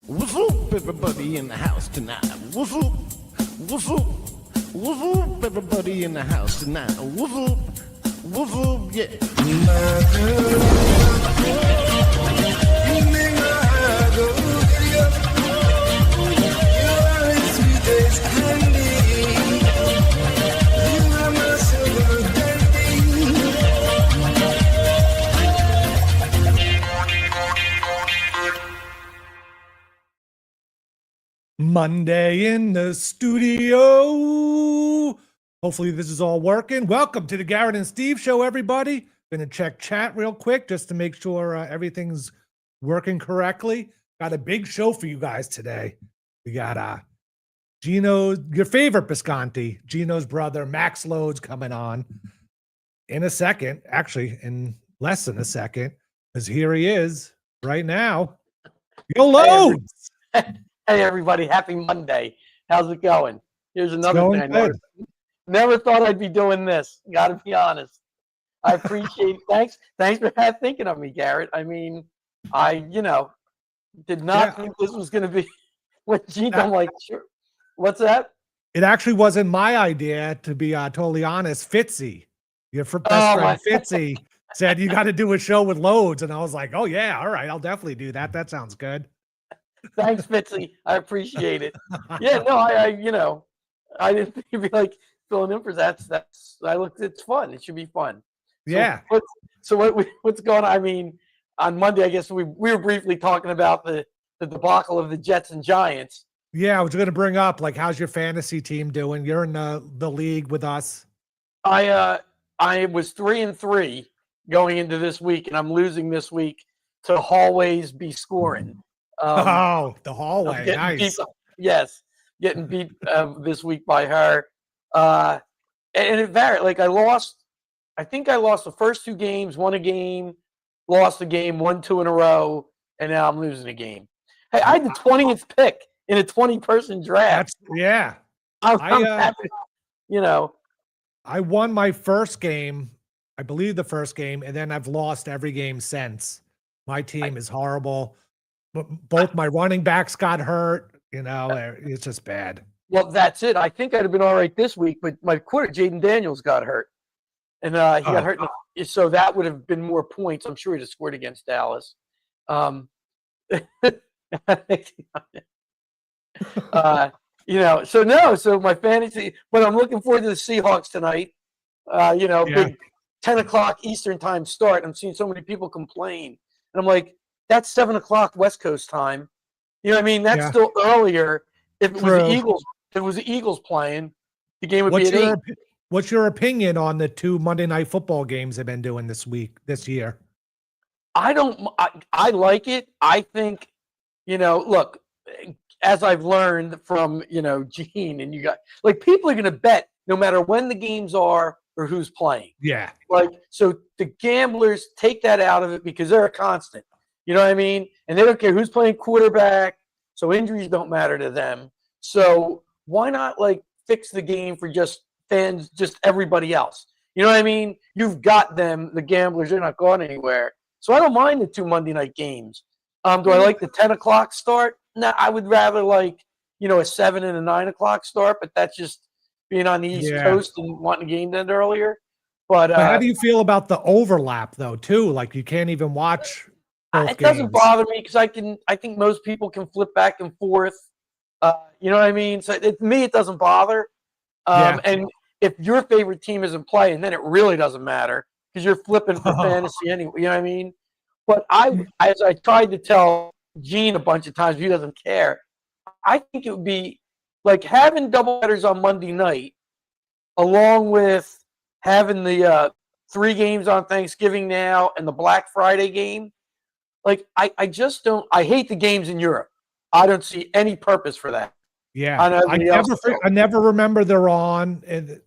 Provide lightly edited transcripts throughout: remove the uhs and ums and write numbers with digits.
What's up, everybody in the house tonight? What's up? What's up? What's up, everybody in the house tonight? What's up? What's up? Yeah. Monday in the studio. Hopefully this is all working. Welcome to the Garrett and Steve show, everybody. Gonna check chat real quick just to make sure everything's working correctly. Got a big show for you guys today. We got Geno, your favorite Bisconti, Geno's brother, Maxxx Loadzzz, coming on in a second, actually in less than a second, because here he is right now. Yo, Loadzzz! Hey everybody, happy Monday. How's it going? Here's another thing. I never thought I'd be doing this. Gotta be honest. I appreciate thanks for thinking of me, Garrett. I mean, I did not think this was gonna be with Geno. I'm like, sure. What's that? It actually wasn't my idea, to be totally honest. Fitzy, your best friend Fitzy, said you got to do a show with Loadzzz, and I was like, oh yeah, all right, I'll definitely do that. That sounds good. Thanks, Fitzy. I appreciate it. Yeah, no, I didn't think you'd be like filling in for that. It's fun. It should be fun. Yeah. So what's going on? I mean, on Monday, I guess we were briefly talking about the debacle of the Jets and Giants. Yeah, I was going to bring up, like, how's your fantasy team doing? You're in the league with us. I was 3-3 going into this week, and I'm losing this week to Hallways Be Scoring. The hallway, nice. Getting beat this week by her, and it varied. Like I think I lost the first two games, won a game, lost a game, won two in a row, and now I'm losing a game. Hey, I had the 20th pick in a 20-person draft. I'm happy, I won my first game, I believe the first game, and then I've lost every game since. My team is horrible. Both my running backs got hurt. It's just bad. Well, that's it. I think I'd have been all right this week, but my quarter, Jaden Daniels, got hurt. And he got hurt. So that would have been more points. I'm sure he'd have scored against Dallas. So my fantasy, but I'm looking forward to the Seahawks tonight. Big 10 o'clock Eastern time start. I'm seeing so many people complain. And I'm like, that's 7 o'clock West Coast time. You know what I mean? That's still earlier. If it was the Eagles playing, the game would be at 8. What's your opinion on the two Monday Night Football games they've been doing this year? I like it. I think, look, as I've learned from, Gene and you got, like, people are going to bet no matter when the games are or who's playing. Yeah. Like, so the gamblers take that out of it because they're a constant. You know what I mean? And they don't care who's playing quarterback, so injuries don't matter to them. So why not, like, fix the game for just fans, just everybody else? You know what I mean? You've got them, the gamblers, they're not going anywhere. So I don't mind the two Monday night games. Do I like the 10 o'clock start? No, I would rather like, a 7 and a 9 o'clock start, but that's just being on the East Coast and wanting the game to end earlier. But how do you feel about the overlap, though, too? Like, you can't even watch it doesn't bother me because I think most people can flip back and forth. You know what I mean? So me, it doesn't bother. And if your favorite team isn't playing, then it really doesn't matter because you're flipping for fantasy anyway. You know what I mean? But as I tried to tell Gene a bunch of times, he doesn't care. I think it would be like having doubleheaders on Monday night, along with having the 3 games on Thanksgiving now and the Black Friday game. Like, I just don't – I hate the games in Europe. I don't see any purpose for that. Yeah. I never remember they're on. And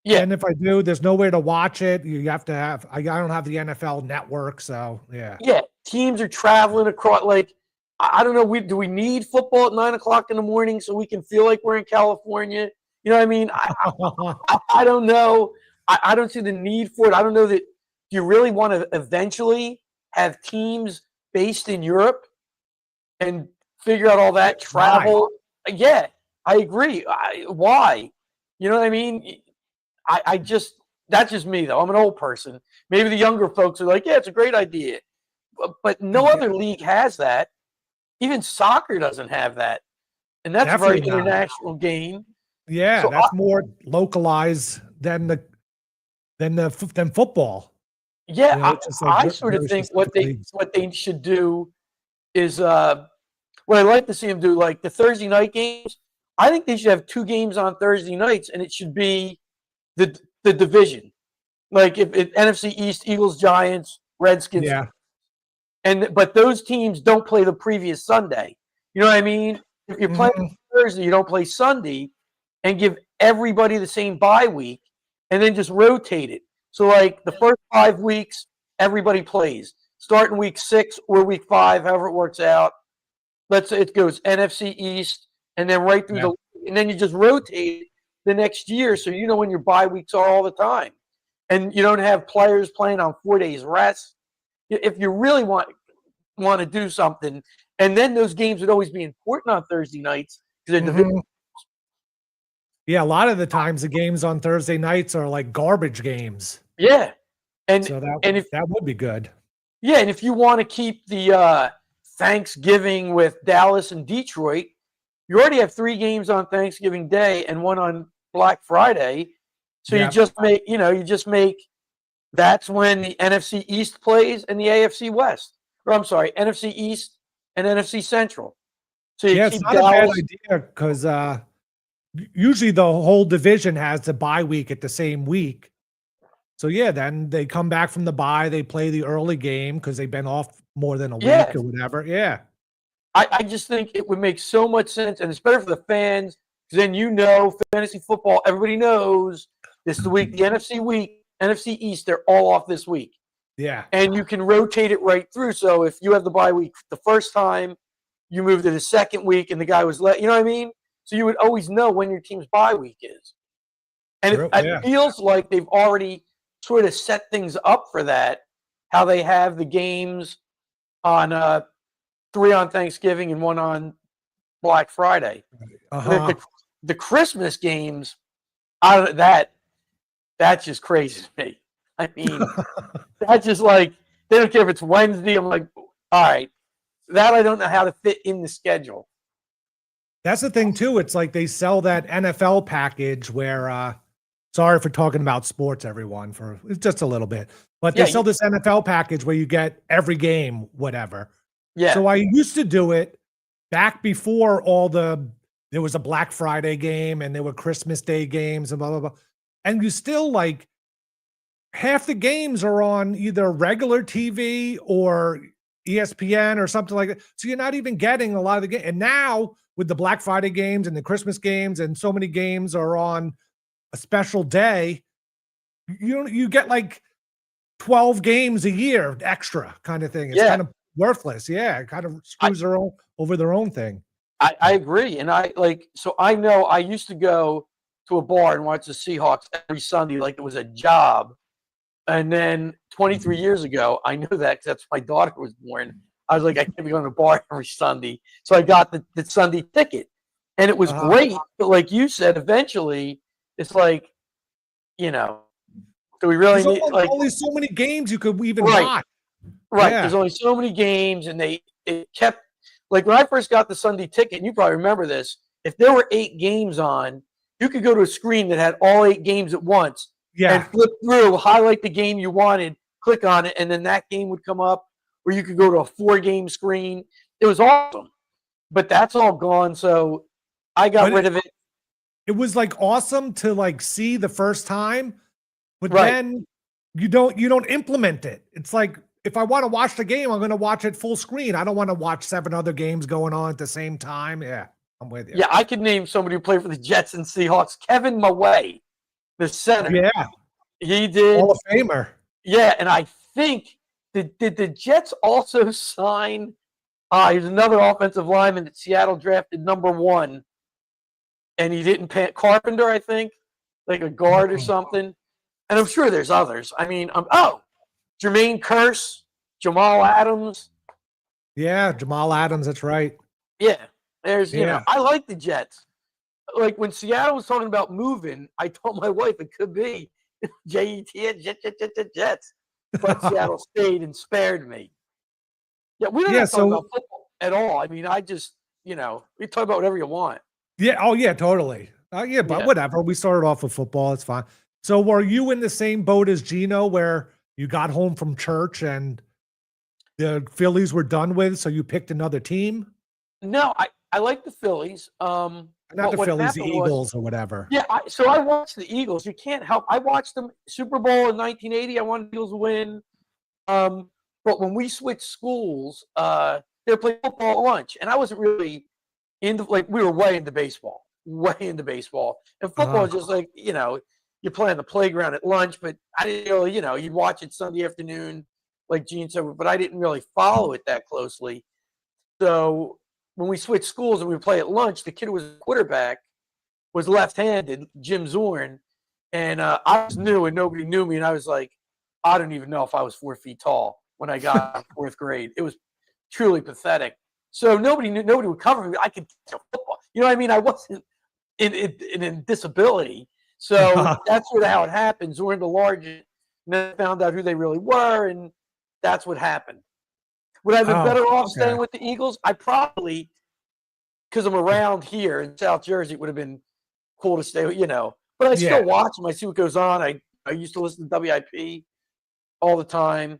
if I do, there's nowhere to watch it. You have to have – I don't have the NFL network, so, yeah. Yeah. Teams are traveling across – like, I don't know. Do we need football at 9 o'clock in the morning so we can feel like we're in California? You know what I mean? I don't know. I don't see the need for it. I don't know that – do you really want to eventually – have teams based in Europe and figure out all that travel. Yeah, I agree. Why? You know what I mean? I just, that's just me though. I'm an old person. Maybe the younger folks are like, yeah, it's a great idea. But no other league has that. Even soccer doesn't have that. And that's Definitely a very international game. Yeah, So that's more localized than football. Yeah, You know, I sort of think what they should do is what I like to see them do, like the Thursday night games. I think they should have 2 games on Thursday nights, and it should be the division. Like if NFC East, Eagles, Giants, Redskins, Yeah. but those teams don't play the previous Sunday. You know what I mean? If you're playing Thursday, you don't play Sunday, and give everybody the same bye week, and then just rotate it. So like the first 5 weeks, everybody plays. Starting week 6 or week 5, however it works out. Let's say it goes NFC East, and then right through and then you just rotate the next year, so you know when your bye weeks are all the time, and you don't have players playing on 4 days rest. If you really want to do something, and then those games would always be important on Thursday nights because they're Yeah, a lot of the times the games on Thursday nights are like garbage games. Yeah, and so if that would be good. Yeah, and if you want to keep the Thanksgiving with Dallas and Detroit, you already have 3 games on Thanksgiving Day and 1 on Black Friday. So you just make that's when the NFC East plays and the AFC West. Or I'm sorry, NFC East and NFC Central. So you keep it's not Dallas. a bad idea because usually the whole division has the bye week at the same week. So yeah, then they come back from the bye, they play the early game because they've been off more than a week or whatever. Yeah. I just think it would make so much sense, and it's better for the fans because then fantasy football, everybody knows this is the week, the NFC East, they're all off this week. Yeah. And you can rotate it right through. So if you have the bye week the first time, you move to the second week and the guy was you know what I mean? So you would always know when your team's bye week is. And it feels like they've already sort of set things up for that, how they have the games on 3 on Thanksgiving and 1 on Black Friday. The Christmas games, that's just crazy to me. I mean, that's just like, they don't care if it's Wednesday. I'm like, all right, that I don't know how to fit in the schedule. That's the thing too. It's like they sell that NFL package where sorry for talking about sports, everyone, for just a little bit. But they sell this NFL package where you get every game, whatever. Yeah. So I used to do it back before there was a Black Friday game and there were Christmas Day games and blah, blah, blah. And you still like half the games are on either regular TV or ESPN or something like that. So you're not even getting a lot of the game. And now with the Black Friday games and the Christmas games and so many games are on a special day, you get like 12 games a year extra kind of thing. It's kind of worthless. Yeah, it kind of screws over their own thing. I agree. And I know I used to go to a bar and watch the Seahawks every Sunday like it was a job. And then 23 years ago, I knew that because that's when my daughter was born. I was like, I can't be going to a bar every Sunday. So I got the Sunday ticket. And it was great. But like you said, eventually, it's like, do we really need only so many games you could even watch? Right. Yeah. There's only so many games, and it kept like when I first got the Sunday ticket, and you probably remember this, if there were 8 games on, you could go to a screen that had all 8 games at once and flip through, highlight the game you wanted, click on it, and then that game would come up, or you could go to a 4-game screen. It was awesome. But that's all gone, so I got rid of it. It was like awesome to like see the first time, but then you don't implement it. It's like if I want to watch the game, I'm going to watch it full screen. I don't want to watch 7 other games going on at the same time. Yeah, I'm with you. Yeah, I could name somebody who played for the Jets and Seahawks. Kevin Maway, the center. Yeah. He did. Hall of Famer. Yeah, and I think, did the Jets also sign, he's another offensive lineman that Seattle drafted #1, and he didn't pay Carpenter, I think, like a guard or something. And I'm sure there's others. I mean, Jermaine Kearse, Jamal Adams. Yeah, Jamal Adams, that's right. Yeah, there's you know, Yeah. I like the Jets. Like when Seattle was talking about moving, I told my wife it could be Jets, but Seattle stayed and spared me. Yeah, we don't Yeah. have to talk So about football at all. I mean, I just we talk about whatever you want. yeah. Oh yeah, totally. Yeah, but Yeah. whatever. We started off with football. It's fine. So were you in the same boat as Geno where you got home from church and the Phillies were done with, so you picked another team? No, I like the Phillies. Not But the what Phillies, the happened was, Eagles or whatever. yeah, so I watched the Eagles. You can't help. I watched them Super Bowl in 1980. I wanted the Eagles to win. But when we switched schools, they were playing football at lunch, and I wasn't really into like we were way into baseball, way into baseball, and football is just like you play on the playground at lunch. But I didn't really, you'd watch it Sunday afternoon, like Gene said, but I didn't really follow it that closely. So when we switched schools and we would play at lunch, the kid who was a quarterback was left-handed, Jim Zorn, and I was new and nobody knew me, and I was like, I don't even know if I was 4 feet tall when I got in fourth grade. It was truly pathetic. So nobody would cover me. I could catch a football. You know what I mean? I wasn't in disability. So that's sort of how it happens. We're in the largest, and then found out who they really were, and that's what happened. Would I have been better off staying with the Eagles? I probably, because I'm around here in South Jersey, it would have been cool to stay, But I still watch them. I see what goes on. I used to listen to WIP all the time.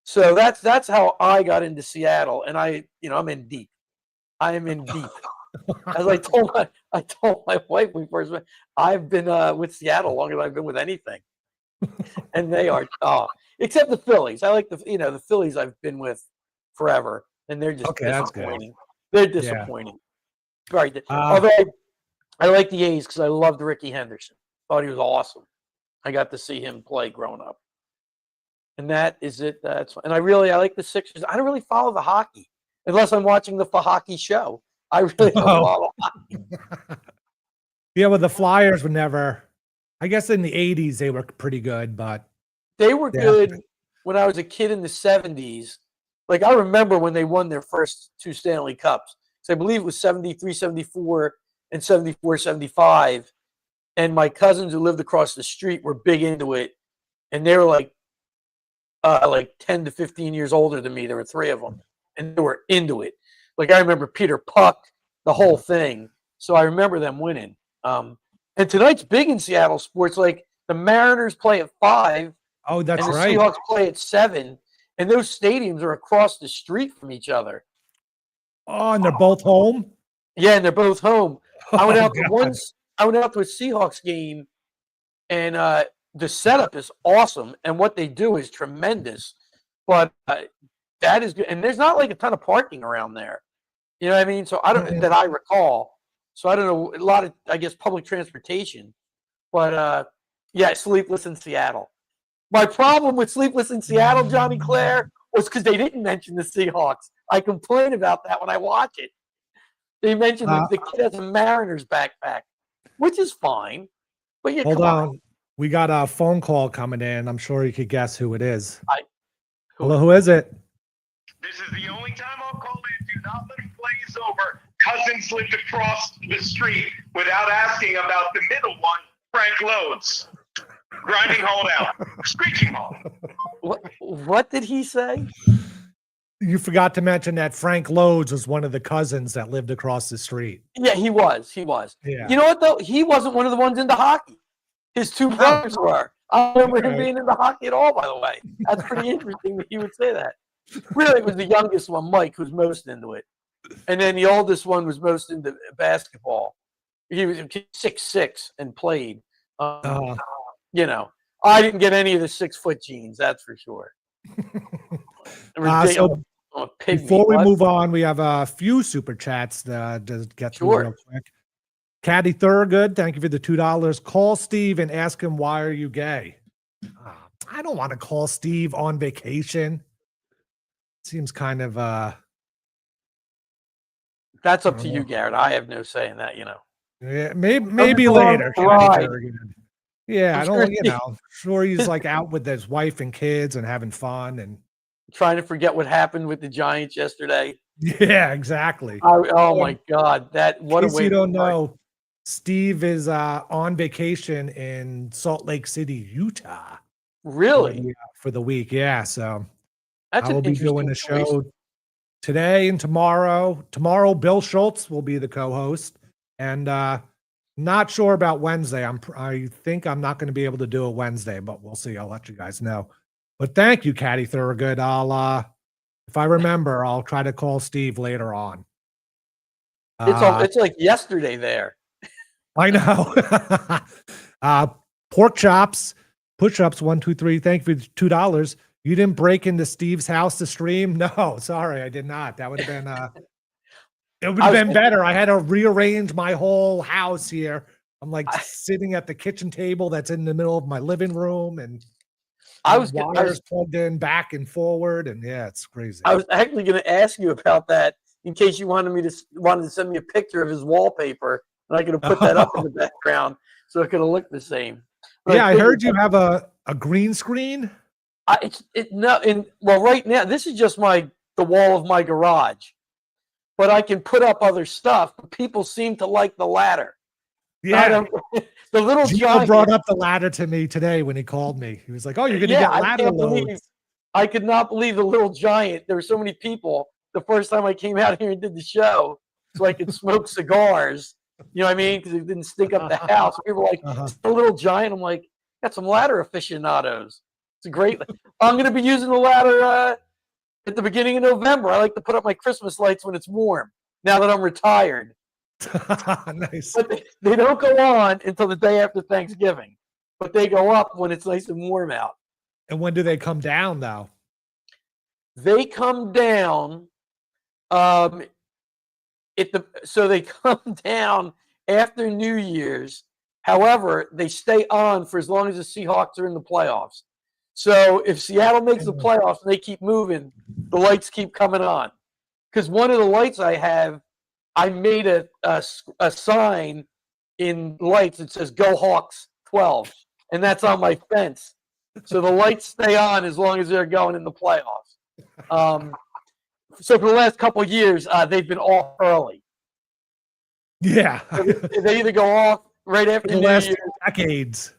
So that's how I got into Seattle, and I'm in deep. I am in deep. As I told my wife when we first met, I've been with Seattle longer than I've been with anything, and they are except the Phillies. I like the Phillies I've been with forever, and they're just disappointing. They're disappointing. Right. Although I like the A's because I loved Ricky Henderson. Thought he was awesome. I got to see him play growing up. And that is it. And I like the Sixers. I don't really follow the hockey unless I'm watching the hockey show. I really don't follow hockey. Yeah, well, the Flyers were never. I guess in the 80s they were pretty good, but they were good when I was a kid in the 70s. Like I remember when they won their first 2 Stanley Cups. So I believe it was 73, 74, and 74, 75. And my cousins who lived across the street were big into it. And they were like 10 to 15 years older than me. There were 3 of them. And they were into it. Like I remember Peter Puck, the whole thing. So I remember them winning. And tonight's big in Seattle sports. Like the Mariners play at 5. Oh, that's and the right. Seahawks play at 7. And those stadiums are across the street from each other. Oh, and they're both home? Yeah, and they're both home. I went out to a Seahawks game, and the setup is awesome, and what they do is tremendous. But that is good, and there's not like a ton of parking around there. You know what I mean? So I don't that I recall. So I don't know, a lot of, I guess, public transportation. But Sleepless in Seattle. My problem with Sleepless in Seattle, Johnny Claire, was because they didn't mention the Seahawks. I complain about that when I watch it. They mentioned the kid has a Mariners backpack, which is fine. But hold on. We got a phone call coming in. I'm sure you could guess who it is. Hello, who is it? This is the only time I'll call in. Do not let him glaze over. Cousins lived across the street without asking about the middle one, Frank Loadzzz. Grinding hole out. Screeching hole. What did he say? You forgot to mention that Frank Loadzzz was one of the cousins that lived across the street. Yeah, he was. Yeah. You know what, though? He wasn't one of the ones into hockey. His 2 brothers were. I don't remember him being into hockey at all, by the way. That's pretty interesting that you would say that. Really, it was the youngest one, Mike, who's most into it. And then the oldest one was most into basketball. He was 6'6" and played. I didn't get any of the 6-foot genes, that's for sure. So before we move on, we have a few super chats to get through real quick. Caddy Thurgood, thank you for the $2. Call Steve and ask him, why are you gay? I don't want to call Steve on vacation. Seems kind of that's up to you, Garrett. I have no say in that, Yeah, maybe later. Right. Yeah, I don't, sure he's like out with his wife and kids and having fun, and trying to forget what happened with the Giants yesterday. Yeah, exactly. Oh my God, what a In case way you to don't start. know, Steve is on vacation in Salt Lake City, Utah Really? for the week. Yeah, so That's I an will be doing interesting the choice. show today and tomorrow. Tomorrow, Bill Schultz will be the co-host, and not sure about Wednesday. I think I'm not going to be able to do a Wednesday, but we'll see. I'll let you guys know. But thank you, Caddy Thorogood. I'll if I remember, I'll try to call Steve later on. It's like yesterday there. I know. Pork chops, push-ups, 1, 2, 3. Thank you for $2. You didn't break into Steve's house to stream? No, sorry, I did not. That would have been it would have been better. I had to rearrange my whole house here. I'm like sitting at the kitchen table that's in the middle of my living room, and I was wires plugged in back and forward, and yeah, it's crazy. I was actually going to ask you about that in case you wanted to send me a picture of his wallpaper, and I could have put that up in the background so it could have looked the same. But yeah, I heard you have a green screen. Right now this is just the wall of my garage, but I can put up other stuff. But people seem to like the ladder. Yeah, the little Geno giant brought up the ladder to me today when he called me. He was like, "Oh, you're gonna get ladder loads." I could not believe the little giant. There were so many people the first time I came out here and did the show, so I could smoke cigars. You know what I mean? Because it didn't stink up the house. People were like, "The little giant." I'm like, "Got some ladder aficionados." It's a great. I'm going to be using the ladder at the beginning of November. I like to put up my Christmas lights when it's warm. Now that I'm retired. Nice. But they don't go on until the day after Thanksgiving, but they go up when it's nice and warm out. And when do they come down, though? They come down. So they come down after New Year's. However, they stay on for as long as the Seahawks are in the playoffs. So if Seattle makes the playoffs and they keep moving, the lights keep coming on. Because one of the lights I have, I made a sign in lights that says "Go Hawks 12," and that's on my fence. So the lights stay on as long as they're going in the playoffs. So for the last couple of years, they've been off early. Yeah, So they either go off right after the New last Year's. decades.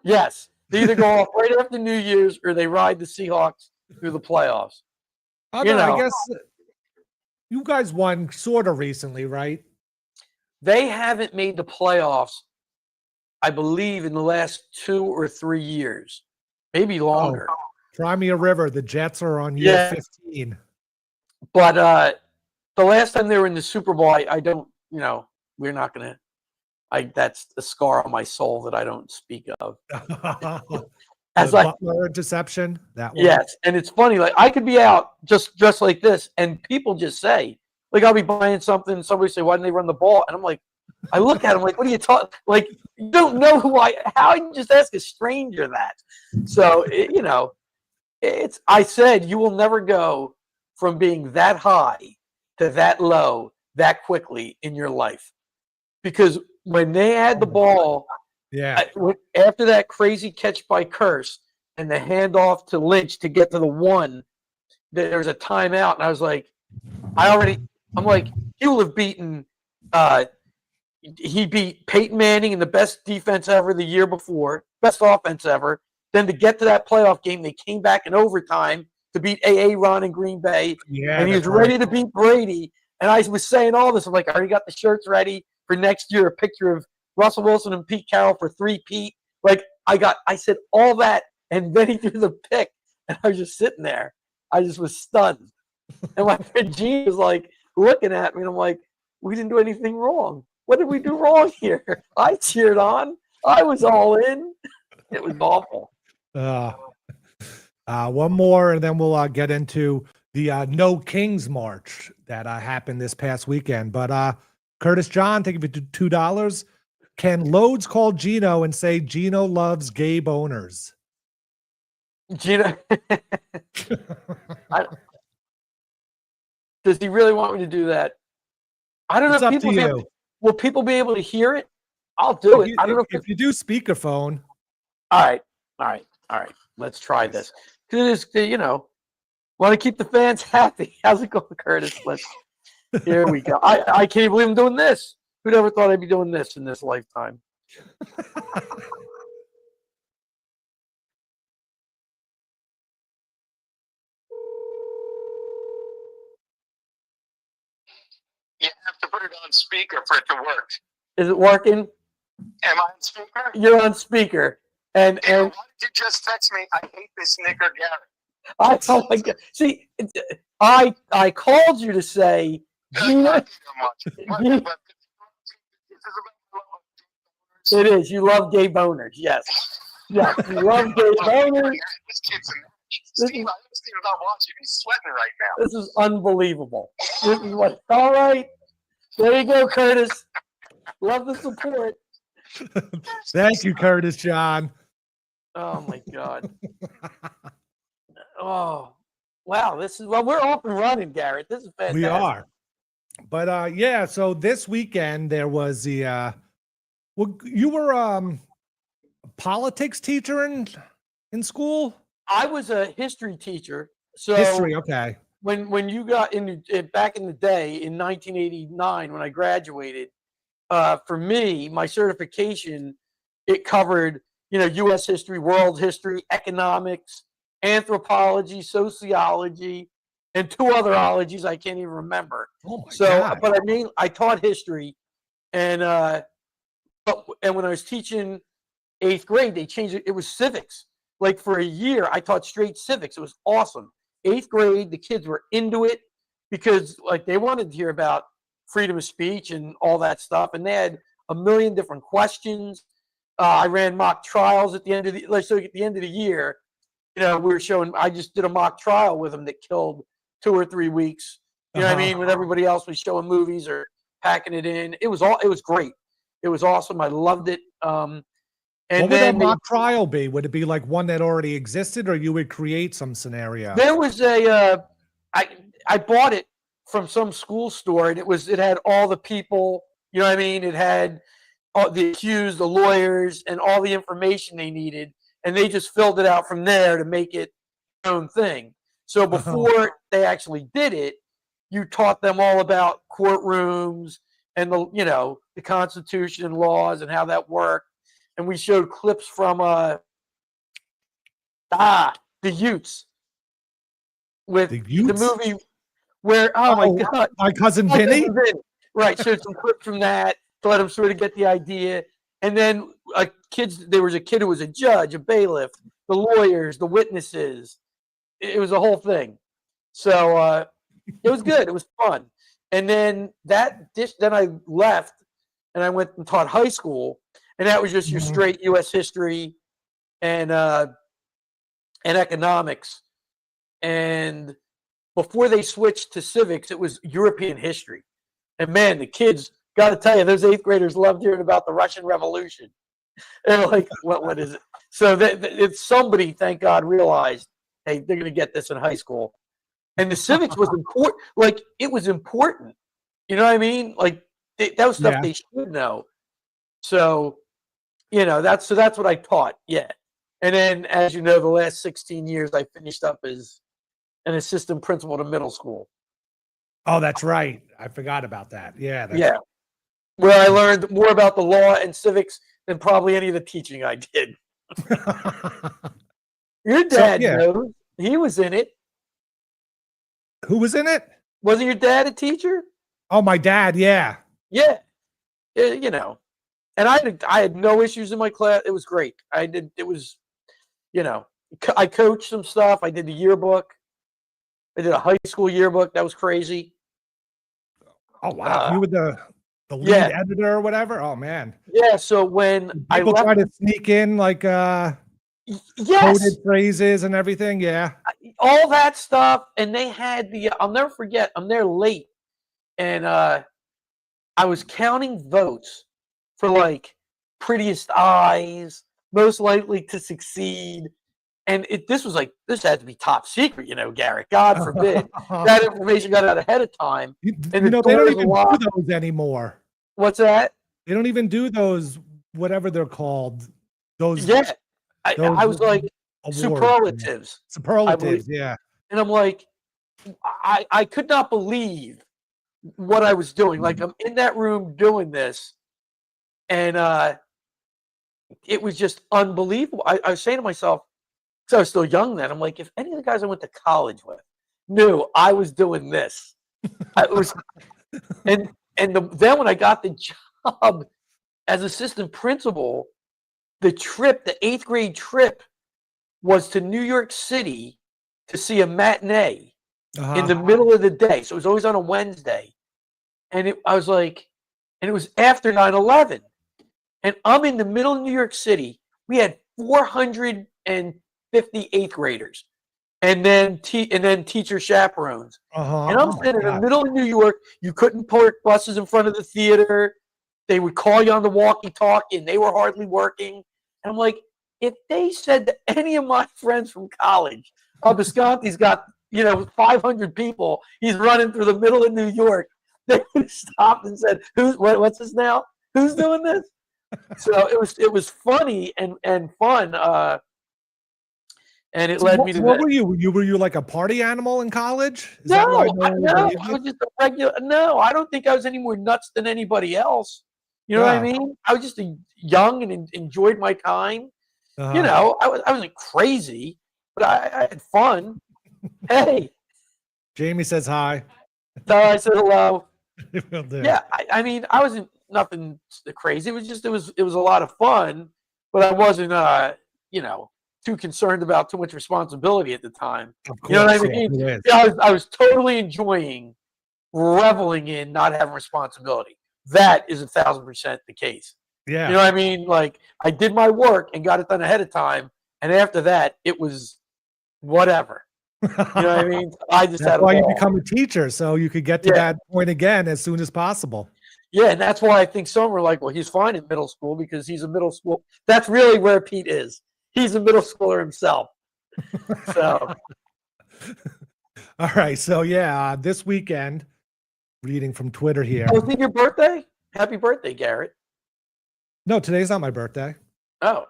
Yes, they either go off right after New Year's or they ride the Seahawks through the playoffs. I guess you guys won sort of recently, right? They haven't made the playoffs, I believe, in the last 2 or 3 years, maybe longer. Crimea River, the Jets are on year 15. But the last time they were in the Super Bowl, I don't, we're not going to. That's a scar on my soul that I don't speak of. Butler interception. That one. Yes, and it's funny. Like I could be out just dressed like this, and people just say, like, I'll be buying something. Somebody say, "Why didn't they run the ball?" And I'm like, I look at them like, "What are you talking? Like, you don't know who I? How you just ask a stranger that?" So it's. I said you will never go from being that high to that low that quickly in your life, because when they had the ball, after that crazy catch by Curse and the handoff to Lynch to get to the 1, there was a timeout, and I was like, I'm like, he will have beaten. He beat Peyton Manning in the best defense ever the year before, best offense ever. Then to get to that playoff game, they came back in overtime to beat Ron in Green Bay, and he was ready to beat Brady. And I was saying all this. I'm like, I already got the shirts ready for next year. A picture of Russell Wilson and Pete Carroll for 3-peat. Like I said all that, and then he threw the pick, and I was just sitting there. I just was stunned. And my friend Gene was like looking at me, and I'm like, we didn't do anything wrong. What did we do wrong here? I cheered on. I was all in. It was awful. One more, and then we'll get into the No Kings March that happened this past weekend. But Curtis John, thank you for $2. Can Loadzzz call Geno and say Geno loves gay boners? Geno, does he really want me to do that? I don't know. It's up to you. Will people be able to hear it? I'll do it. I don't know if you do speakerphone. All right. Let's try this. Because Want to keep the fans happy. How's it going, Curtis? Here we go. I can't believe I'm doing this. Who'd ever thought I'd be doing this in this lifetime? You have to put it on speaker for it to work. Is it working? Am I on speaker? You're on speaker. And Why did you just text me? I hate this nigger Garrett. oh my God. See, I called you to say, Geno, it is. You love gay boners. Yes. Yes. You love gay boners. This kid's Steve, I understand not watching. He's sweating right now. This is unbelievable. This is what. All right. There you go, Curtis. Love the support. Thank you, Curtis John. Oh my God. Oh, wow. This is we're off and running, Garrett. This is fantastic. We are. But yeah, so this weekend there was the well, you were a politics teacher in school? I was a history teacher. So History, okay. When you got in back in the day in 1989 when I graduated, for me, my certification, it covered, U.S. history, world history, economics, anthropology, sociology, and 2 other ologies I can't even remember. Oh my So, God. but I taught history, and when I was teaching 8th grade, they changed it. It was civics. Like for a year, I taught straight civics. It was awesome. 8th grade, the kids were into it because like they wanted to hear about freedom of speech and all that stuff, and they had a million different questions. I ran mock trials at the end of the at the end of the year. We were showing. I just did a mock trial with them that killed 2 or 3 weeks. You know what I mean? When everybody else was showing movies or packing it in, it was great. It was awesome. I loved it. And what would then a mock trial be? Would it be like one that already existed, or you would create some scenario? there was I bought it from some school store, and it had all the people. You know what I mean? It had all the accused, the lawyers, and all the information they needed, and they just filled it out from there to make it their own thing. So before they actually did it, you taught them all about courtrooms and the Constitution and laws and how that worked. And we showed clips from the Utes with The Utes? the movie where my God, My cousin Vinny? right? Showed some clips from that to let them sort of get the idea. And then there was a kid who was a judge, a bailiff, the lawyers, the witnesses. It was a whole thing. So it was good. It was fun. And then then I left and I went and taught high school, and that was just your straight U.S. history and economics. And before they switched to civics, it was European history. And man, the kids, got to tell you, those 8th graders loved hearing about the Russian Revolution. They're like, what is it? So it's somebody, thank God, realized, hey, they're going to get this in high school. And the civics was important. Like, it was important. You know what I mean? Like, that was stuff they should know. So, that's what I taught. Yeah. And then, as you know, the last 16 years, I finished up as an assistant principal to middle school. Oh, that's right. I forgot about that. Yeah. Yeah. Where I learned more about the law and civics than probably any of the teaching I did. Your dad knows. He was in it. Who was in it? Wasn't your dad a teacher? Oh, my dad. Yeah. Yeah. And I had no issues in my class. It was great. I coached some stuff. I did the yearbook. I did a high school yearbook. That was crazy. Oh, wow. You were the lead editor or whatever? Oh, man. Yeah. So when people try to sneak in like coded phrases and everything. Yeah. All that stuff. And they had I'll never forget, I'm there late. And I was counting votes for like prettiest eyes, most likely to succeed. And this had to be top secret, Garrett. God forbid that information got out ahead of time. And they don't even do those anymore. What's that? They don't even do those, whatever they're called. Those. Yeah. I was like awards, superlatives. Superlatives, yeah. And I'm like, I could not believe what I was doing. Like, I'm in that room doing this, and it was just unbelievable. I was saying to myself, because I was still young then, I'm like, if any of the guys I went to college with knew I was doing this, I was, and then when I got the job as assistant principal, the 8th grade trip was to New York City to see a matinee in the middle of the day. So it was always on a Wednesday. And I was like, and it was after 9/11. And I'm in the middle of New York City. We had 450 8th graders and then teacher chaperones. And I'm sitting in the middle of New York. You couldn't park buses in front of the theater. They would call you on the walkie-talkie, and they were hardly working. And I'm like, if they said to any of my friends from college, oh, Visconti's got, 500 people, he's running through the middle of New York, they would have stopped and said, what's this now? Who's doing this? So it was funny and fun. And it led me to what were you? Were you like a party animal in college? No, I was just a regular. No, I don't think I was any more nuts than anybody else. You know what I mean? I was just young and enjoyed my time. I wasn't crazy, but I had fun. Hey, Jamie says hi. So I said hello. Will do. Yeah, I mean, I wasn't nothing crazy. It was a lot of fun, but I wasn't too concerned about too much responsibility at the time. Of course, you know what I mean? Yeah, I was totally enjoying reveling in not having responsibility. That is 1,000% the case. Yeah. You know what I mean? Like, I did my work and got it done ahead of time, and after that, it was whatever. You know what I mean? I just that's why you become a teacher, so you could get to that point again as soon as possible. Yeah, and that's why I think some are like, well, he's fine in middle school because he's a middle school. That's really where Pete is. He's a middle schooler himself. So, all right. So this weekend, reading from Twitter here. Oh, is it your birthday? Happy birthday, Garrett. No, today's not my birthday. Oh.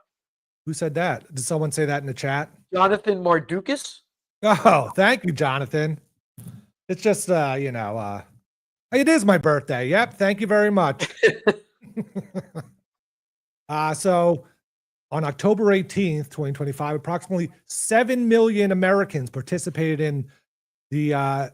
Who said that? Did someone say that in the chat? Jonathan Mardukas? Oh, thank you, Jonathan. It's just, it is my birthday. Yep. Thank you very much. So on October 18th, 2025, approximately 7 million Americans participated in the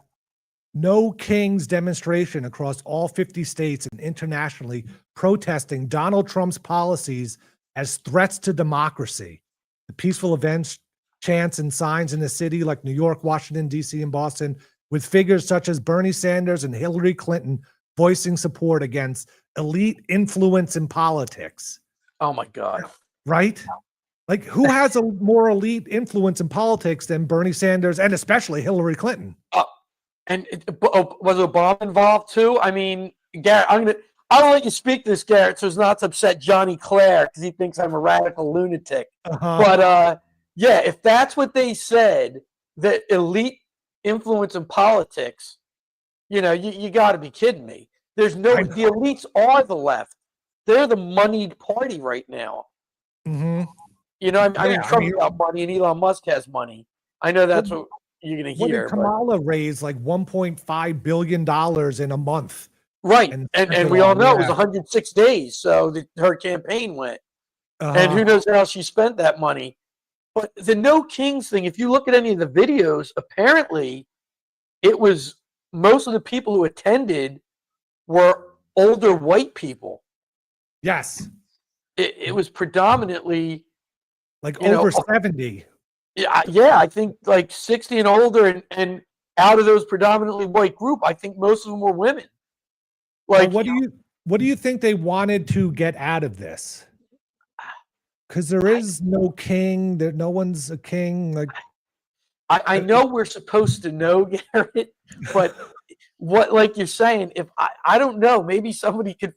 No Kings demonstration across all 50 states and internationally, protesting Donald Trump's policies as threats to democracy. The peaceful events, chants, and signs in the city like New York, Washington, D.C., and Boston, with figures such as Bernie Sanders and Hillary Clinton voicing support against elite influence in politics. Oh, my God. Right? Like, who has a more elite influence in politics than Bernie Sanders and especially Hillary Clinton? And was Obama involved too? I mean, Garrett, I'll let you speak to this, Garrett, so as not to upset Johnny Clare because he thinks I'm a radical lunatic. But if that's what they said, that elite influence in politics, you got to be kidding me. There's the elites are the left. They're the moneyed party right now. Mm-hmm. I mean, Trump's got money and Elon Musk has money. I know that's what you're going to hear. What did Kamala raise like $1.5 billion in a month? Right. And we all know it was 106 days. So her campaign went. And who knows how she spent that money. But the No Kings thing, if you look at any of the videos, apparently it was most of the people who attended were older white people. Yes. It was predominantly like over 70. Yeah, I think like 60 and older, and out of those predominantly white group, I think most of them were women. Like, what do you think they wanted to get out of this? Because there is no king, there no one's a king. Like, I know we're supposed to know, Garrett, but what, like you're saying, if I don't know, maybe somebody could.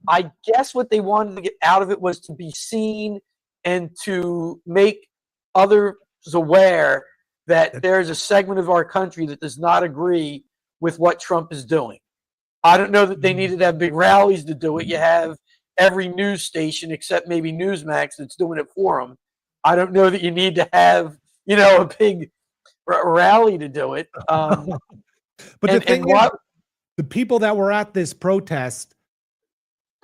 I guess what they wanted to get out of it was to be seen and to make others aware that there's a segment of our country that does not agree with what Trump is doing. I don't know that they needed to have big rallies to do it. You have every news station except maybe Newsmax that's doing it for them. I don't know that you need to have, a big rally to do it. But the thing is, the people that were at this protest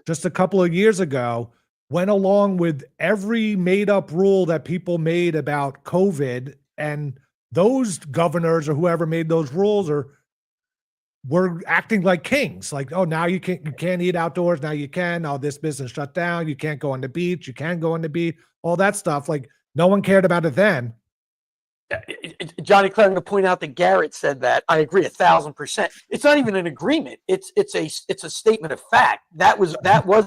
just a couple of years ago went along with every made-up rule that people made about COVID, and those governors or whoever made those rules were acting like kings. Like, oh, now you can't eat outdoors. Now you can. Oh, this business shut down. You can't go on the beach. You can go on the beach. All that stuff. Like, no one cared about it then. Johnny Clegg, to point out that Garrett said that. I agree 1,000%. It's not even an agreement. It's a statement of fact. That was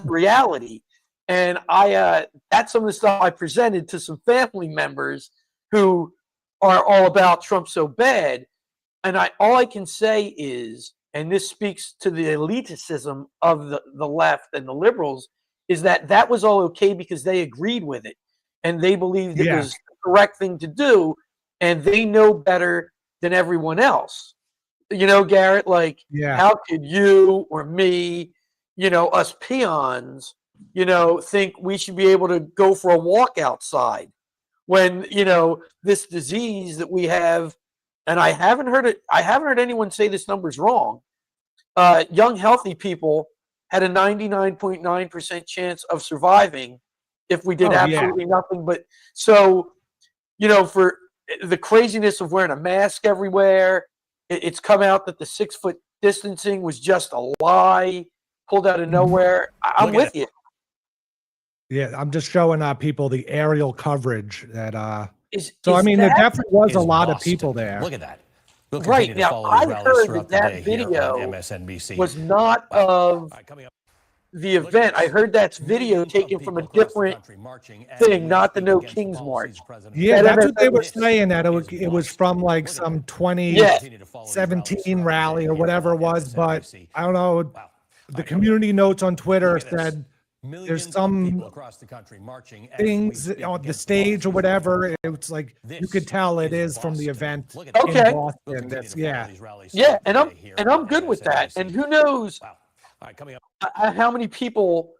reality. And that's some of the stuff I presented to some family members who are all about Trump so bad. And all I can say is, and this speaks to the elitism of the left and the liberals, is that was all okay because they agreed with it and they believed it was the correct thing to do, and they know better than everyone else. You know, Garrett, like, how could you or me, us peons, think we should be able to go for a walk outside when, this disease that we have, and I haven't heard anyone say this number's wrong. Young, healthy people had a 99.9% chance of surviving if we did absolutely nothing. But so, for the craziness of wearing a mask everywhere, it's come out that the 6-foot distancing was just a lie, pulled out of nowhere. I'm with you. Yeah, I'm just showing people the aerial coverage that there definitely was a lot of people there. Look at that. Right now, I heard that video was not of the event. I heard that's video taken from a different thing, not the No Kings March. Yeah, that's what they were saying, that it was from like some 2017 rally or whatever it was. But I don't know. The community notes on Twitter said there's some things on the stage or whatever. It's like you could tell it is from the event in Boston. That's, yeah, and I'm good with that. And who knows how many people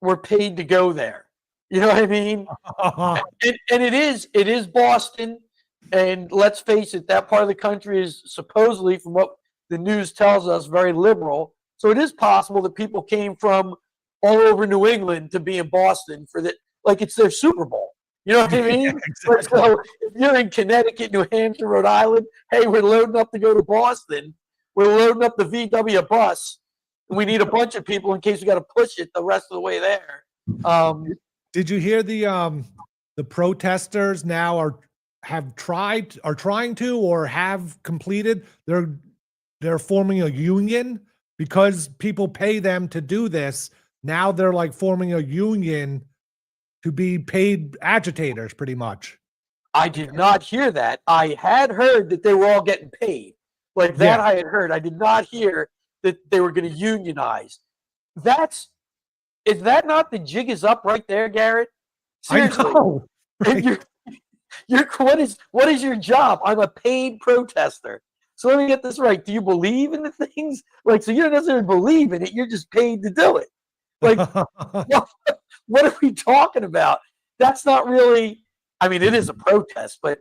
were paid to go there? You know what I mean? and it is Boston, and let's face it, that part of the country is supposedly, from what the news tells us, very liberal. So it is possible that people came from all over New England to be in Boston for that, like it's their Super Bowl. You know what I mean? Exactly. So if you're in Connecticut, New Hampshire, Rhode Island, hey, we're loading up to go to Boston. We're loading up the VW bus. And we need a bunch of people in case we got to push it the rest of the way there. Did you hear the protesters now are trying to or have completed? They're forming a union because people pay them to do this. Now they're like forming a union to be paid agitators, pretty much. I did not hear that. I had heard that they were all getting paid. Like that I had heard. I did not hear that they were going to unionize. Is that not the jig is up right there, Garrett? Seriously. I know, right? What is your job? I'm a paid protester. So let me get this right. Do you believe in the things? Like, so you don't necessarily believe in it. You're just paid to do it. Like, what are we talking about? That's not really, I mean, it is a protest, but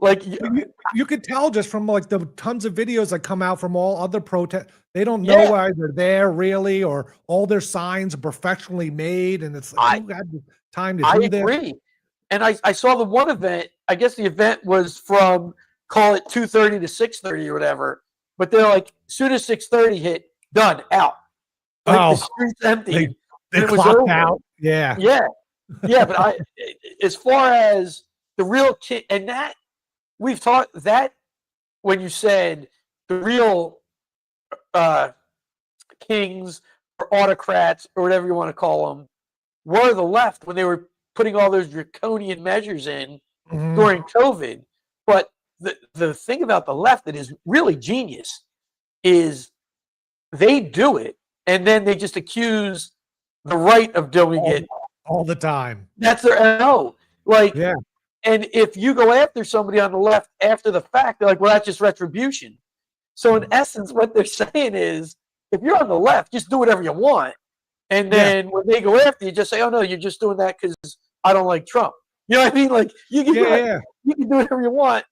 like you could tell just from like the tons of videos that come out from all other protests. They don't know why they're there really, or all their signs are professionally made. And it's like, who had the time to do this? I agree. And I saw the one event, I guess the event was from, call it 2:30 to 6:30 or whatever. But they're like, as soon as 6:30 hit, done, out. Like the street's empty. They clocked out. Yeah. But as far as the real kid, and that we've talked that when you said the real kings or autocrats or whatever you want to call them were the left when they were putting all those draconian measures in during COVID. But the thing about the left that is really genius is they do it and then they just accuse the right of doing it all the time. That's their MO. Like, and if you go after somebody on the left after the fact, they're like, well, that's just retribution. So in essence, what they're saying is, if you're on the left, just do whatever you want. And then when they go after you, just say, oh, no, you're just doing that because I don't like Trump. You know what I mean? Like, you can, you can do whatever you want.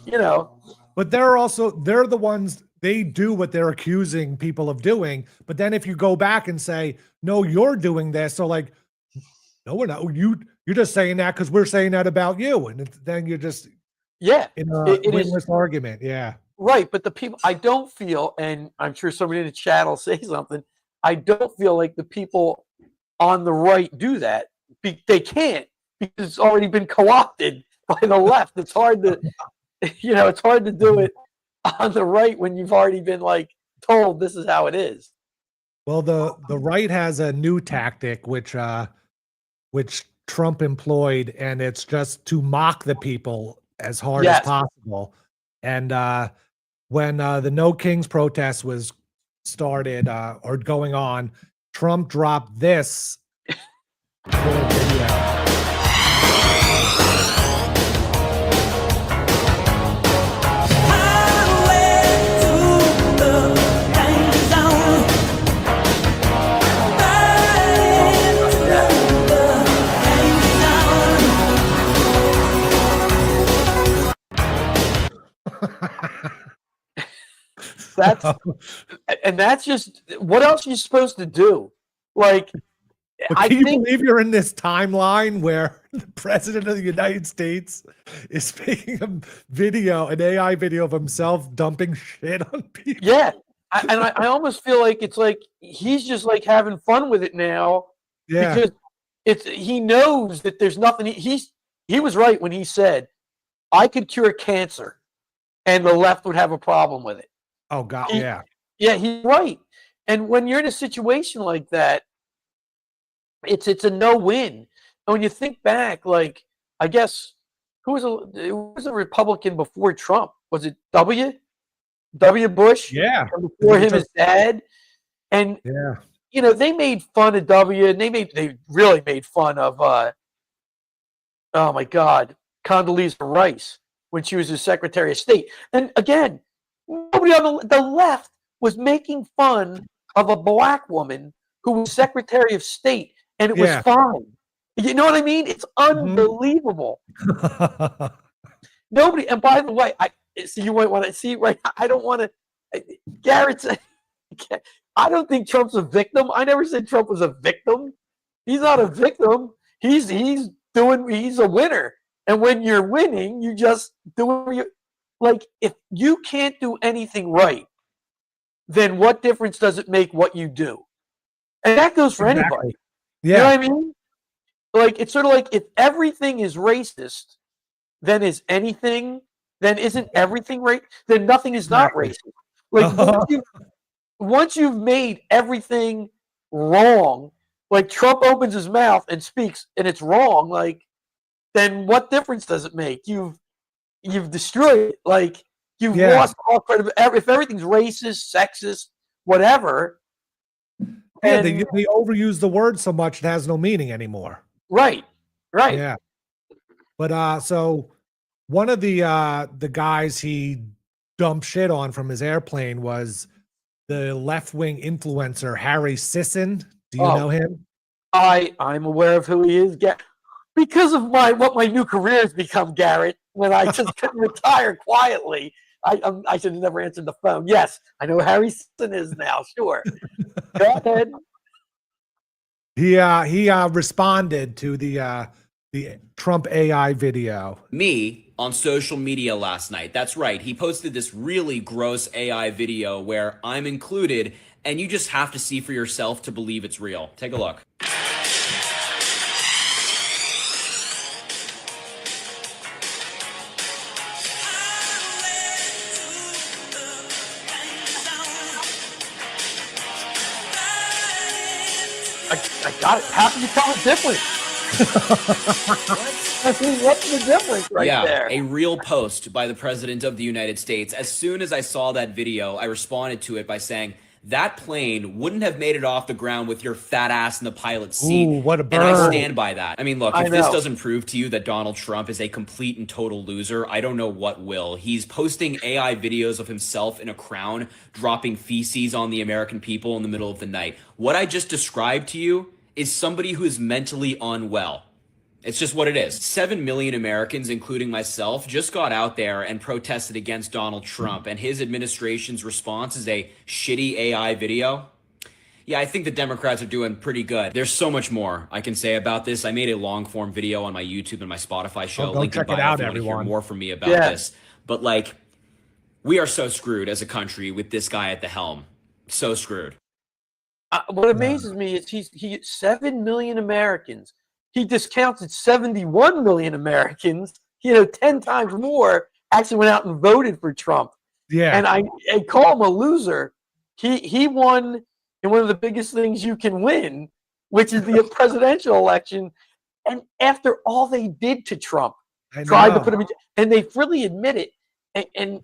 you know. But they're the ones, they do what they're accusing people of doing. But then if you go back and say, no, you're doing this, so like, no, we're not. You're just saying that because we're saying that about you, and then you're just in a winless argument. Yeah, right. But the people, I don't feel, and I'm sure somebody in the chat will say something. I don't feel like the people on the right do that. They can't, because it's already been co-opted by the left. It's hard to, it's hard to do it on the right when you've already been like told this is how it is. Well, the right has a new tactic, which Trump employed, and it's just to mock the people as hard as possible. And when the No Kings protest was started or going on, Trump dropped this little video. That's just, what else are you supposed to do? Like, but can you believe you're in this timeline where the president of the United States is making an AI video of himself dumping shit on people? Yeah. I almost feel like it's like he's just like having fun with it now. Yeah. Because he knows that there's nothing. He was right when he said, I could cure cancer and the left would have a problem with it. Oh God, yeah. Yeah, he's right. And when you're in a situation like that, it's a no-win. And when you think back, like, I guess who was a Republican before Trump? Was it W Bush? Yeah. And before him, his dad. And they made fun of W, and they really made fun of oh my God, Condoleezza Rice when she was his Secretary of State. And again, nobody on the left was making fun of a black woman who was Secretary of State, and it was fine. You know what I mean? It's unbelievable. Nobody. And by the way, you might want to see right. I don't want to. Garrett said, I don't think Trump's a victim. I never said Trump was a victim. He's not a victim. He's a winner. And when you're winning, you just do like, if you can't do anything right, then what difference does it make what you do? And that goes for anybody. Yeah. You know what I mean? Like, it's sort of like, if everything is racist, then isn't everything right? Then nothing is not racist. Like, once you've made everything wrong, like Trump opens his mouth and speaks and it's wrong, like, then what difference does it make? You've destroyed it. Like, you've lost all credibility. If everything's racist, sexist, whatever. Yeah, they overuse the word so much it has no meaning anymore. Right. Yeah. But so one of the guys he dumped shit on from his airplane was the left-wing influencer Harry Sisson. Do you know him? I'm aware of who he is. Because of what my new career has become, Garrett, when I just couldn't retire quietly, I should have never answered the phone. Yes, I know who Harry Sisson is now. Sure. Go ahead. He responded to the Trump AI video. Me on social media last night. That's right. He posted this really gross AI video where I'm included, and you just have to see for yourself to believe it's real. Take a look. I got it. How can you tell the difference? What's the difference there? A real post by the President of the United States. As soon as I saw that video, I responded to it by saying, that plane wouldn't have made it off the ground with your fat ass in the pilot's seat. Ooh, what a burn. And I stand by that. I mean, look, if this doesn't prove to you that Donald Trump is a complete and total loser, I don't know what will. He's posting AI videos of himself in a crown, dropping feces on the American people in the middle of the night. What I just described to you is somebody who is mentally unwell. It's just what it is. 7 million Americans, including myself, just got out there and protested against Donald Trump, and his administration's response is a shitty AI video. Yeah, I think the Democrats are doing pretty good. There's so much more I can say about this. I made a long-form video on my YouTube and my Spotify show. Go check it out, everyone. Hear more from me about this. But like, we are so screwed as a country with this guy at the helm. So screwed. What amazes me is he 7 million Americans. He discounted 71 million Americans. 10 times more actually went out and voted for Trump. Yeah, and I call him a loser. He won in one of the biggest things you can win, which is the presidential election. And after all they did to Trump, tried to put him in, and they freely admit it. And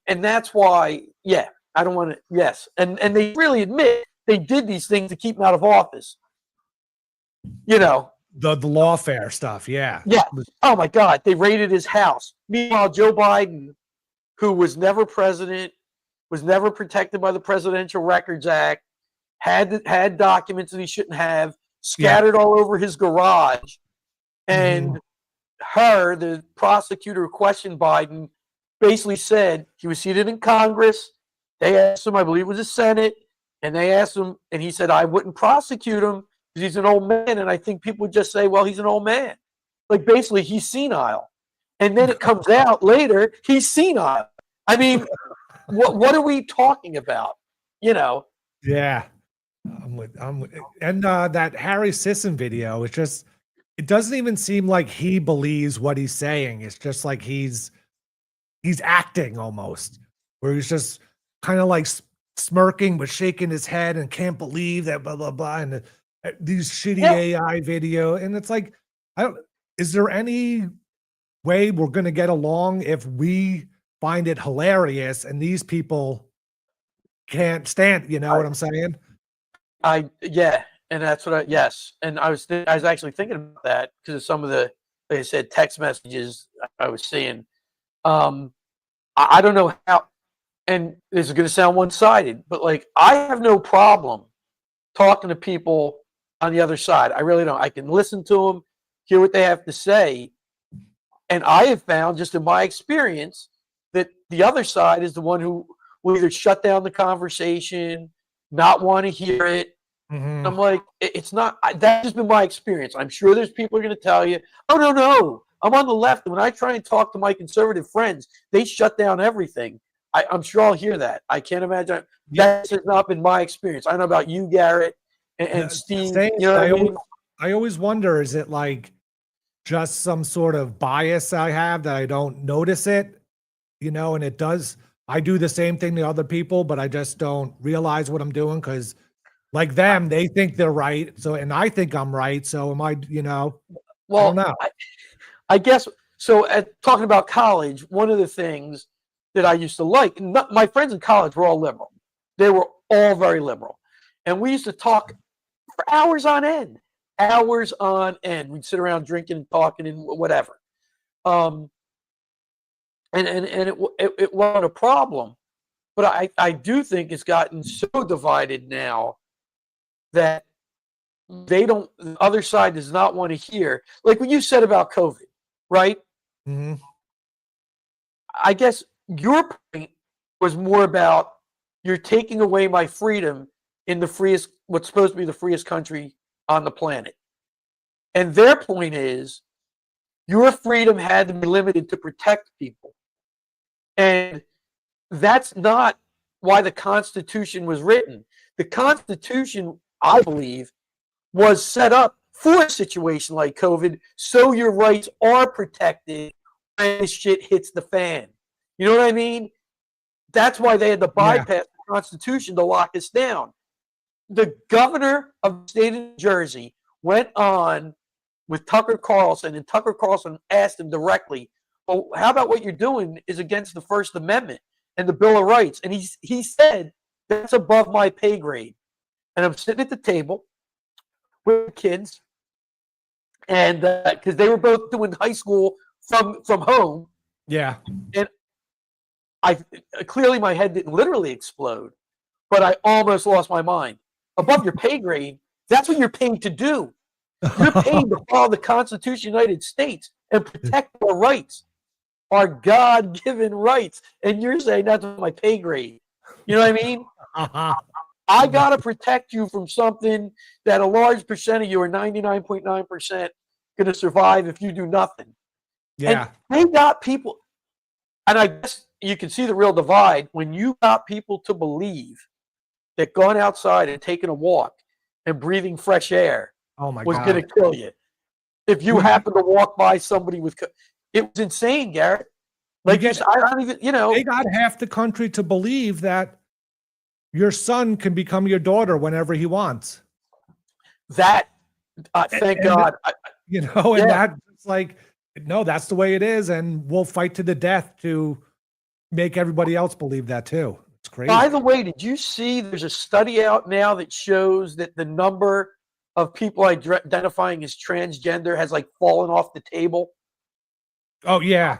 that's why, yeah, I don't want to. Yes, and they really admit they did these things to keep him out of office. The lawfare stuff. Yeah. Yeah. Oh my God, they raided his house. Meanwhile, Joe Biden, who was never president, was never protected by the Presidential Records Act, had documents that he shouldn't have, scattered all over his garage, and the prosecutor who questioned Biden, basically said he was seated in Congress. They asked him, I believe it was the Senate, and they asked him, and he said, I wouldn't prosecute him because he's an old man. And I think people would just say, well, he's an old man. Like, basically, he's senile. And then it comes out later, he's senile. I mean, what are we talking about? Yeah. And that Harry Sisson video, it doesn't even seem like he believes what he's saying. It's just like he's acting almost, where he's just kind of like smirking but shaking his head and can't believe that blah blah blah, and these shitty AI video. And it's like, is there any way we're going to get along if we find it hilarious and these people can't stand? You know what I'm saying? And that's what and I was actually thinking about that because of some of the, like I said, text messages I was seeing. I don't know how, and this is going to sound one-sided, but like, I have no problem talking to people on the other side. I really don't. I can listen to them, hear what they have to say, and I have found, just in my experience, that the other side is the one who will either shut down the conversation, not want to hear it. I'm like, it's not. That's just been my experience. I'm sure there's people who are going to tell you, oh, no, I'm on the left. And when I try and talk to my conservative friends, they shut down everything. I'm sure I'll hear that. I can't imagine. That has not been my experience. I don't know about you, Garrett and Steve. I always wonder, is it like just some sort of bias I have that I don't notice it? And it does. I do the same thing to other people, but I just don't realize what I'm doing because, like them, they think they're right. So, and I think I'm right. So am I, well, I don't know. I guess, so talking about college, one of the things that I used to like, my friends in college were all liberal. They were all very liberal. And we used to talk for hours on end. We'd sit around drinking and talking and whatever. And it wasn't a problem. But I do think it's gotten so divided now that the other side does not want to hear. Like what you said about COVID, right? I guess your point was more about, you're taking away my freedom in what's supposed to be the freest country on the planet. And their point is, your freedom had to be limited to protect people. And that's not why the Constitution was written. The Constitution, I believe, was set up for a situation like COVID, so your rights are protected when shit hits the fan. You know what I mean? That's why they had to bypass the Constitution to lock us down. The governor of the state of New Jersey went on with Tucker Carlson, and Tucker Carlson asked him directly, well, how about what you're doing is against the First Amendment and the Bill of Rights? And he said, that's above my pay grade. And I'm sitting at the table with kids, and because they were both doing high school from home. Yeah. And clearly my head didn't literally explode, but I almost lost my mind. Above your pay grade, that's what you're paid to do. You're paid to follow the Constitution of the United States and protect our rights, our God-given rights. And you're saying that's my pay grade. You know what I mean? I got to protect you from something that a large percent of you are 99.9% going to survive if you do nothing. Yeah. And they got people, and I guess you can see the real divide when you got people to believe that going outside and taking a walk and breathing fresh air was going to kill you. If you happen to walk by somebody with, it was insane, Garrett. Like, I don't even, they got half the country to believe that your son can become your daughter whenever he wants. That, thank God. And that's like, no, that's the way it is. And we'll fight to the death to make everybody else believe that too. It's crazy. By the way, did you see there's a study out now that shows that the number of people identifying as transgender has like fallen off the table? Oh yeah.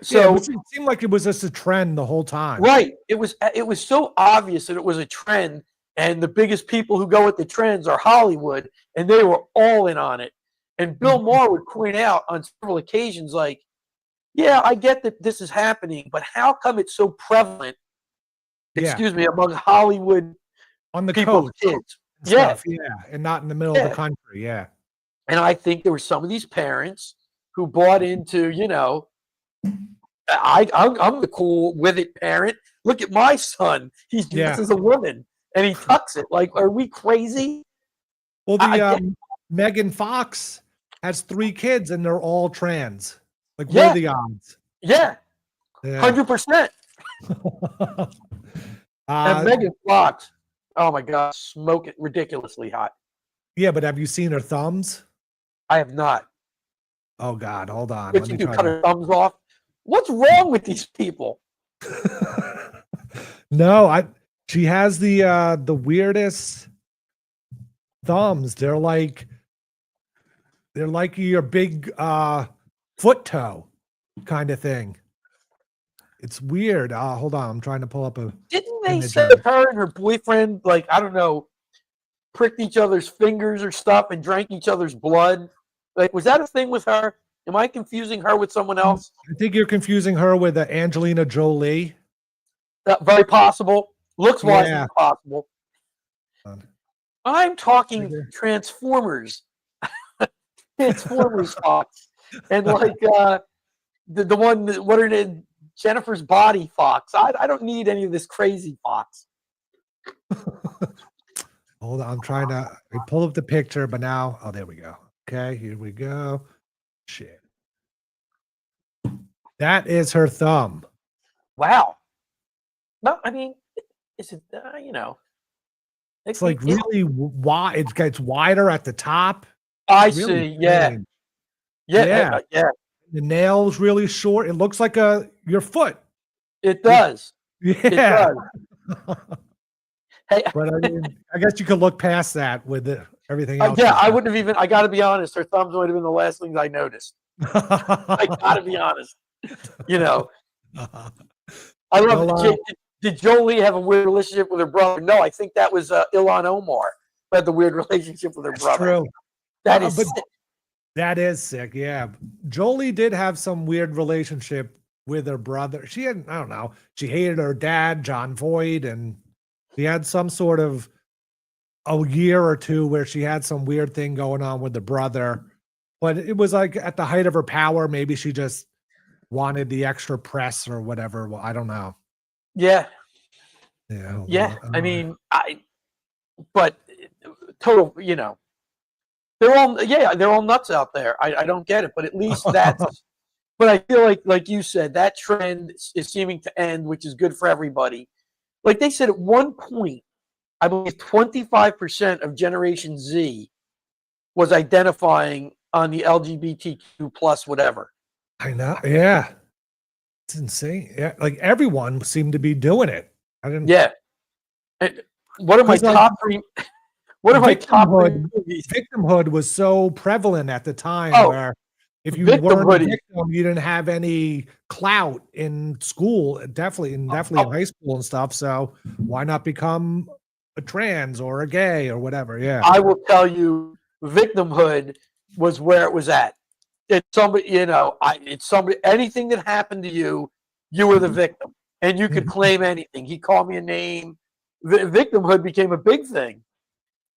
So it seemed like it was just a trend the whole time. Right. It was so obvious that it was a trend, and the biggest people who go with the trends are Hollywood, and they were all in on it. And Bill Maher would point out on several occasions, like, yeah, I get that this is happening, but how come it's so prevalent, excuse me, among Hollywood on the people's kids? Yeah. And not in the middle of the country. Yeah. And I think there were some of these parents who bought into, I'm the cool with it parent. Look at my son. He's dressed as a woman and he tucks it. Like, are we crazy? Well, Megan Fox has 3 kids and they're all trans. Like, what are the odds? Yeah. 100%. And Megan Fox, oh my God, smoke it ridiculously hot. Yeah, but have you seen her thumbs? I have not. Oh God, hold on. What you do, cut her thumbs off? What's wrong with these people? No, she has the weirdest thumbs. They're like your big foot toe kind of thing. It's weird. Hold on, I'm trying to pull up a. Didn't they say her and her boyfriend, like, I don't know, pricked each other's fingers or stuff and drank each other's blood? Like, was that a thing with her? Am I confusing her with someone else? I think you're confusing her with Angelina Jolie. Very possible. Looks wise possible. I'm talking Transformers. Transformers Fox. And like the one, what are they? Jennifer's Body Fox. I don't need any of this crazy Fox. Hold on, I'm trying to pull up the picture, but now, oh, there we go. Okay, here we go. Shit. That is her thumb. Wow. No, I mean, is it, it's like really wide. It gets wider at the top. I really see. Yeah. Yeah. The nails really short. It looks like your foot. It does. Yeah. It does. Hey, but I guess you could look past that with everything else. Yeah, I wouldn't have even. I got to be honest. Her thumbs would have been the last things I noticed. I got to be honest. I love. Did Jolie have a weird relationship with her brother? No, I think that was Ilhan Omar who had the weird relationship with her brother. True. That is sick. That is sick. Yeah, Jolie did have some weird relationship with her brother. She had, I don't know. She hated her dad, John Voight, and she had some sort of a year or two where she had some weird thing going on with the brother. But it was like at the height of her power. Maybe she just wanted the extra press or whatever. Well, I don't know. Yeah. Yeah. I mean, but total, they're all nuts out there. I don't get it, but at least that's, but I feel like you said, that trend is seeming to end, which is good for everybody. Like they said at one point, I believe 25% of Generation Z was identifying on the LGBTQ plus whatever. I know. Yeah. It's insane. Yeah. Like everyone seemed to be doing it. I didn't. Yeah. And what are my top three? What are my top movies? Victimhood was so prevalent at the time where if you weren't a victim, you didn't have any clout in school, definitely in high school and stuff. So why not become a trans or a gay or whatever? Yeah. I will tell you victimhood was where it was at. It's somebody, it's somebody, anything that happened to you, you were the victim and you could claim anything. He called me a name. Victimhood became a big thing.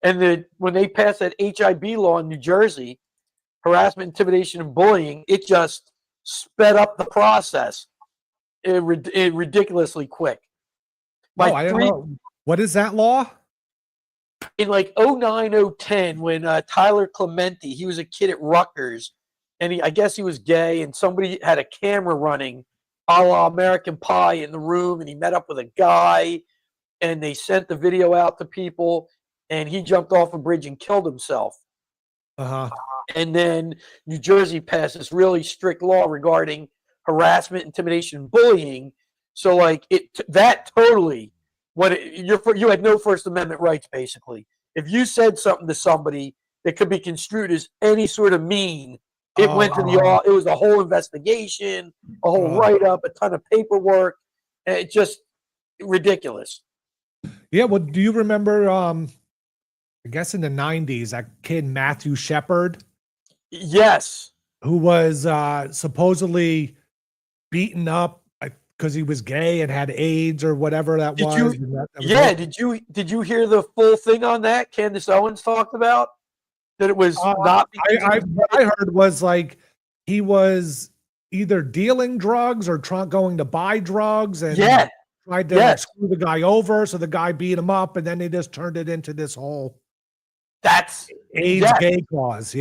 And when they passed that HIB law in New Jersey, harassment, intimidation, and bullying, it just sped up the process ridiculously quick. I don't know. What is that law? In like 09, 010, when Tyler Clementi, he was a kid at Rutgers, and I guess he was gay, and somebody had a camera running a la American Pie in the room, and he met up with a guy, and they sent the video out to people, and he jumped off a bridge and killed himself. And then New Jersey passed this really strict law regarding harassment, intimidation, and bullying. So like that totally, you had no First Amendment rights basically. If you said something to somebody that could be construed as any sort of mean, it went to it was a whole investigation, a whole write-up, a ton of paperwork, and it just ridiculous. Yeah, well, do you remember I guess in the 90s, that kid Matthew Shepard? Yes. Who was supposedly beaten up because he was gay and had AIDS or whatever that was. Did you hear the full thing on that? Candace Owens talked about that it was not. What I heard was like he was either dealing drugs or going to buy drugs and tried to screw the guy over, so the guy beat him up, and then they just turned it into this whole AIDS gay cause.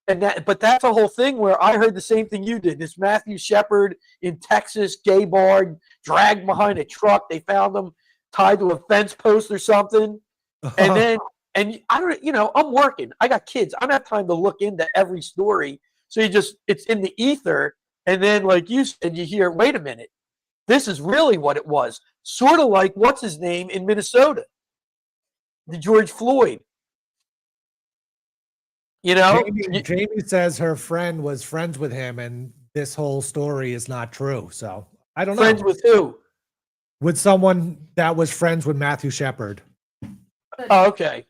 But that's a whole thing where I heard the same thing you did. This Matthew Shepard in Texas, gay bar, dragged behind a truck. They found him tied to a fence post or something. And I don't, I'm working. I got kids. I don't have time to look into every story. So it's in the ether. And then, like you said, you hear, wait a minute, this is really what it was. Sort of like, what's his name in Minnesota? The George Floyd. Jamie says her friend was friends with him, and this whole story is not true. So I don't know. Friends with who? With someone that was friends with Matthew Shepard. Oh, okay.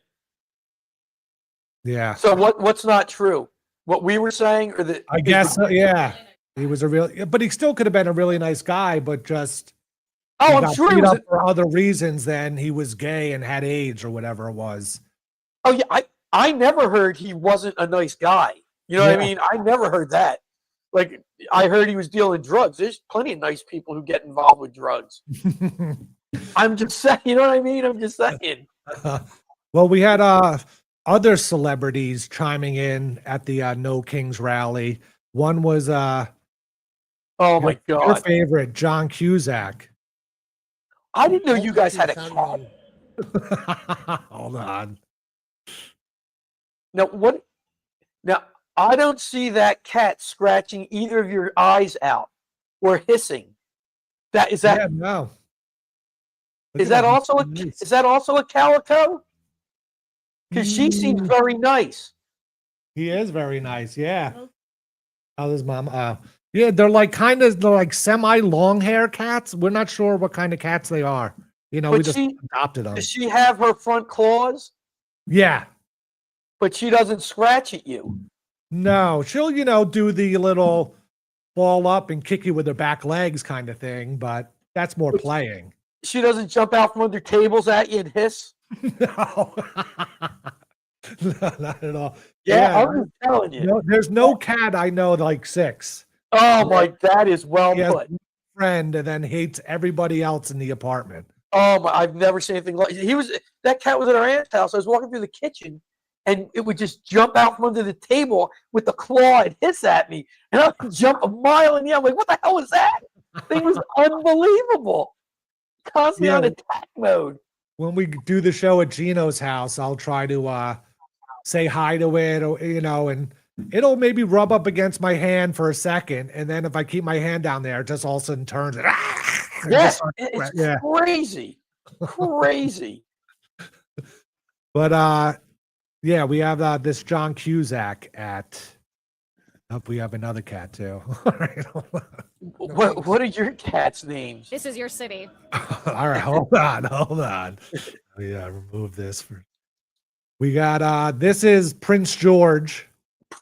Yeah. So what's not true? What we were saying, or the? I guess he was but he still could have been a really nice guy, but just. Oh, I'm sure he was for other reasons than he was gay and had AIDS or whatever it was. Oh yeah, I never heard he wasn't a nice guy. You know what I mean? I never heard that. Like, I heard he was dealing drugs. There's plenty of nice people who get involved with drugs. I'm just saying, you know what I mean? I'm just saying. Well, we had other celebrities chiming in at the No Kings rally. One was oh my God, your favorite, John Cusack. I didn't know you guys had a cat. Hold on. Now, I don't see that cat scratching either of your eyes out or hissing. Is that no? Is that also a calico? Because she seems very nice. He is very nice. Yeah. Oh, his mom. Yeah, they're like semi long hair cats. We're not sure what kind of cats they are. We just adopted them. Does she have her front claws? Yeah. But she doesn't scratch at you. No, she'll, do the little ball up and kick you with her back legs kind of thing, but that's more playing. She doesn't jump out from under tables at you and hiss? No. No, not at all. Yeah, I'm just telling you. No, there's no cat I know like 6. Oh my, that is well put. Friend and then hates everybody else in the apartment. Oh my, I've never seen anything like that cat was at our aunt's house. I was walking through the kitchen and it would just jump out from under the table with the claw and hiss at me. And I would jump a mile in the air. I'm like, what the hell was that? Thing was unbelievable. Constantly on attack mode. When we do the show at Geno's house, I'll try to say hi to it, or, and it'll maybe rub up against my hand for a second. And then if I keep my hand down there, it just all of a sudden turns. Yes, it's crazy. Crazy. But yeah, we have this John Cusack at. Oh, we have another cat too. All right, what are your cats' names? This is your city. All right, hold on. Yeah, remove this for. We got this is Prince George.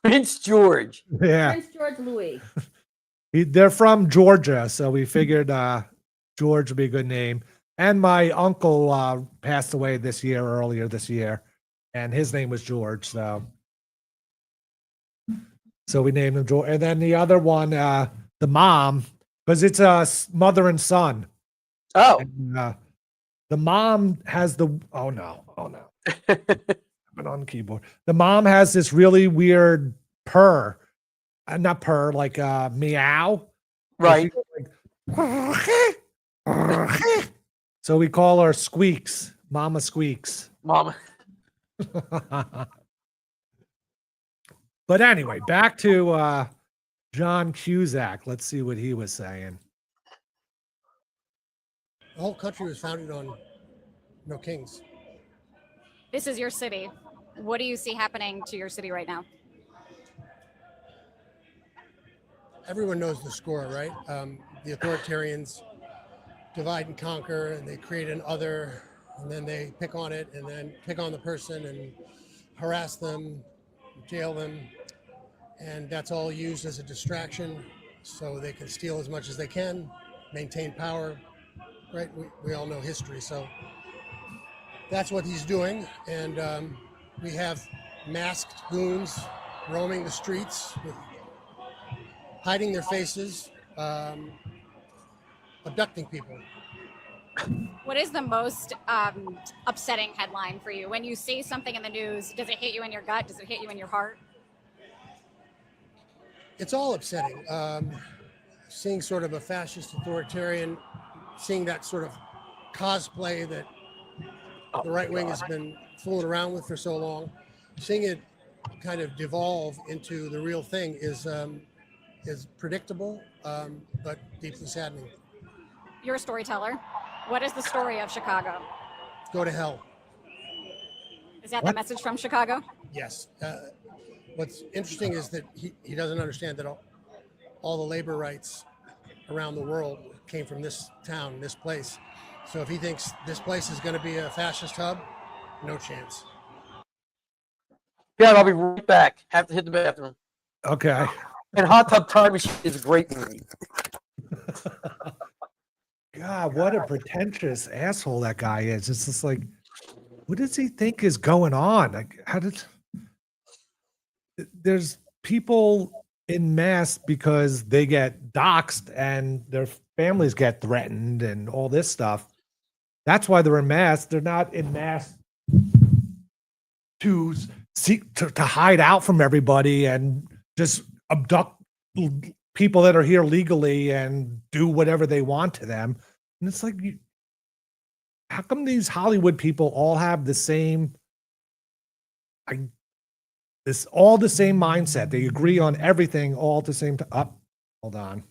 Prince George. Yeah. Prince George Louis. They're from Georgia, so we figured George would be a good name. And my uncle passed away earlier this year, and his name was George. So we named him George. And then the other one, the mom, because it's a mother and son. Oh. And, the mom has oh no. But on the keyboard. The mom has this really weird purr. Not purr, like meow. Right. So we call her Squeaks, Mama Squeaks. Mama. But anyway, back to John Cusack. Let's see what he was saying. The whole country was founded on no kings. This is your city. What do you see happening to your city right now? Everyone knows the score, right? The authoritarians divide and conquer, and they create an other, and then they pick on it, and then pick on the person and harass them, jail them, and that's all used as a distraction so they can steal as much as they can, maintain power, right? We all know history, so that's what he's doing, and we have masked goons roaming the streets, hiding their faces, abducting people. What is the most upsetting headline for you? When you see something in the news, does it hit you in your gut? Does it hit you in your heart? It's all upsetting. Seeing sort of a fascist authoritarian, seeing that sort of cosplay that the right wing has been fooling around with for so long, seeing it kind of devolve into the real thing is predictable, but deeply saddening. You're a storyteller. What is the story of Chicago? Go to hell. Is that the message from Chicago? Yes. What's interesting is that he doesn't understand that all the labor rights around the world came from this town, this place. So if he thinks this place is going to be a fascist hub, no chance. Yeah, I'll be right back. Have to hit the bathroom. Okay. And Hot Tub Time Machine is a great movie. God, what a pretentious asshole that guy is. It's just like, what does he think is going on? Like, there's people in mass because they get doxxed and their families get threatened and all this stuff. That's why they're in mass. They're not in mass to seek to hide out from everybody and just abduct people that are here legally and do whatever they want to them. And it's like, how come these Hollywood people all have the same, all the same mindset? They agree on everything all at the same time. Hold on.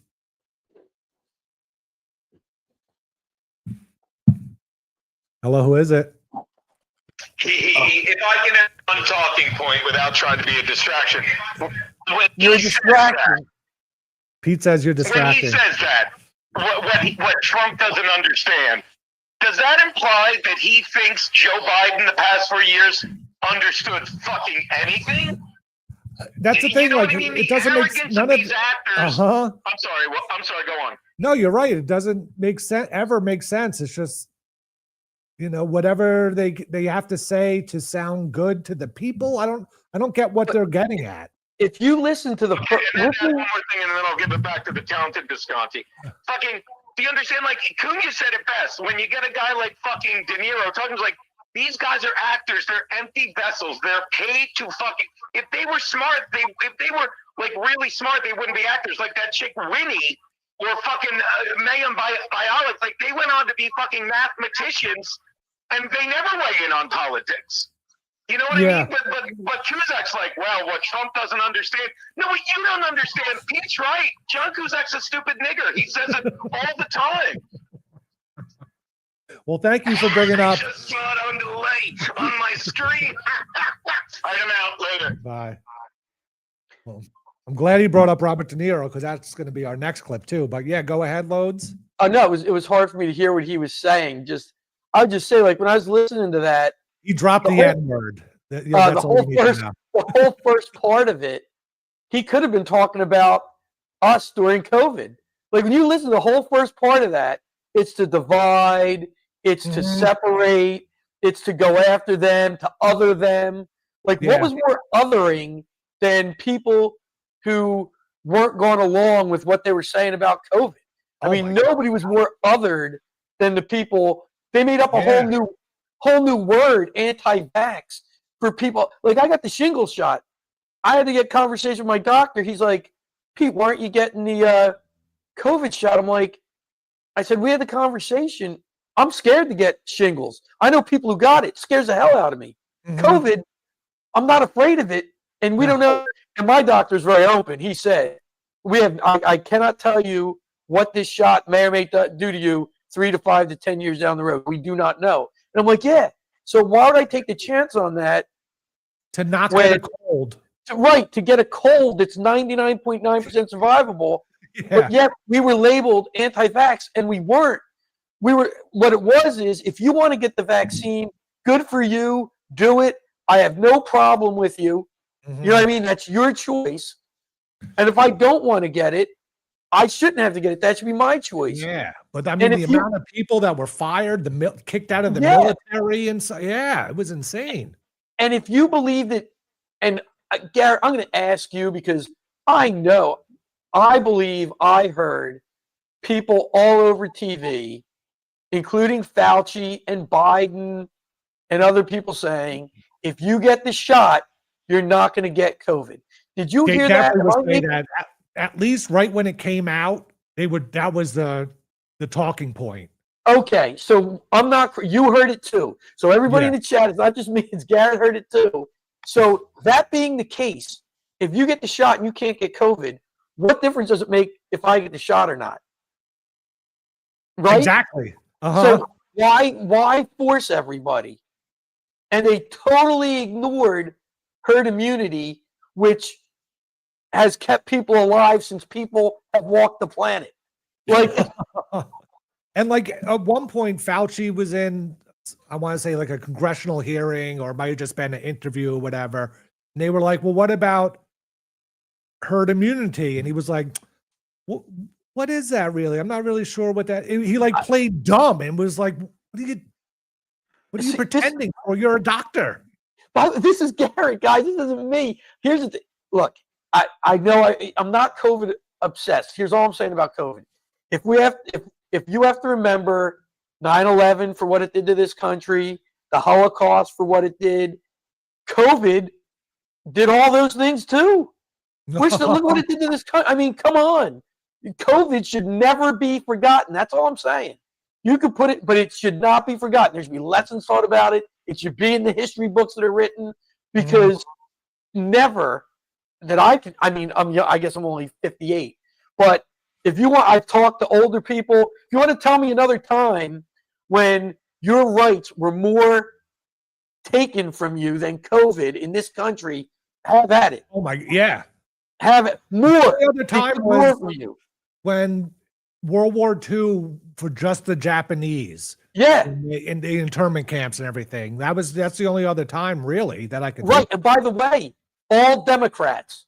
Hello, who is it? If I can have one talking point without trying to be a distraction. You're a distraction. Pete says you're When distracting. he says that, what Trump doesn't understand, does that imply that he thinks Joe Biden the past 4 years understood fucking anything? That's the thing. You know Like, what I mean? it doesn't make Arrogance none of of. these actors. Uh-huh. I'm sorry. I'm sorry. Go on. No, you're right. It doesn't make sense. Ever make sense. It's just, whatever they have to say to sound good to the people. I don't get what they're getting at. If you listen to the Okay, and then one more thing, and then I'll give it back to the talented Visconti. Fucking, do you understand? Like, Cunha said it best. When you get a guy like fucking De Niro talking, like, these guys are actors. They're empty vessels. They're paid to fucking. If they were smart, if they were like really smart, they wouldn't be actors. Like that chick Winnie or fucking Mayim Bialik. Like they went on to be fucking mathematicians, and they never weigh in on politics. You know what I mean? But Cusack's like, well, what Trump doesn't understand. No, what you don't understand. Pete's right. John Cusack's a stupid nigger. He says it all the time. Well, thank you for bringing I up. just saw it on delay on my screen. I am out later. Bye. Well, I'm glad he brought up Robert De Niro because that's going to be our next clip too. But yeah, go ahead, Loadzzz. No, it was hard for me to hear what he was saying. I'll just say, like when I was listening to that, He dropped the N-word. That's all you need to know. The whole first part of it, he could have been talking about us during COVID. Like when you listen to the whole first part of that, it's to divide, it's to separate, it's to go after them, to other them. Like what was more othering than people who weren't going along with what they were saying about COVID? I mean, nobody was more othered than the people. They made up a whole new word, anti-vax, for people. Like I got the shingles shot. I had to get conversation with my doctor. He's like, Pete, why aren't you getting the COVID shot? I'm like, I said, we had the conversation. I'm scared to get shingles. I know people who got it. It scares the hell out of me. COVID, I'm not afraid of it. And we don't know. And my doctor's very open. He said, I cannot tell you what this shot may or may do to you 3 to 5 to 10 years down the road. We do not know. And I'm like, yeah. So why would I take the chance on that? To not get a cold. To get a cold that's 99.9% survivable. But yet we were labeled anti-vax, and we weren't. What it was is, if you want to get the vaccine, good for you. Do it. I have no problem with you. You know what I mean? That's your choice. And if I don't want to get it, I shouldn't have to get it. That should be my choice. Yeah, but I mean, the amount of people that were fired, kicked out of the military, and so it was insane. And if you believe that, and Garrett, I'm going to ask you because I believe I heard people all over TV, including Fauci and Biden and other people saying, if you get the shot, you're not going to get COVID. Did you hear that? At least right when it came out, that was the talking point. Okay, so you heard it too. So everybody in the chat, it's not just me, it's Garrett heard it too. So that being the case, if you get the shot and you can't get COVID, what difference does it make if I get the shot or not? Right? Exactly. So why force everybody? And they totally ignored herd immunity, which has kept people alive since people have walked the planet. Like, and like at one point, Fauci was in, I want to say like a congressional hearing, or it might have just been an interview or whatever. And they were like, well, what about herd immunity? And he was like, what is that really? I'm not really sure what that. He like played dumb and was like, what are you pretending for? You're a doctor. This is Garrett, guys. This isn't me. Here's the thing. Look, I know I'm not COVID obsessed. Here's all I'm saying about COVID. If you have to remember 9/11 for what it did to this country, the Holocaust for what it did, COVID did all those things too. Look what it did to this country. I mean, come on. COVID should never be forgotten. That's all I'm saying. You could put it, but it should not be forgotten. There should be lessons taught about it. It should be in the history books that are written, because never that I can. I mean, I guess I'm only 58, but if you want, I've talked to older people. If you want to tell me another time when your rights were more taken from you than COVID in this country, have at it. Oh my, yeah. Have it more. The other time was for you. When World War II for just the Japanese. Yeah. In the internment camps and everything. That's the only other time really that I could. Right. And by the way, all Democrats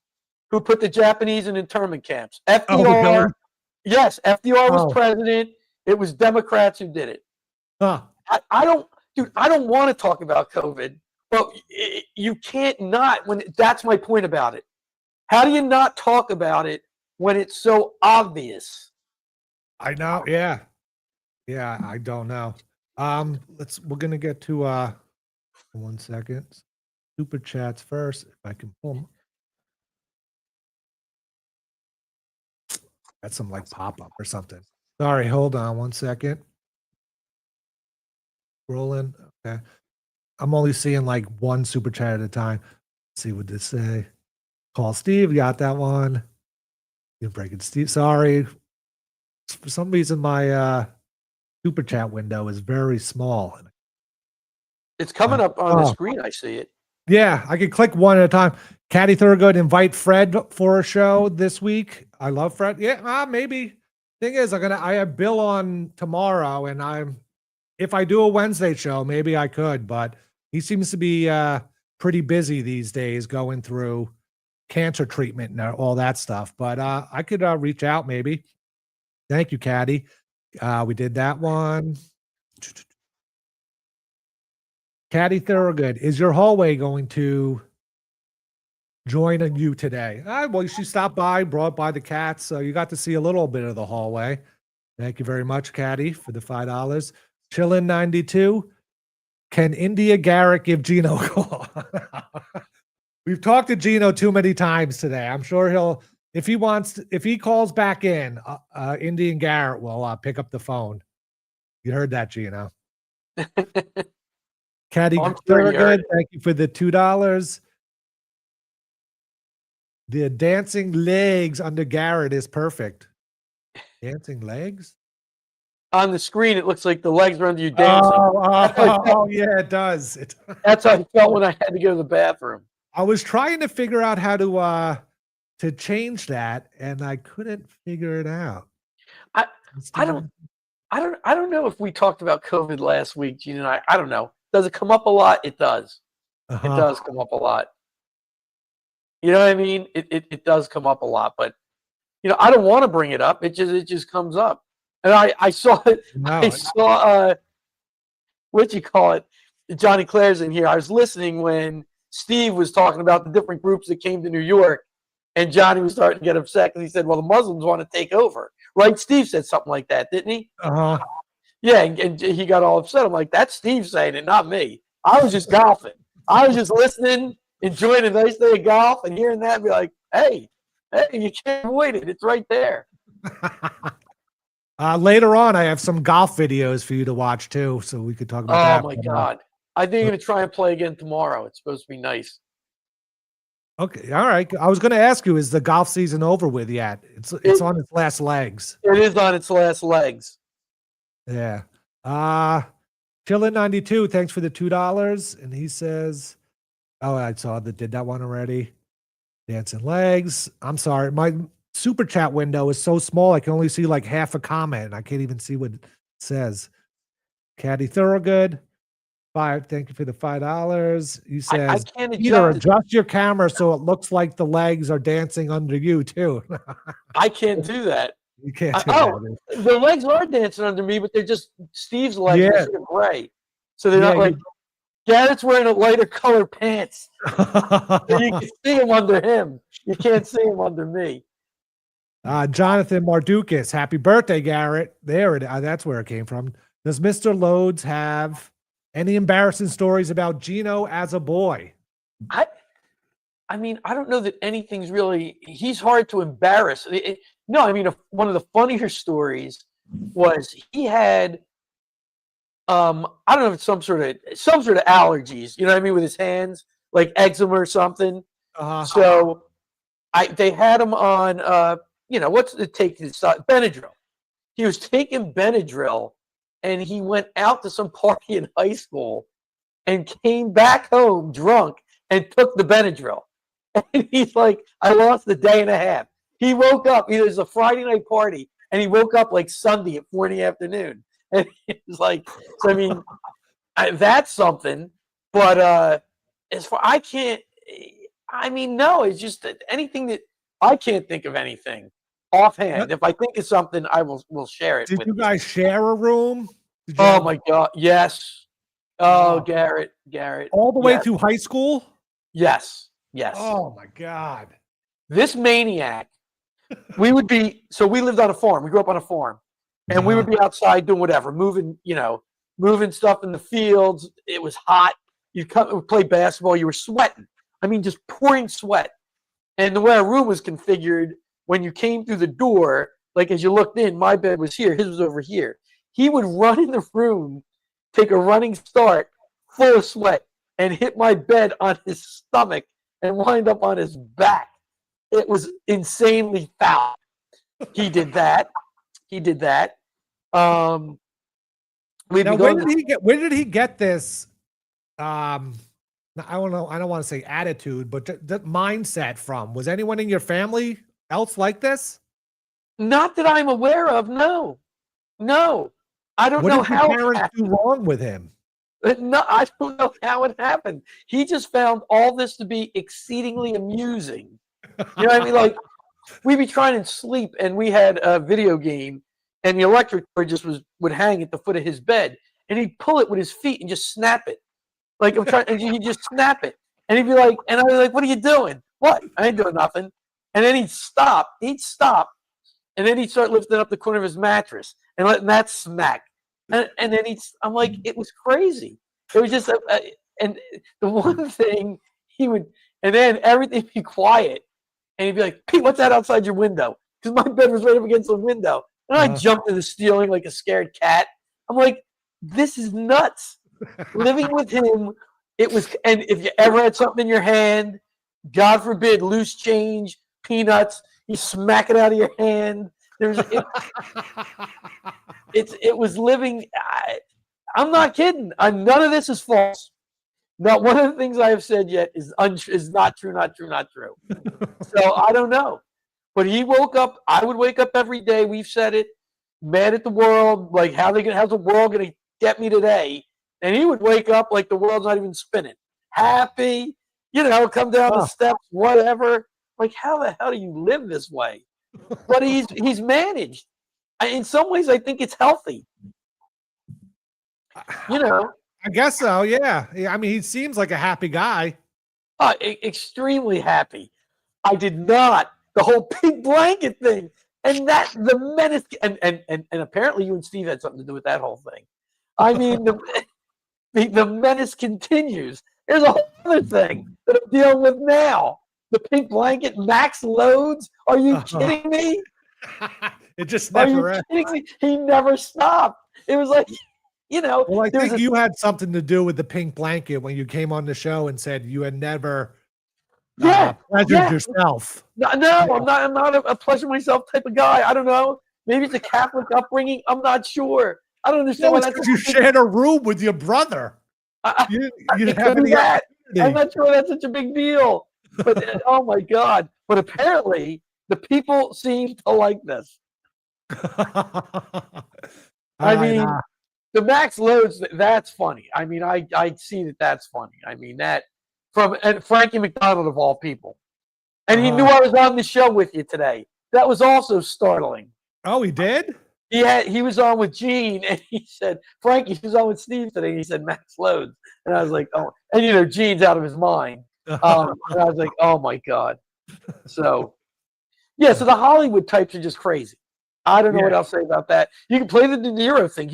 who put the Japanese in internment camps. FDR. Yes, FDR was president. It was Democrats who did it. I don't want to talk about COVID, but you can't not that's my point about it. How do you not talk about it when it's so obvious? I know. Yeah. Yeah. I don't know. We're going to get to, 1 second. Super chats first. If I can pull them. That's some like pop up or something. Sorry. Hold on 1 second. Rolling. Okay. I'm only seeing like one super chat at a time. Let's see what this say. Call Steve. Got that one. You're breaking Steve. Sorry. For some reason, my super chat window is very small. It's coming up on the screen. I see it. Yeah, I can click one at a time. Caddy Thurgood, invite Fred for a show this week. I love Fred. Yeah, maybe. Thing is, I have Bill on tomorrow, and if I do a Wednesday show, maybe I could, but he seems to be pretty busy these days going through cancer treatment and all that stuff. But I could reach out maybe. Thank you, Caddy. We did that one. Caddy Thorogood, is your hallway going to join you today? Well, she stopped by, brought by the cats, so you got to see a little bit of the hallway. Thank you very much, Caddy, for the $5. Chillin 92. Can India Garrett give Geno a call? We've talked to Geno too many times today. I'm sure he'll, if he calls back in, India and Garrett will pick up the phone. You heard that, Geno. Caddy, sure good. Thank you for the $2. The dancing legs under Garrett is perfect. Dancing legs? On the screen, it looks like the legs are under you dancing. Oh, yeah, it does. That's how I felt when I had to go to the bathroom. I was trying to figure out how to change that, and I couldn't figure it out. I don't know if we talked about COVID last week, Gene and I. I don't know. Does it come up a lot? It does. It does come up a lot. You know what I mean? It does come up a lot, but I don't want to bring it up. It just comes up. And I saw it. No, I saw what you call it? Johnny Claire's in here. I was listening when Steve was talking about the different groups that came to New York, and Johnny was starting to get upset because he said, "Well, the Muslims want to take over." Right? Steve said something like that, didn't he? Yeah, and he got all upset. I'm like, that's Steve saying it, not me. I was just golfing. I was just listening, enjoying a nice day of golf, and hearing that, and be like, hey, you can't avoid it. It's right there. Later on, I have some golf videos for you to watch too, so we could talk about that. Oh my God. I think I'm going to try and play again tomorrow. It's supposed to be nice. Okay, all right. I was going to ask you, is the golf season over with yet? It's on its last legs. It is on its last legs. Yeah. Chillin 92, thanks for the $2. And he says, oh, I saw that did that one already. Dancing legs. I'm sorry. My super chat window is so small I can only see like half a comment and I can't even see what it says. Caddy Thorogood. Thank you for the $5. He says, I can't adjust your camera so it looks like the legs are dancing under you too. I can't do that. You can't do that. The legs are dancing under me, but they're just Steve's legs are sort of gray. So they're not like Garrett's wearing a lighter color pants. So you can see him under him. You can't see him under me. Jonathan Mardukas, happy birthday, Garrett. That's where it came from. Does Mr. Loadzzz have any embarrassing stories about Geno as a boy? I mean, I don't know that anything's really. He's hard to embarrass. No, I mean, one of the funnier stories was he had, I don't know if it's some sort of allergies. You know what I mean, with his hands, like eczema or something. So, they had him on, what's the take this Benadryl. He was taking Benadryl, and he went out to some party in high school, and came back home drunk and took the Benadryl. And he's like, I lost a day and a half. He woke up, it was a Friday night party, and he woke up like Sunday at 4 p.m. And he was like, so, I mean, that's something. But as far, no, it's just anything that I can't think of anything offhand. If I think of something, we'll share it. Did you guys share a room? Oh my God, yes. Oh, Garrett. All the way through high school? Yes. Oh my God. This maniac, we lived on a farm. We grew up on a farm. And we would be outside doing whatever, moving stuff in the fields. It was hot. You'd play basketball. You were sweating. I mean, just pouring sweat. And the way our room was configured, when you came through the door, like as you looked in, my bed was here. His was over here. He would run in the room, take a running start, full of sweat, and hit my bed on his stomach and wind up on his back. It was insanely foul. He did that. Now, where did he get this? I don't know. I don't want to say attitude, but the mindset from. Was anyone in your family else like this? Not that I'm aware of. No. I don't know how. What did your parents do wrong with him? No, I don't know how it happened. He just found all this to be exceedingly amusing. You know what I mean? Like, we'd be trying to sleep, and we had a video game, and the electric cord just would hang at the foot of his bed, and he'd pull it with his feet and just snap it. Like, I'm trying, and he'd just snap it, and he'd be like, and I'd be like, "What are you doing? What? I ain't doing nothing." And then he'd stop, and then he'd start lifting up the corner of his mattress and letting that smack, and then I'm like, it was crazy. It was just, and the one thing he would, and then everything would be quiet. And he'd be like, "Pete, what's that outside your window?" Because my bed was right up against the window. And I jumped to the ceiling like a scared cat. I'm like, this is nuts. Living with him, it was, and if you ever had something in your hand, God forbid, loose change, peanuts, you smack it out of your hand. It was living. I'm not kidding. None of this is false. Not one of the things I have said yet is not true, not true, not true. So I don't know. But he woke up. I would wake up every day. We've said it. Mad at the world. Like, how's the world going to get me today? And he would wake up like the world's not even spinning. Happy, come down the steps, whatever. Like, how the hell do you live this way? But he's managed. In some ways, I think it's healthy. I guess so, yeah. I mean, he seems like a happy guy. Extremely happy. I did not. The whole pink blanket thing. And that, the menace, and apparently you and Steve had something to do with that whole thing. I mean, the menace continues. There's a whole other thing that I'm dealing with now. The pink blanket, Maxxx Loadzzz. Are you kidding me? It just never ends. He never stopped. It was like, Well, I think you had something to do with the pink blanket when you came on the show and said you had never pleasured yourself. No, I'm not a pleasure myself type of guy. I don't know. Maybe it's a Catholic upbringing. I'm not sure. I don't understand why that's. You shared a room with your brother. You didn't have any that. I'm not sure that's such a big deal. But oh my God! But apparently the people seem to like this. I mean. The Maxxx Loadzzz, that's funny. I mean, I see that that's funny. I mean, that and Frankie McDonald of all people. And he knew I was on the show with you today. That was also startling. Oh, he did? He was on with Gene, and he said, Frankie was on with Steve today, and he said Maxxx Loadzzz. And I was like, oh, and Gene's out of his mind. And I was like, oh my God. So, yeah, so the Hollywood types are just crazy. I don't know what else to say about that. You can play the De Niro thing.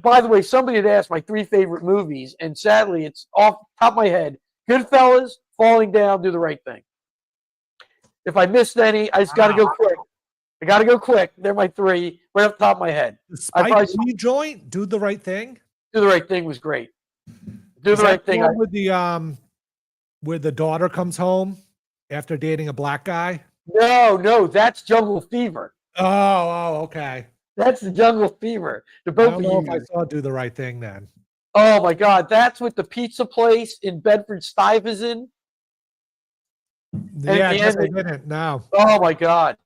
By the way, somebody had asked my 3 favorite movies, and sadly, it's off the top of my head. Goodfellas, Falling Down, Do the Right Thing. If I missed any, I just got to go quick. They're my 3 right off the top of my head. Spike Lee joint, Do the Right Thing? Do the Right Thing was great. Do the Right Thing. With where the daughter comes home after dating a black guy? No, that's Jungle Fever. Oh, okay. That's the Jungle Fever. I don't know if I saw Do the Right Thing then. Oh my God, that's what the pizza place in Bedford-Stuyvesant. Yeah, I didn't. No. Oh my God.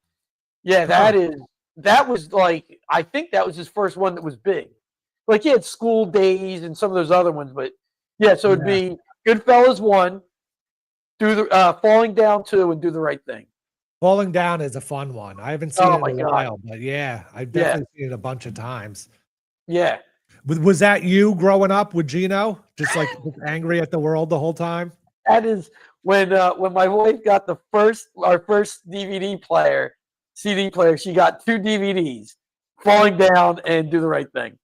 Yeah, that was like, I think that was his first one that was big. Like, he had School Days and some of those other ones, but yeah, so it'd be Goodfellas 1, Falling Down 2, and Do the Right Thing. Falling Down is a fun one. I haven't seen it in a while, but yeah, I've definitely seen it a bunch of times. Yeah. Was that you growing up with Geno? Just like angry at the world the whole time? That is when my wife got our first DVD player, CD player, she got 2 DVDs, Falling Down and Do the Right Thing.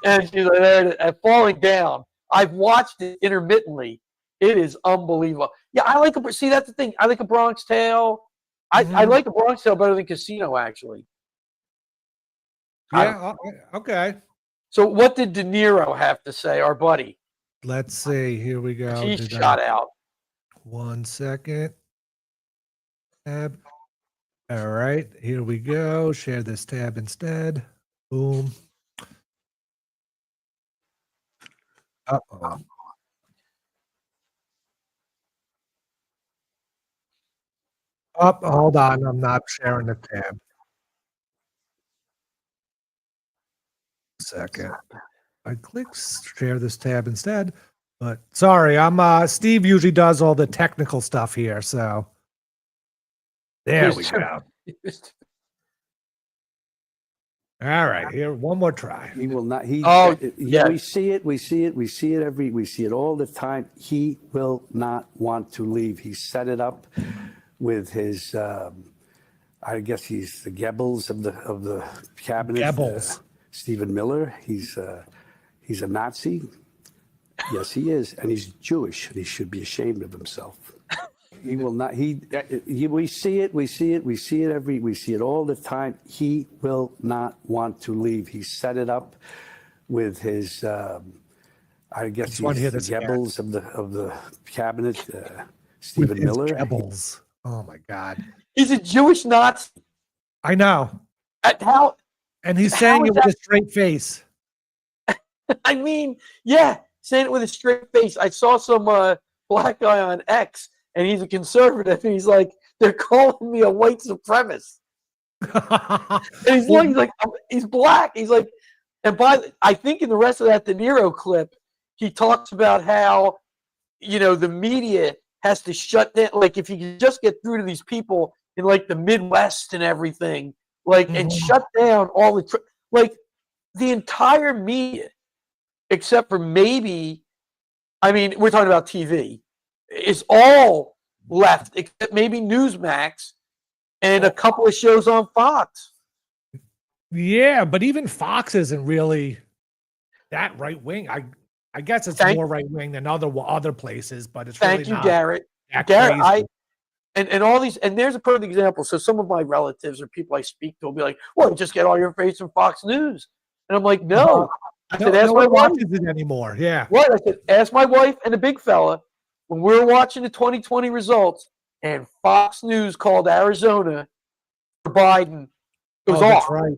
And she's like, there it is. Falling Down. I've watched it intermittently. It is unbelievable. Yeah, see, that's the thing. I like A Bronx Tale. I like A Bronx Tale better than Casino, actually. Yeah, okay. So what did De Niro have to say, our buddy? Let's see. Here we go. He's shot out. 1 second. Tab. All right, here we go. Share this tab instead. Boom. Uh-oh. Hold on. I'm not sharing the tab. Second. I click share this tab instead, but sorry, I'm Steve usually does all the technical stuff here, so there we go. All right, here one more try. He will not. Yeah. We see it. We see it all the time. He will not want to leave. He set it up with his. I guess he's the Goebbels of the cabinet. Goebbels. Stephen Miller. He's a Nazi. Yes, he is, and he's Jewish, and he should be ashamed of himself. He will not. We see it. We see it all the time. He will not want to leave. He set it up with his. I guess he's the Goebbels of the cabinet. Stephen Miller. Goebbels. Oh my God. He's a Jewish Nazi. I know. How? And he's saying it with a straight face. I mean, yeah, saying it with a straight face. I saw some black guy on X, and he's a conservative, and he's like, they're calling me a white supremacist. And he's black. He's like, and I think in the rest of that De Niro clip, he talks about how, the media has to shut down. Like, if you can just get through to these people in like the Midwest and everything, like, and shut down all the the entire media, except for maybe, we're talking about TV, is all left, except maybe Newsmax and a couple of shows on Fox. Yeah, but even Fox isn't really that right wing. I guess it's more right wing than other places, but it's really not. Thank you, Garrett. Garrett, and all these, and there's a perfect example. So some of my relatives or people I speak to will be like, "Well, just get all your information from Fox News," and I'm like, "No." I said, "Ask my wife." Watches it anymore. Yeah. What? I said, "Ask my wife and the big fella when we were watching the 2020 results, and Fox News called Arizona for Biden. It was off. That's right.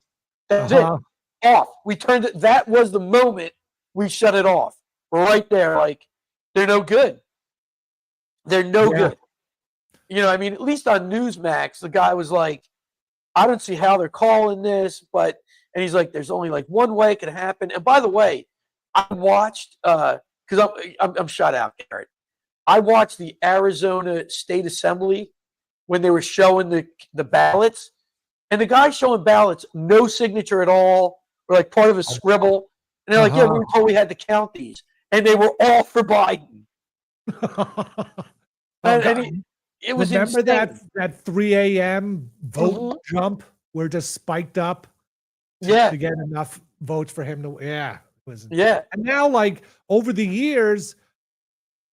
That's it. Off. We turned it. That was the moment we shut it off. Right there. Like, they're no good. They're no good. At least on Newsmax, the guy was like, I don't see how they're calling this, and he's like, there's only like one way it can happen. And by the way, I watched, because I'm shut out, Garrett. I watched the Arizona State Assembly when they were showing the ballots, and the guy showing ballots, no signature at all, or like part of a scribble. And they're like, yeah, we were told we had to count these. And they were all for Biden. It was Remember insane. that 3 a.m. vote jump where it just spiked up to get enough votes for him to Yeah. And now, like, over the years,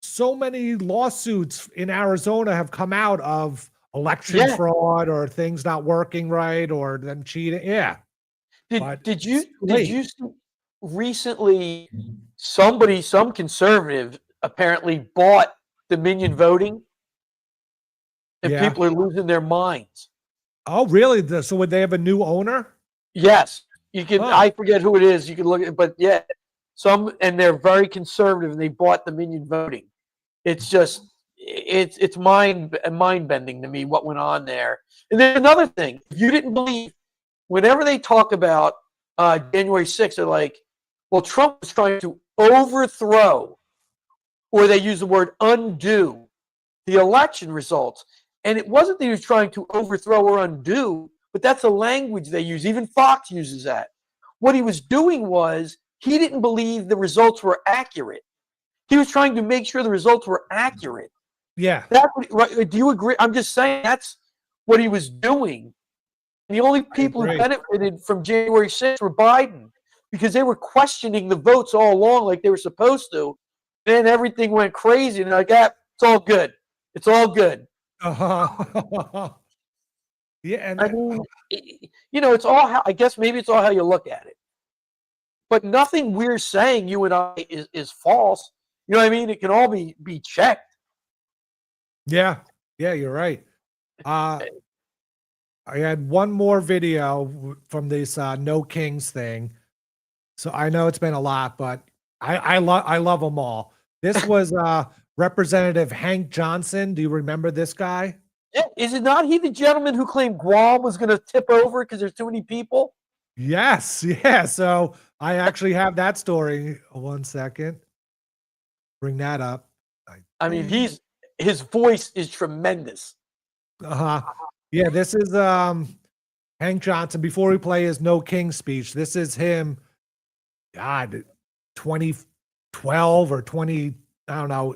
so many lawsuits in Arizona have come out of election fraud or things not working right or them cheating. Yeah. Did you see recently some conservative apparently bought Dominion voting? And people are losing their minds. Oh, really? So would they have a new owner? Yes. You can. I forget who it is. You can look at it, but yeah, and they're very conservative, and they bought Dominion voting. It's just, it's mind bending to me what went on there. And then another thing, you didn't believe, whenever they talk about January 6th, they're like, well, Trump was trying to overthrow, or they use the word undo, the election results. And it wasn't that he was trying to overthrow or undo, but that's a language they use. Even Fox uses that. What he was doing was he didn't believe the results were accurate. He was trying to make sure the results were accurate. Yeah. Right? Do you agree? I'm just saying that's what he was doing. The only people who benefited from January 6th were Biden, because they were questioning the votes all along like they were supposed to. Then everything went crazy, and they're like, it's all good. It's all good. Yeah, and it's all how, I guess maybe it's all how you look at it. But nothing we're saying, you and I, is false. You know what I mean? It can all be checked. Yeah, you're right. I had one more video from this No Kings thing. So I know it's been a lot, but I love them all. This was Representative Hank Johnson. Do you remember this guy? Yeah. Is it not he the gentleman who claimed Guam was going to tip over because there's too many people? Yes, yeah. So I actually have that story. 1 second. Bring that up. I mean, his voice is tremendous. Yeah, this is Hank Johnson before we play his No King speech. This is him, God, 2012 or 20, I don't know,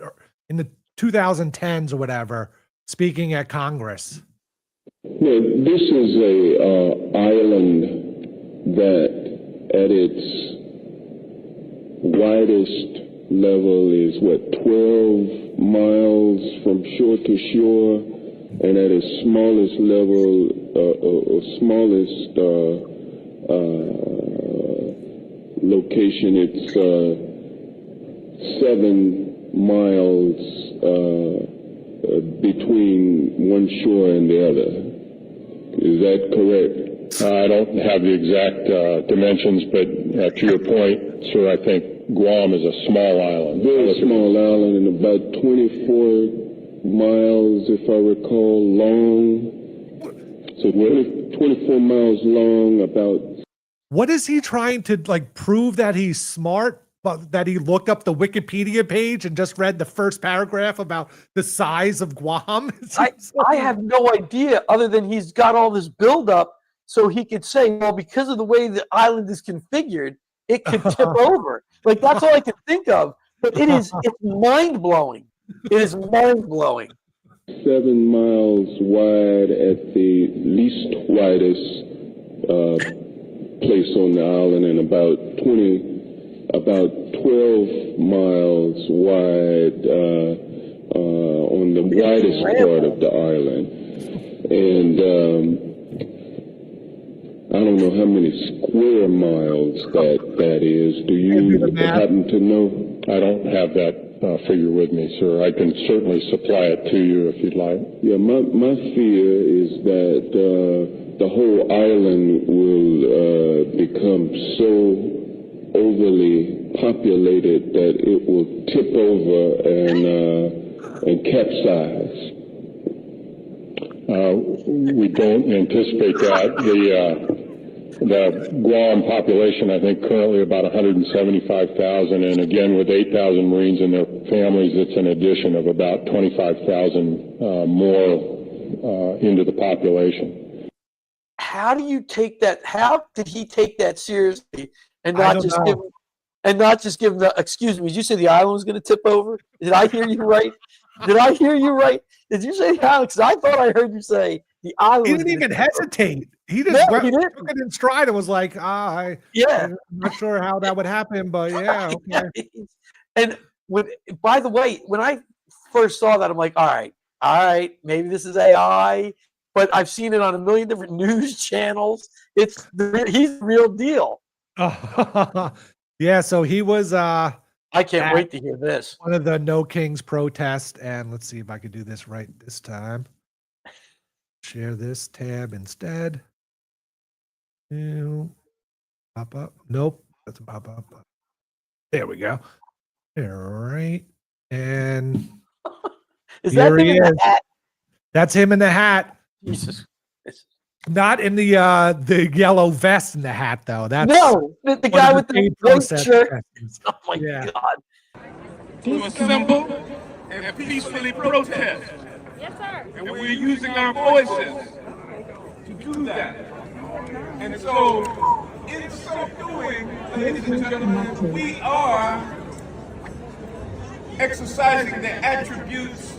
in the 2010s or whatever, speaking at Congress. Well, this is a island that at its widest level is 12 miles from shore to shore, and at its smallest level, smallest location, it's 7 miles between one shore and the other. Is that correct? I don't have the exact dimensions, but to your point, sir, I think Guam is a small island. Very small island, and about 24 miles, if I recall, long. So 24 miles long, about. What is he trying to like prove that he's smart, but that he looked up the Wikipedia page and just read the first paragraph about the size of Guam? I have no idea other than he's got all this buildup so he could say, well, because of the way the island is configured, it could tip over. Like, that's all I can think of. But it's mind-blowing. It is mind-blowing. 7 miles wide at the least widest place on the island, and about 12 miles wide on the widest part of the island. And I don't know how many square miles that is. Do you happen to know? I don't have that figure with me, sir. I can certainly supply it to you if you'd like. Yeah, my fear is that the whole island will become so overly populated that it will tip over and capsize. We don't anticipate that. The Guam population, I think, currently about 175,000, and again, with 8,000 Marines and their families, it's an addition of about 25,000 more into the population. How do you take that? How did he take that seriously and not just give him the, excuse me, did you say the island was going to tip over? Did I hear you right? Did I hear you right? Did you say the island? Because I thought I heard you say the island. He didn't even hesitate. He just took it in stride and was like, I'm not sure how that would happen, but yeah. Okay. And by the way, when I first saw that, I'm like, all right, maybe this is AI, but I've seen it on a million different news channels. He's the real deal. Yeah, so he was I can't wait to hear this. One of the No Kings protests, and let's see if I can do this right this time. Share this tab instead. Pop up. Nope. Doesn't pop up. There we go. All right. And is that him in the hat? That's him in the hat. Jesus. Not in the yellow vest in the hat, though. That's the guy with the white shirt. Oh my God. To assemble and peacefully protest. Yes, sir. And we're using our voices to do that. And so, in so doing, ladies and gentlemen, we are exercising the attributes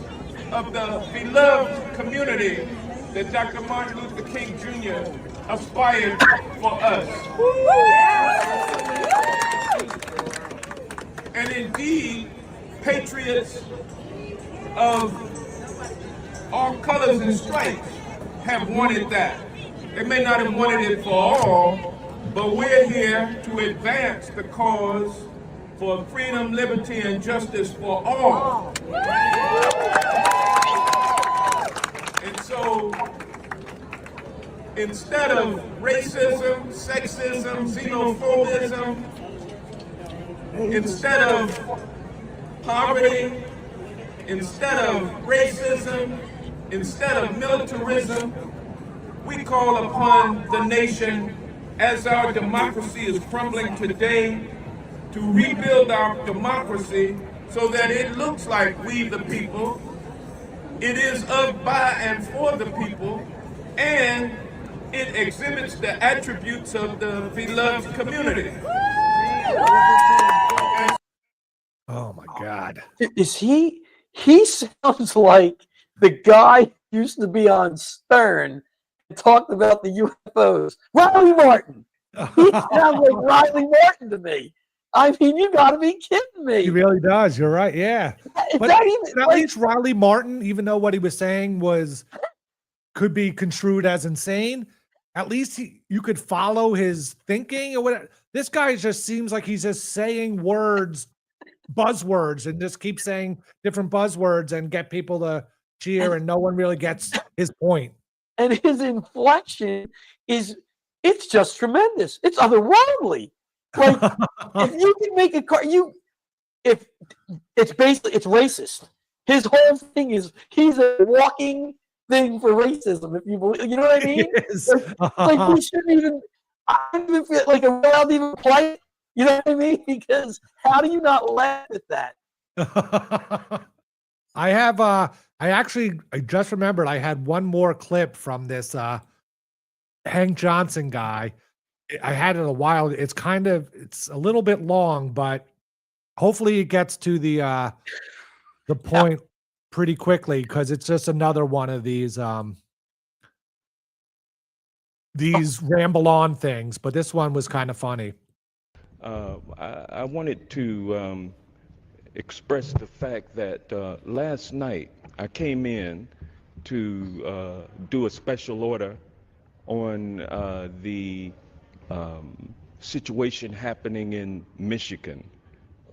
of the beloved community that Dr. Martin Luther King Jr. aspired for us. And indeed, patriots of all colors and stripes have wanted that. They may not have wanted it for all, but we're here to advance the cause for freedom, liberty, and justice for all. And so, instead of racism, sexism, xenophobism, instead of poverty, instead of racism, instead of militarism, we call upon the nation as our democracy is crumbling today, to rebuild our democracy so that it looks like we the people, it is of, by, and for the people, and it exhibits the attributes of the beloved community. Oh my God. Is he sounds like the guy who used to be on Stern and talked about the UFOs. Riley Martin. He sounds like Riley Martin to me. I mean, you got to be kidding me. He really does. You're right. Yeah. But at least Riley Martin, even though what he was saying could be construed as insane, at least you could follow his thinking or whatever. This guy just seems like he's just saying buzzwords, and just keep saying different buzzwords and get people to cheer, and no one really gets his point. And his inflection it's just tremendous. It's otherworldly. Like, if you can make a car, if it's basically, it's racist. His whole thing is he's a walking thing for racism. If you believe, you know what I mean? Like we shouldn't even. I don't even feel like I'm allowed to even play. You know what I mean? Because how do you not laugh at that? I just remembered I had one more clip from this Hank Johnson guy. I had it a while. It's a little bit long, but hopefully it gets to the point pretty quickly, because it's just another one of these ramble on things. But this one was kind of funny. I wanted to express the fact that last night I came in to do a special order on the situation happening in Michigan,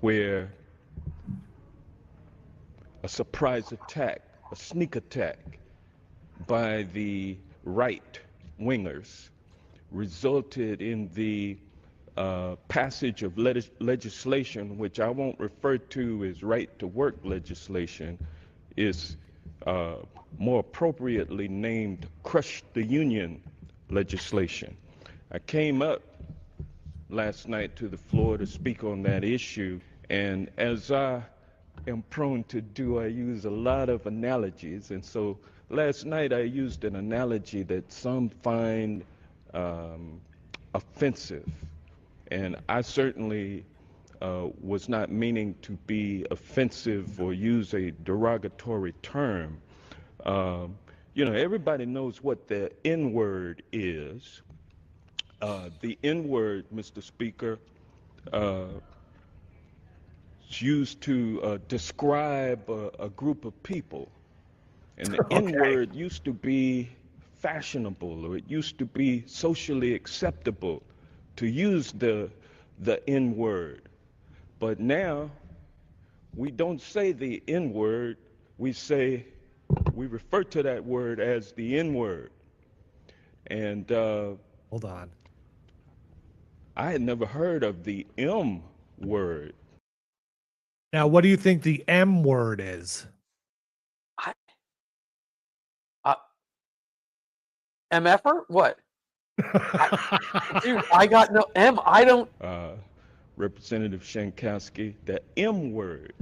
where a surprise attack, a sneak attack by the right wingers resulted in the passage of legislation, which I won't refer to as right to work legislation, is more appropriately named crush the union legislation. I came up last night to the floor to speak on that issue, and as I am prone to do, I use a lot of analogies, and so last night I used an analogy that some find offensive, and I certainly was not meaning to be offensive or use a derogatory term. You know, everybody knows what the N-word is. The N-word, Mr. Speaker, is used to describe a group of people. And the N-word used to be fashionable, or it used to be socially acceptable to use the N-word. But now, we don't say the N-word, we refer to that word as the N-word. And hold on. I had never heard of the M word. Now, what do you think the M word is? MFer? What? Dude, I got no M. I don't. Representative Shankowski, the M word.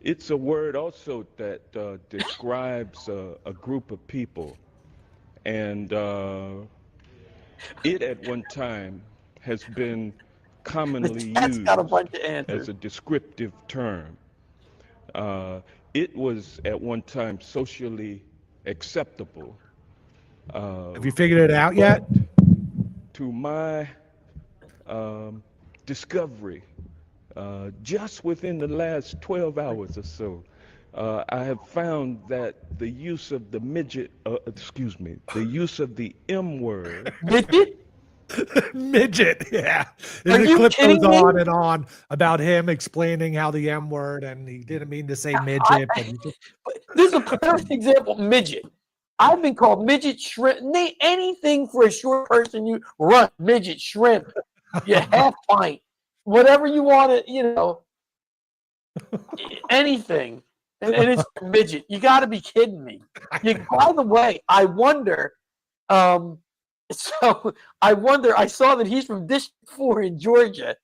It's a word also that describes a group of people. And it at one time has been commonly used as a descriptive term. It was at one time socially acceptable. Have you figured it out yet? To my discovery, just within the last 12 hours or so, I have found that the use of the the use of the M word. Midget? Midget, yeah. Are The you clip kidding goes me? on and on about him explaining how the M word, and he didn't mean to say midget. But he just... This is a perfect example. Midget. I've been called midget, shrimp, anything for a short person. You run midget, shrimp, you half pint, whatever you want to, you know, anything. And it's midget. You got to be kidding me. By the way, I wonder, So I wonder, I saw that he's from District 4 in Georgia.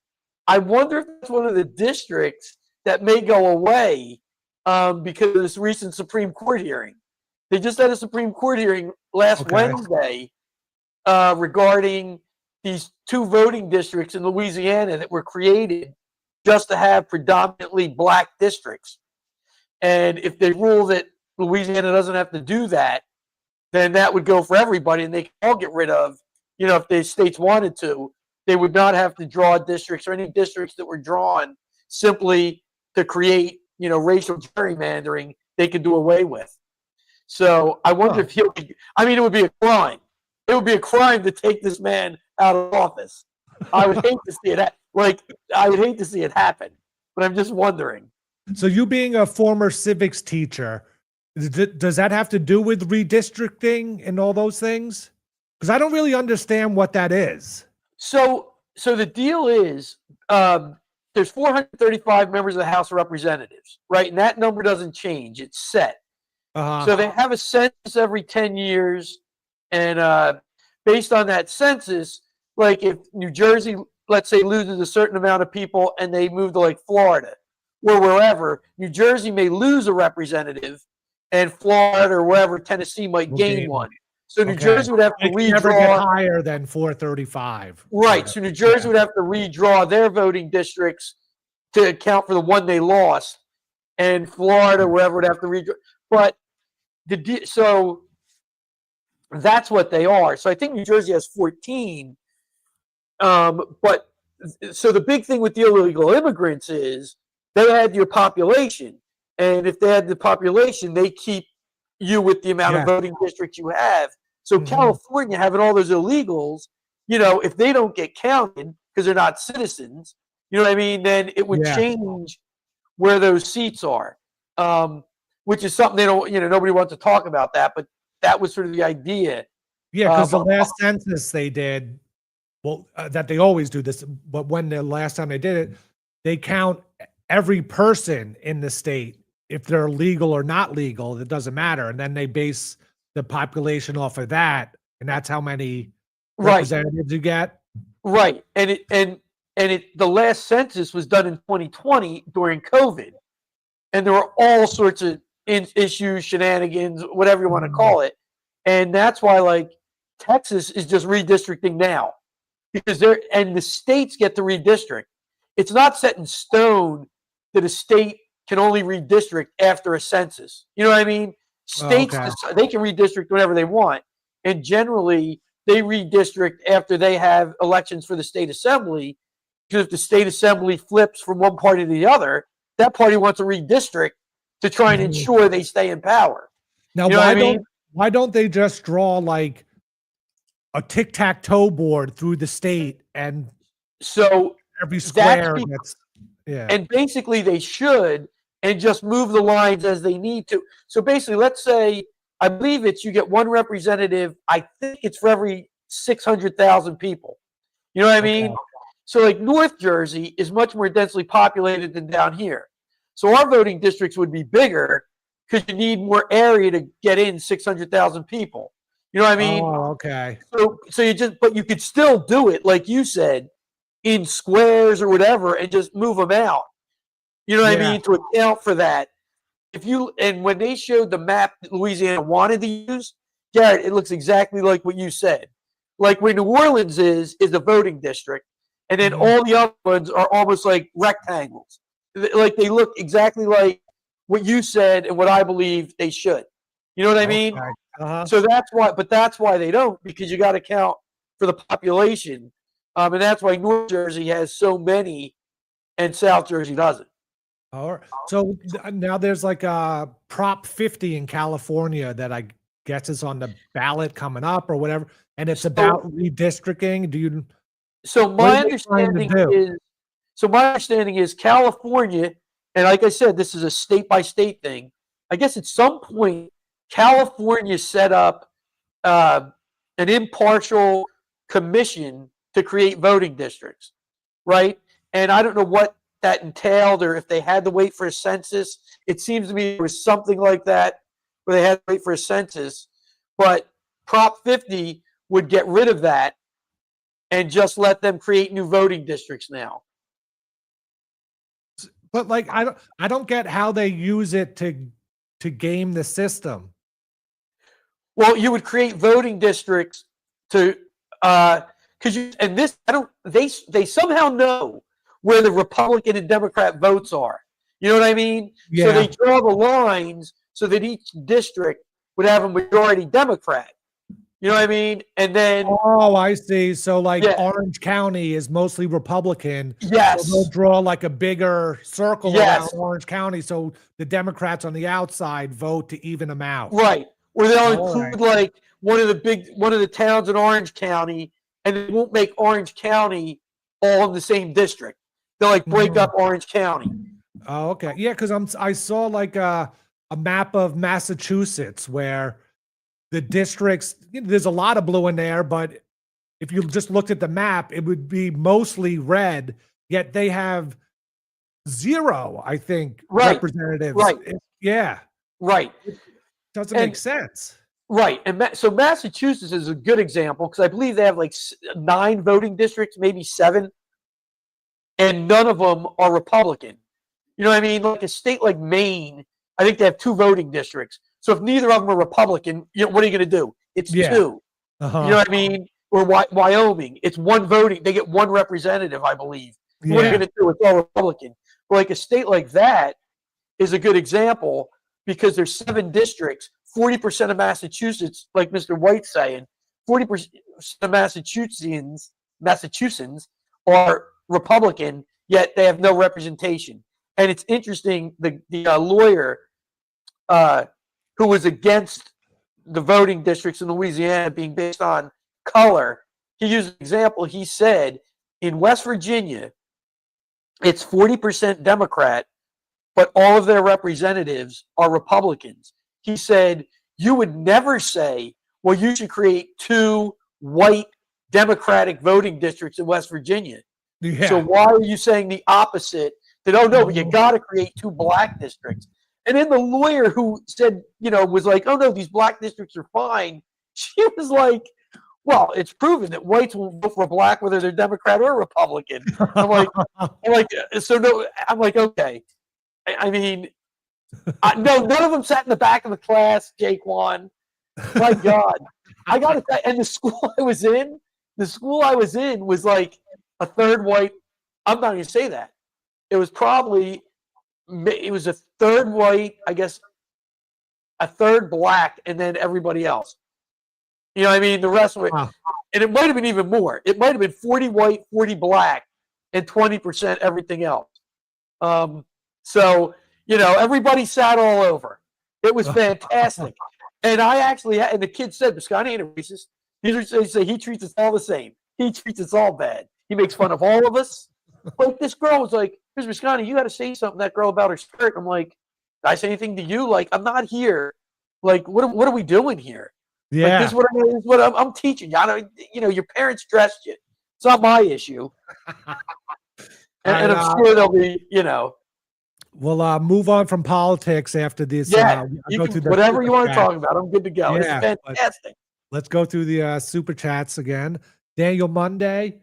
I wonder if that's one of the districts that may go away because of this recent Supreme Court hearing. They just had a Supreme Court hearing last Wednesday regarding these 2 voting districts in Louisiana that were created just to have predominantly black districts. And if they rule that Louisiana doesn't have to do that, then that would go for everybody, and they can all get rid of, if the states wanted to, they would not have to draw districts or any districts that were drawn simply to create, racial gerrymandering, they could do away with. So I wonder if it would be a crime. It would be a crime to take this man out of office. I would hate to see it. I would hate to see it happen, but I'm just wondering. So you being a former civics teacher, does that have to do with redistricting and all those things? Because I don't really understand what that is. So the deal is there's 435 members of the House of Representatives, right? And that number doesn't change. It's set. So they have a census every 10 years. And based on that census, like if New Jersey, let's say, loses a certain amount of people and they move to like Florida or wherever, New Jersey may lose a representative and Florida or wherever, Tennessee might gain one. So New Jersey would have to redraw. Never get higher than 435. Right. So New Jersey would have to redraw their voting districts to account for the one they lost, and Florida, wherever, would have to redraw. But so that's what they are. So I think New Jersey has 14. But so the big thing with the illegal immigrants is they had your population. And if they had the population, they keep you with the amount of voting districts you have. So California having all those illegals, if they don't get counted because they're not citizens, then it would change where those seats are, which is something they don't, nobody wants to talk about that, but that was sort of the idea. Yeah, because the last census they did, that they always do this, but when the last time they did it, they count every person in the state, if they're legal or not legal, it doesn't matter. And then they base the population off of that, and that's how many representatives you get. Right. And the last census was done in 2020 during COVID. And there were all sorts of issues, shenanigans, whatever you want to call it. And that's why, like, Texas is just redistricting now because the states get to redistrict. It's not set in stone that a state can only redistrict after a census. You know what I mean? States, they can redistrict whenever they want. And generally, they redistrict after they have elections for the state assembly. Because if the state assembly flips from one party to the other, that party wants to redistrict to try and ensure they stay in power. Now, why don't they just draw like a tic-tac-toe board through the state and so every square and basically they should, and just move the lines as they need to. So basically, let's say, I believe you get one representative, I think it's for every 600,000 people. You know what I mean? So like North Jersey is much more densely populated than down here. So our voting districts would be bigger because you need more area to get in 600,000 people. You know what I mean? Oh, okay. So but you could still do it, like you said, in squares or whatever, and just move them out. You know what I mean? To account for that. And when they showed the map that Louisiana wanted to use, Garrett, it looks exactly like what you said. Like where New Orleans is a voting district, and then all the other ones are almost like rectangles. Like they look exactly like what you said and what I believe they should. You know what I mean? So that's why they don't, because you got to count for the population. And that's why North Jersey has so many and South Jersey doesn't. All right. So now there's like a Prop 50 in California that I guess is on the ballot coming up or whatever. And it's about redistricting. So my understanding is California, and like I said, this is a state by state thing. I guess at some point California set up an impartial commission to create voting districts, right? And I don't know what that entailed or if they had to wait for a census. It seems to me there was something like that where they had to wait for a census. But Prop 50 would get rid of that and just let them create new voting districts now. But like, I don't get how they use it to game the system. Well, you would create voting districts to, because they somehow know where the Republican and Democrat votes are. You know what I mean? Yeah. So they draw the lines so that each district would have a majority Democrat. You know what I mean? And then oh, I see. So like Yeah. Orange County is mostly Republican. Yes. So they'll draw like a bigger circle Yes. around Orange County, so the Democrats on the outside vote to even them out. Right. Or they'll All include like one of the towns in Orange County, and they won't make Orange County all in the same district. They'll like break up Orange County. Oh, okay. Yeah, because I saw like a map of Massachusetts where the districts, there's a lot of blue in there, but if you just looked at the map, it would be mostly red, yet they have 0, I think, Right. representatives. Right. Yeah. Right. Doesn't And- make sense. Right. And so Massachusetts is a good example because I believe they have like 9 voting districts, maybe 7, and none of them are Republican. You know what I mean? Like a state like Maine, I think they have 2 voting districts. So if neither of them are Republican, what are you going to do? It's Yeah. 2. Uh-huh. You know what I mean? Or Wyoming, it's 1 voting. They get 1 representative, I believe. What are you Yeah. going to do? It's all Republican. But like a state like that is a good example because there's 7 districts. 40% of Massachusetts, like Mr. White's saying, 40% of Massachusetts are Republican, yet they have no representation. And it's interesting, the lawyer who was against the voting districts in Louisiana being based on color, he used an example. He said, in West Virginia, it's 40% Democrat, but all of their representatives are Republicans. He said, you would never say, well, you should create 2 white Democratic voting districts in West Virginia. Yeah. So why are you saying the opposite? That, oh, no, but you got to create 2 black districts. And then the lawyer who said, was like, oh, no, these black districts are fine. She was like, well, it's proven that whites will vote for black whether they're Democrat or Republican. I'm like, so no, I'm like, okay. I mean, no, none of them sat in the back of the class, Jaquan. My God. I got to say, and the school I was in was like a third white. I'm not going to say that. It was a third white, I guess, a third black, and then everybody else. You know what I mean? The rest of it. Wow. And it might have been even more. It might have been 40 white, 40 black, and 20% everything else. So, everybody sat all over. It was fantastic. And and the kid said, Biscotti ain't a racist. They say he treats us all the same. He treats us all bad. He makes fun of all of us. Like this girl was like, Mr. Biscotti, you got to say something to that girl about her skirt. I'm like, did I say anything to you? Like, I'm not here. Like, what are we doing here? Yeah. Like, this is what I'm teaching you. I don't, your parents dressed you. It's not my issue. And I'm sure they'll be, We'll move on from politics after this. Yeah, I'll whatever you want to talk about. I'm good to go. Yeah, it's fantastic. Let's go through the super chats again. Daniel Monday,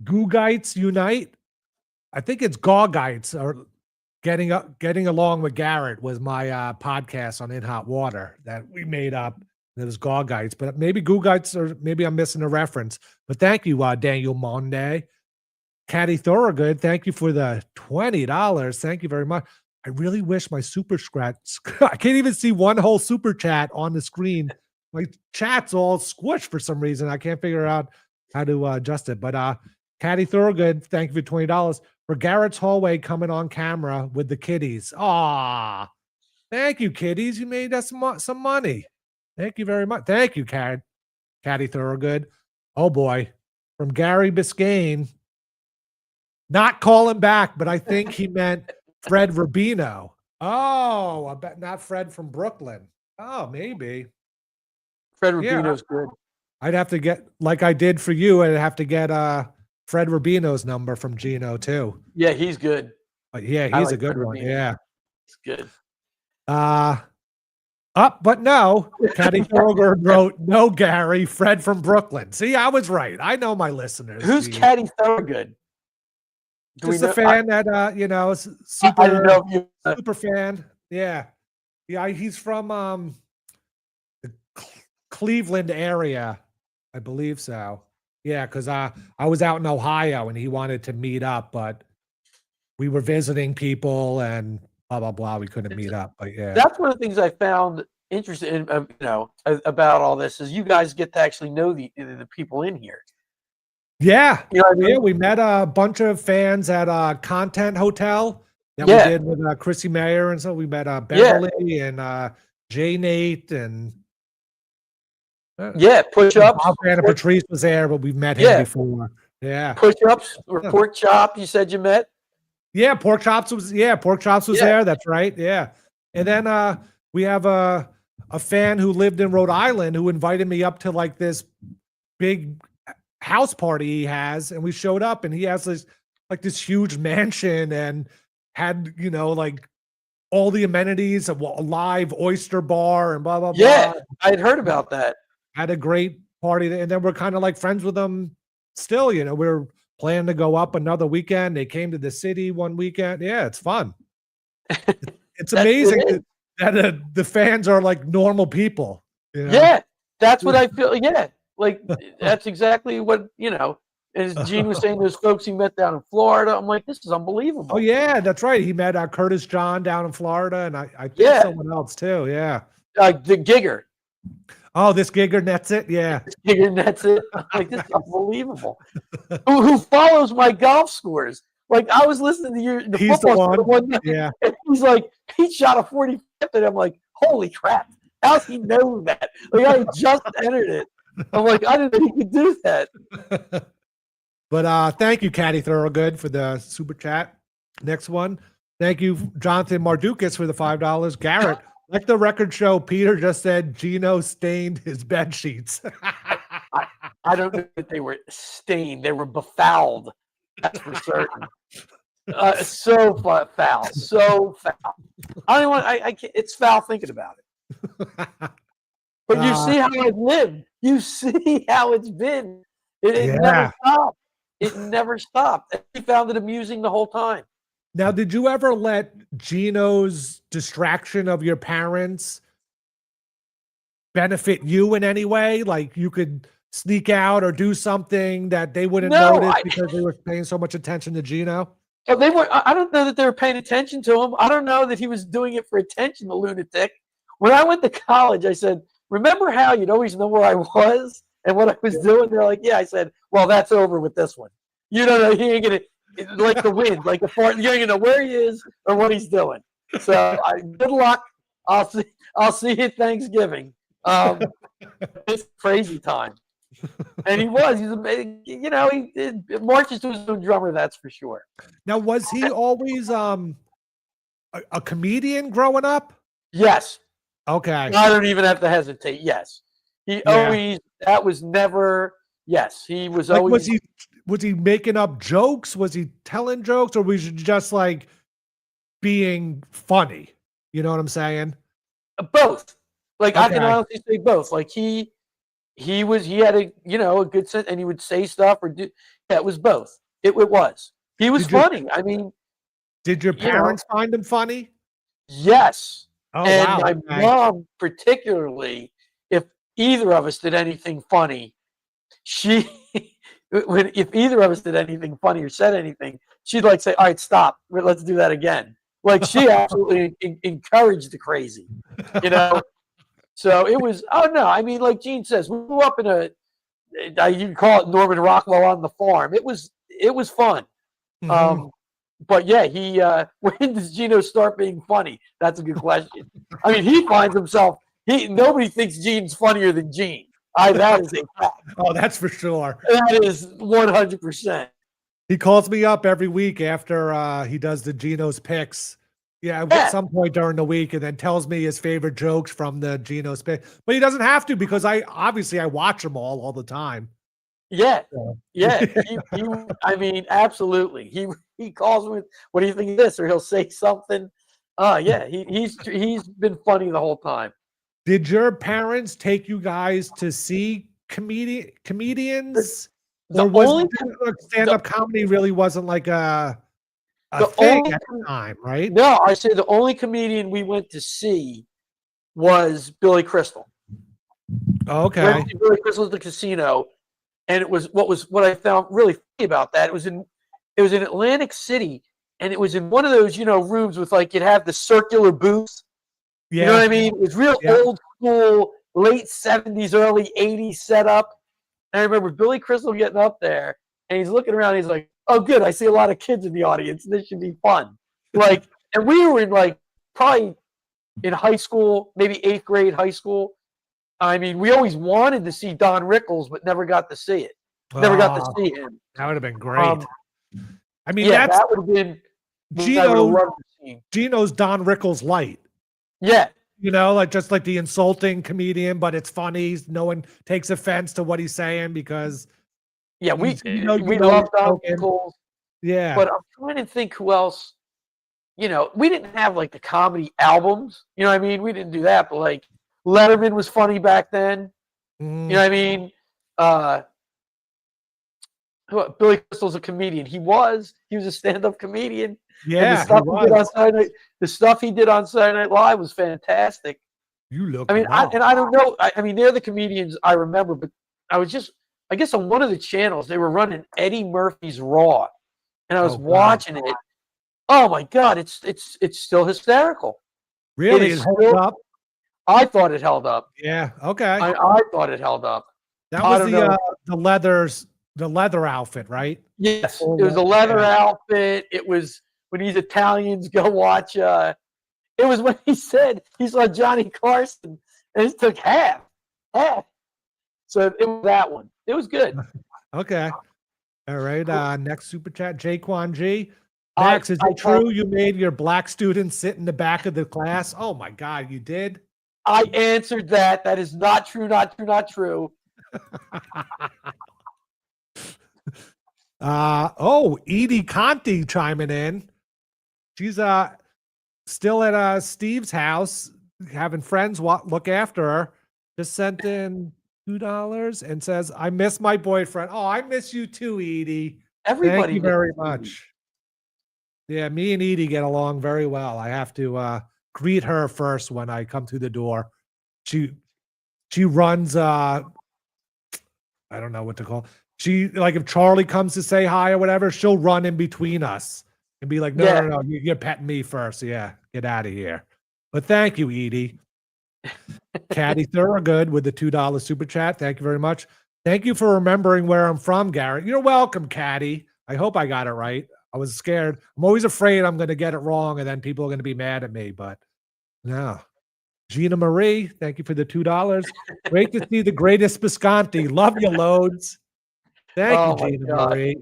Googites Unite. I think it's Gaugites or getting along with Garrett was my podcast on In Hot Water that we made up. It was Gaugites, but maybe Googites, or maybe I'm missing a reference. But thank you, Daniel Monday. Caddy Thorogood, thank you for the $20. Thank you very much. I really wish my super scratch. I can't even see one whole super chat on the screen. My chat's all squished for some reason. I can't figure out how to adjust it. But Caddy Thorogood, thank you for $20 for Garrett's hallway coming on camera with the kiddies. Ah, thank you, kiddies. You made us some money. Thank you very much. Thank you, Caddy Thorogood. Oh boy, from Gary Biscayne. Not calling back, but I think he meant Fred Rubino. Oh, I bet not Fred from Brooklyn. Oh, maybe. Fred Rubino's good. I'd have to get, like I did for you, I'd have to get Fred Rubino's number from Geno too. Yeah, he's good. But yeah, he's a good one. Yeah. It's good. But no, Caddy Thorogood wrote, no, Gary, Fred from Brooklyn. See, I was right. I know my listeners. Who's Steve. Caddy Thorogood? Just a fan that, you know, super, I didn't know if you, super fan. Yeah. Yeah, he's from the Cleveland area. I believe so. Yeah, because I was out in Ohio and he wanted to meet up, but we were visiting people and blah, blah, blah. We couldn't meet up, but yeah. That's one of the things I found interesting in, you know, about all this is you guys get to actually know the people in here. Yeah. You know what I mean? Yeah, we met a bunch of fans at Content Hotel that we did with Chrissy Mayer. And so we met Beverly and Jay Nate and push-ups. And Patrice was there, but we've met him before. Yeah. Push-ups or pork chop, you said you met? Yeah, Pork Chops was there. That's right. Yeah. And then we have a fan who lived in Rhode Island who invited me up to like this big house party he has, and we showed up and he has this huge mansion and had, you know, like all the amenities of a live oyster bar and blah blah blah. Yeah, I had heard about that. Had a great party, and then we're kind of like friends with them still. You know, we're planning to go up another weekend. They came to the city one weekend. Yeah, it's fun. It's amazing that the fans are like normal people. You know? Yeah, that's what I feel. Yeah, like that's exactly what, you know. As Gene was saying, those folks he met down in Florida, I'm like, this is unbelievable. Oh yeah, that's right. He met Curtis John down in Florida, and I think someone else too. Yeah, the Gigger. Oh, this Gigger nets it. Yeah, this Gigger nets it. I'm like, this is unbelievable. who follows my golf scores? Like I was listening to the he's football the one night, yeah. And he's like, he shot a 45th, and I'm like, holy crap! How's he know that? Like I just entered it. I'm like, I didn't know he could do that. But thank you, Caddy Thorogood, for the super chat. Next one. Thank you, Jonathan Mardukas, for the $5. Garrett, like the record show, Peter just said Geno stained his bed sheets. I don't know that they were stained. They were befouled. That's for certain. So foul. So foul. I don't want. I can't, it's foul thinking about it. But you see how I've lived. You see how it's been. It never stopped. It never stopped. And he found it amusing the whole time. Now, did you ever let Geno's distraction of your parents benefit you in any way? Like you could sneak out or do something that they wouldn't notice because they were paying so much attention to Geno? They were. I don't know that they were paying attention to him. I don't know that he was doing it for attention, the lunatic. When I went to college, I said, remember how you'd always know where I was and what I was doing? They're like, yeah. I said, well, that's over with this one. You don't know. He ain't going to. Like the wind, like the fart. You ain't gonna know where he is or what he's doing. So, good luck. I'll see you at Thanksgiving. It's crazy time, and he's amazing. You know, he marches to his own drummer. That's for sure. Now, was he always a comedian growing up? Yes. Okay. I don't even have to hesitate. Yes, he always. That was never. Yes, he was like, always. Was he making up jokes? Was he telling jokes, or was he just like being funny? You know what I'm saying? Both. Like I can honestly say both. Like he had a a good sense, and he would say stuff or do. Yeah, it was both. It was. He was funny. I mean, did your parents find him funny? Yes. Oh, and wow. my mom, particularly, if either of us did anything funny, if either of us did anything funny or said anything, she'd like say, all right, stop. Let's do that again. Like she absolutely encouraged the crazy, So it was, I mean, like Gene says, we grew up in you can call it Norman Rockwell on the farm. It was fun. Mm-hmm. But yeah, when does Geno start being funny? That's a good question. I mean, he finds himself, nobody thinks Gene's funnier than Gene. That is a fact. Oh, that's for sure. That is 100%. He calls me up every week after he does the Geno's picks. Yeah, at some point during the week, and then tells me his favorite jokes from the Geno's pick. But he doesn't have to because I watch them all the time. Yeah, yeah. I mean, absolutely. He calls me. What do you think of this? Or he'll say something. Yeah, he's been funny the whole time. Did your parents take you guys to see comedians? The Or was only stand-up comedy really wasn't like a The thing only at the time, right? No, I say the only comedian we went to see was Billy Crystal. Okay. Went to see Billy Crystal at the casino, and it was what I found really funny about that. It was in Atlantic City, and it was in one of those rooms with like you'd have the circular booths. Yeah. You know what I mean? It was real old school, late 70s, early 80s setup. And I remember Billy Crystal getting up there, and he's looking around. And he's like, "Oh, good! I see a lot of kids in the audience. This should be fun." Like, and we were in like probably in high school, maybe 8th grade high school. I mean, we always wanted to see Don Rickles, but never got to see it. Never got to see him. That would have been great. I mean, yeah, that's that would have been Geno. Geno's Don Rickles light. Yeah. Like just like the insulting comedian, but it's funny. No one takes offense to what he's saying because we love Don Rickles. Yeah. But I'm trying to think who else. We didn't have like the comedy albums. You know what I mean? We didn't do that, but like Letterman was funny back then. You know what I mean? Billy Crystal's a comedian. He was a stand-up comedian. Yeah, the stuff he did on Saturday Night Live was fantastic. You look. I mean, I don't know. I mean, they're the comedians I remember, but I guess on one of the channels they were running Eddie Murphy's Raw, and I was watching it. Oh my God, it's still hysterical. Really, it held up. I thought it held up. Yeah. Okay. I thought it held up. That was the leather outfit, right? Yes, it was a leather outfit. It was when these Italians go watch. It was when he said he saw Johnny Carson and it took half. So it was that one. It was good. Okay. All right. Next super chat, Jaquan G. Max, is it true you made your black students sit in the back of the class? Oh my God, you did? I answered that. That is not true. Not true. Not true. Edie Conti chiming in. She's still at Steve's house having friends look after her. Just sent in $2 and says, "I miss my boyfriend." Oh, I miss you too, Edie. Everybody. Thank you very much. Yeah, me and Edie get along very well. I have to greet her first when I come through the door. She runs I don't know what to call. She, like, if Charlie comes to say hi or whatever, she'll run in between us and be like, no, you're petting me first. Yeah, get out of here. But thank you, Edie. Caddy Thorogood with the $2 super chat. Thank you very much. Thank you for remembering where I'm from, Garrett. You're welcome, Caddy. I hope I got it right. I was scared. I'm always afraid I'm going to get it wrong and then people are going to be mad at me, but no. Gina Marie, thank you for the $2. Great to see the greatest Bisconti. Love you, Loadzzz. Thank you, Gina Marie.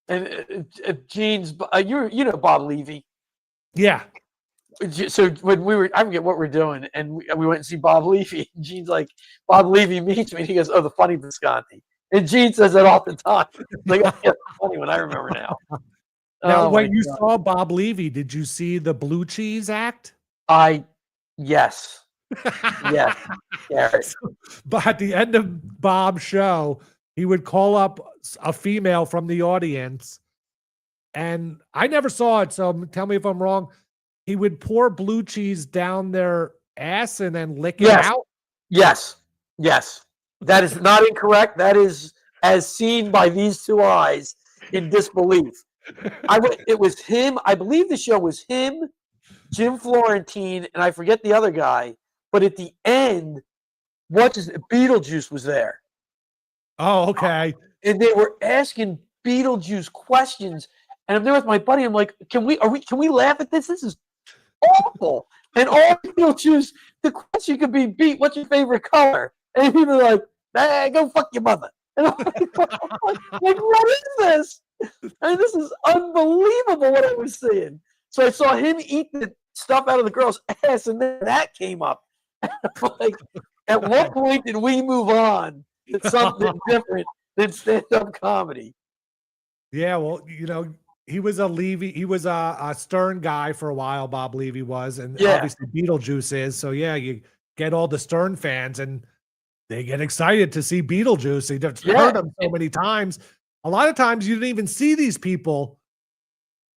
And Gene's, you know Bob Levy. Yeah. So when I forget what we're doing, and we went and see Bob Levy. And Gene's like, Bob Levy meets me, and he goes, "Oh, the funny Bisconti." And Gene says that all the time. Like, oh, yeah, funny one. I remember now. Now, when you saw Bob Levy, did you see the Blue Cheese Act? Yes. Yes. Garrett. But at the end of Bob's show, he would call up a female from the audience, and I never saw it, so tell me if I'm wrong. He would pour blue cheese down their ass and then lick it out? Yes. Yes. That is not incorrect. That is as seen by these two eyes in disbelief. It was him. I believe the show was him, Jim Florentine, and I forget the other guy. But at the end, Beetlejuice was there. Oh, okay. And they were asking Beetlejuice questions. And I'm there with my buddy. I'm like, can we laugh at this? This is awful. And all Beetlejuice, the question could be, "Beat, what's your favorite color?" And he'd be like, "Hey, go fuck your mother." And I'm like, what is this? I mean, this is unbelievable what I was seeing. So I saw him eat the stuff out of the girl's ass, and then that came up. Like, at what point did we move on to something different than stand-up comedy? Yeah, well, he was a Stern guy for a while. Bob Levy was, and obviously Beetlejuice is. So yeah, you get all the Stern fans, and they get excited to see Beetlejuice. They just Yeah. heard him so many times. A lot of times you didn't even see these people.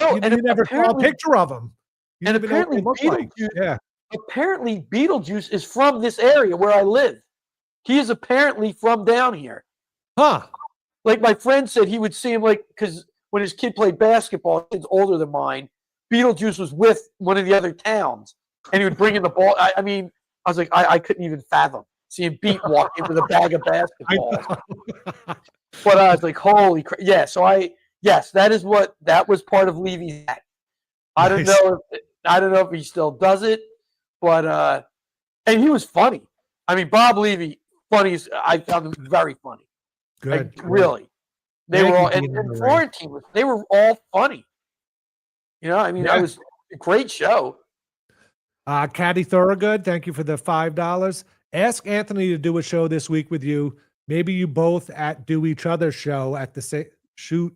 No, You never saw a apparently- picture of them. You and didn't even know what they apparently looked like. Yeah. Apparently, Beetlejuice is from this area where I live. He is apparently from down here. Huh. Like my friend said, he would see him because when his kid played basketball, kid's older than mine. Beetlejuice was with one of the other towns, and he would bring in the ball. I mean, I was like, I couldn't even fathom seeing Beat walk into the bag of basketballs. But I was like, holy crap! Yeah. So that was part of Levy's act. I don't know if he still does it, but and he was funny. I mean, Bob Levy, funny. I found him very funny. Good. Like, really. They were all, and Florentine they were all funny. You know, I mean, Yeah. it was a great show. Caddy Thorogood, thank you for the $5. Ask Anthony to do a show this week with you. Maybe you both do each other's show at the shoot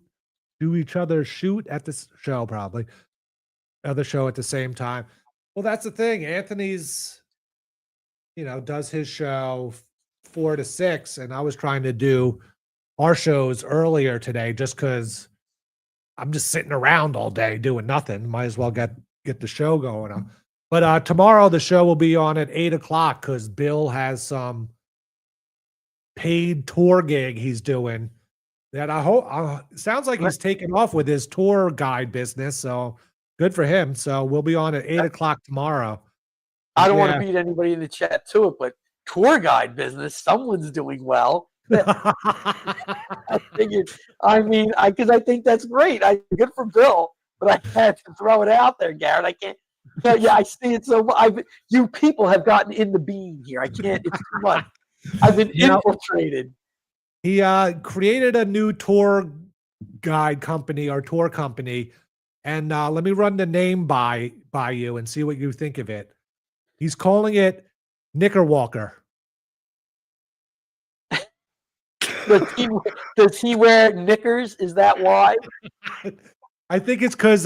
at this show, probably. Other show at the same time. Well, that's the thing. Anthony's, does his show 4 to 6, and I was trying to do our shows earlier today just because I'm just sitting around all day doing nothing. Might as well get the show going on. But tomorrow the show will be on at 8:00 because Bill has some paid tour gig he's doing that I hope sounds like he's taking off with his tour guide business. So good for him. So we'll be on at 8:00 tomorrow. I don't want to beat anybody in the chat to it, but tour guide business, someone's doing well. I figured, because I think that's great. Good for Bill, but I had to throw it out there, Garrett. I can't. I see it so. You people have gotten in the bean here. I can't. It's too much. I've been infiltrated. He created a new tour guide company or tour company, and let me run the name by you and see what you think of it. He's calling it Knickerwalker. Does he wear knickers? Is that why? I think it's because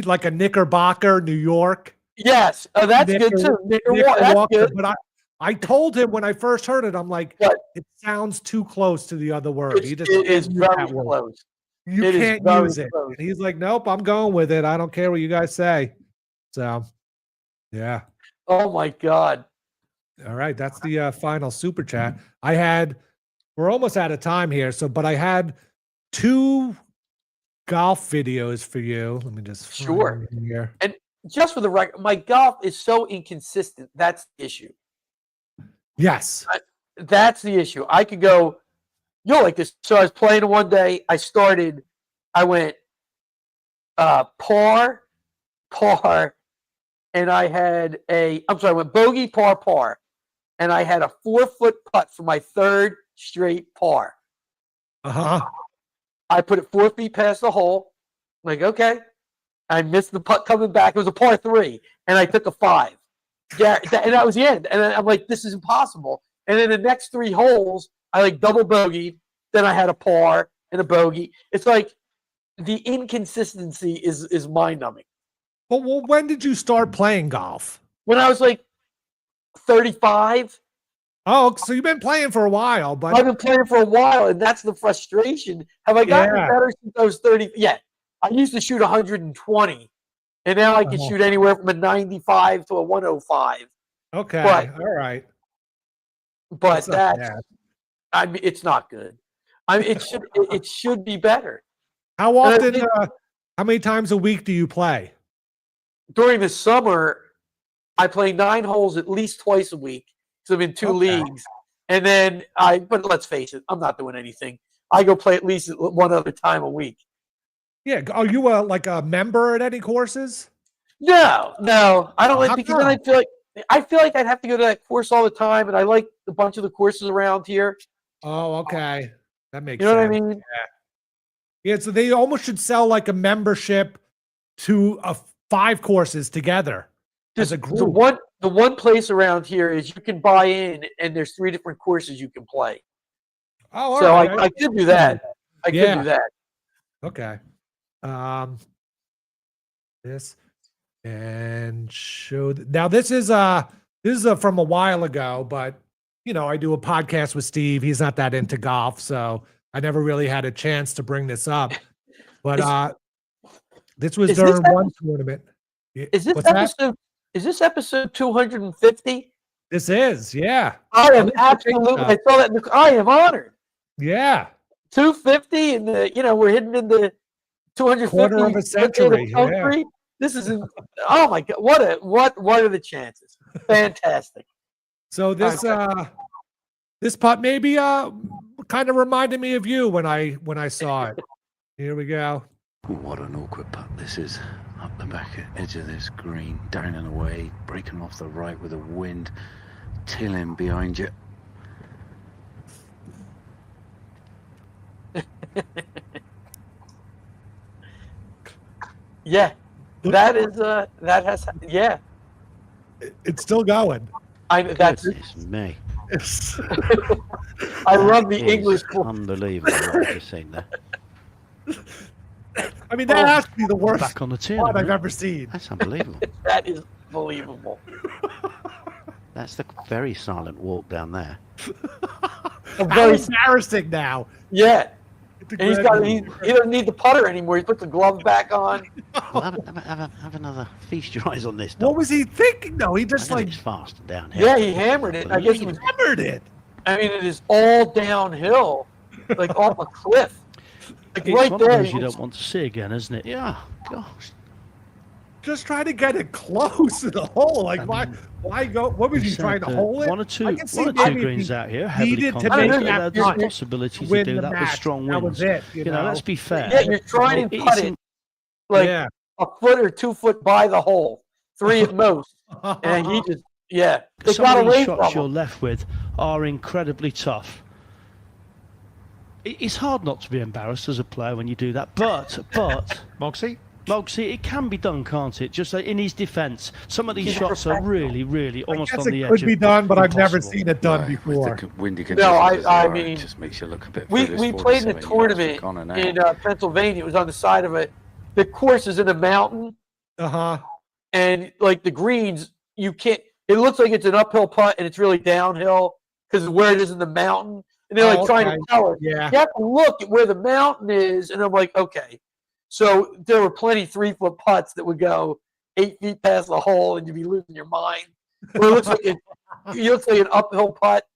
like a Knickerbocker, New York. Yes, that's good too. Knickerwalker. But I told him when I first heard it, I'm like, it sounds too close to the other word. It is very close. You can't use it. And he's like, nope, I'm going with it. I don't care what you guys say. So, yeah. Oh my God. All right, that's the final super chat. We're almost out of time here. So, but I had 2 golf videos for you. Let me just sure. Here. And just for the record, my golf is so inconsistent. That's the issue. Yes. That's the issue. I could go, like this. So I was playing one day. I went par, and I went bogey, par, and I had a 4-foot putt for my 3rd straight par. I put it 4 feet past the hole. I'm like, okay. I missed the putt coming back. It was a par 3, and I took a 5. Yeah, and that was the end. And I'm like, this is impossible. And then the next 3 holes, I double bogeyed. Then I had a par and a bogey. It's like the inconsistency is mind numbing. Well, when did you start playing golf? When I was 35. Oh, so you've been playing for a while, but I've been playing for a while, and that's the frustration. Have I gotten better since I was 30? Yeah. I used to shoot 120, and now I can shoot anywhere from a 95 to a 105. Okay, all right. But it's not good. It should be better. How often? How many times a week do you play? During the summer, I play 9 holes at least twice a week. So I'm in 2 leagues, and then but let's face it, I'm not doing anything. I go play at least one other time a week. Yeah. Are you a member at any courses? No, I don't because then I feel like I'd have to go to that course all the time, and I like a bunch of the courses around here. Oh, okay. That makes sense. You know what I mean? Yeah. So they almost should sell a membership to 5 courses together as a group. The one place around here is you can buy in, and there's 3 different courses you can play. Oh, all so right. I could do that. I could do that. Okay. This and show. Now this is This is from a while ago, but I do a podcast with Steve. He's not that into golf, so I never really had a chance to bring this up. But this was during one tournament. Is this episode 250? This is, yeah. I am absolutely. I saw that. I am honored. Yeah. 250, and we're hitting in the 250 quarter of a century. Yeah. This is, oh my God! What are the chances? Fantastic. So this putt maybe kind of reminded me of you when I saw it. Here we go. What an awkward putt this is. Up the back edge of this green, down and away, breaking off the right with a wind, tilling behind you. Yeah, It's still going. It's me. I love the English. Unbelievable what I've just seen there. I mean, that has to be the worst Back on the tin, one I've ever seen. That's unbelievable. That is believable. That's the very silent walk down there. How embarrassing now. Yeah. And he doesn't need the putter anymore. He put the glove back on. Well, have another feast your eyes on this. What was he thinking? No, he just it's fast down here. Yeah, he hammered it. I guess he hammered it. I mean, it is all downhill, like off a cliff. Like it's right one there. of those you don't want to see again, isn't it? Yeah. Gosh. Just try to get it close to the hole. Like, why go? What was he trying to hole it? One or two greens out here. Heavily complicated. There's a possibility to do that with strong winds. That was it. You know, let's be fair. Yeah, you're trying to cut it like a foot or 2 foot by the hole, 3 at most, and he just Some of these shots you're left with are incredibly tough. It's hard not to be embarrassed as a player when you do that, but Moxie, it can be done, can't it? Just in his defence, some of these shots are really, really almost on the edge. It could be done, but I've never seen it done before. No, I mean, it just makes you look a bit. We played in a tournament in Pennsylvania. It was on the side of it. The course is in a mountain. And like the greens, you can't. It looks like it's an uphill putt, and it's really downhill because of where it is in the mountain. And they're like trying to tell us, you have to look at where the mountain is. And I'm like, okay. So there were plenty 3 foot putts that would go 8 feet past the hole, and you'd be losing your mind. Where it looks like it looks like an uphill putt,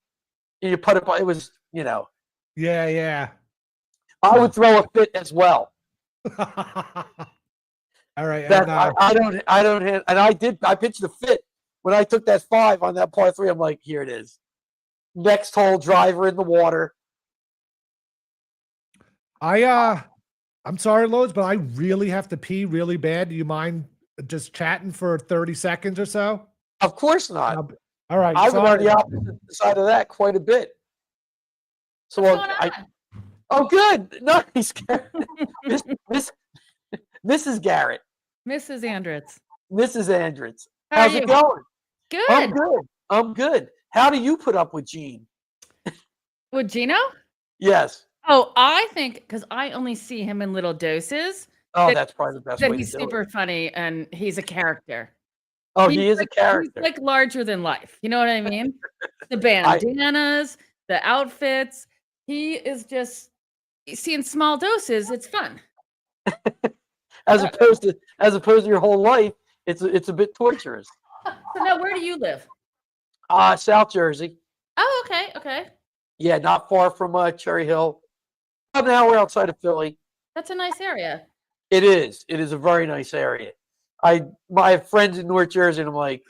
and you put it. It was, Yeah. I would throw a fit as well. All right. I don't hit, and I pitched a fit when I took that 5 on that par 3. I'm like, here it is. Next hole, driver in the water. I'm sorry, Loadzzz, but I really have to pee really bad. Do you mind just chatting for 30 seconds or so? Of course not. All right. I've been on the opposite side of that quite a bit. So oh, good. Nice. Mrs. Garrett. Mrs. Andritz. Mrs. Andritz. How How's it going? Good. I'm good. How do you put up with Gene? With Geno? Yes. Oh, I think because I only see him in little doses. Oh, that's probably the best way to do it. He's super funny and he's a character. Oh, he is a character. He's like larger than life. You know what I mean? The bandanas, the outfits. He is just seeing small doses. It's fun. As opposed to your whole life, it's a bit torturous. So now, where do you live? South Jersey. Oh, okay. Yeah, not far from Cherry Hill. About an hour outside of Philly. That's a nice area. It is. It is a very nice area. I have friends in North Jersey, and I'm like,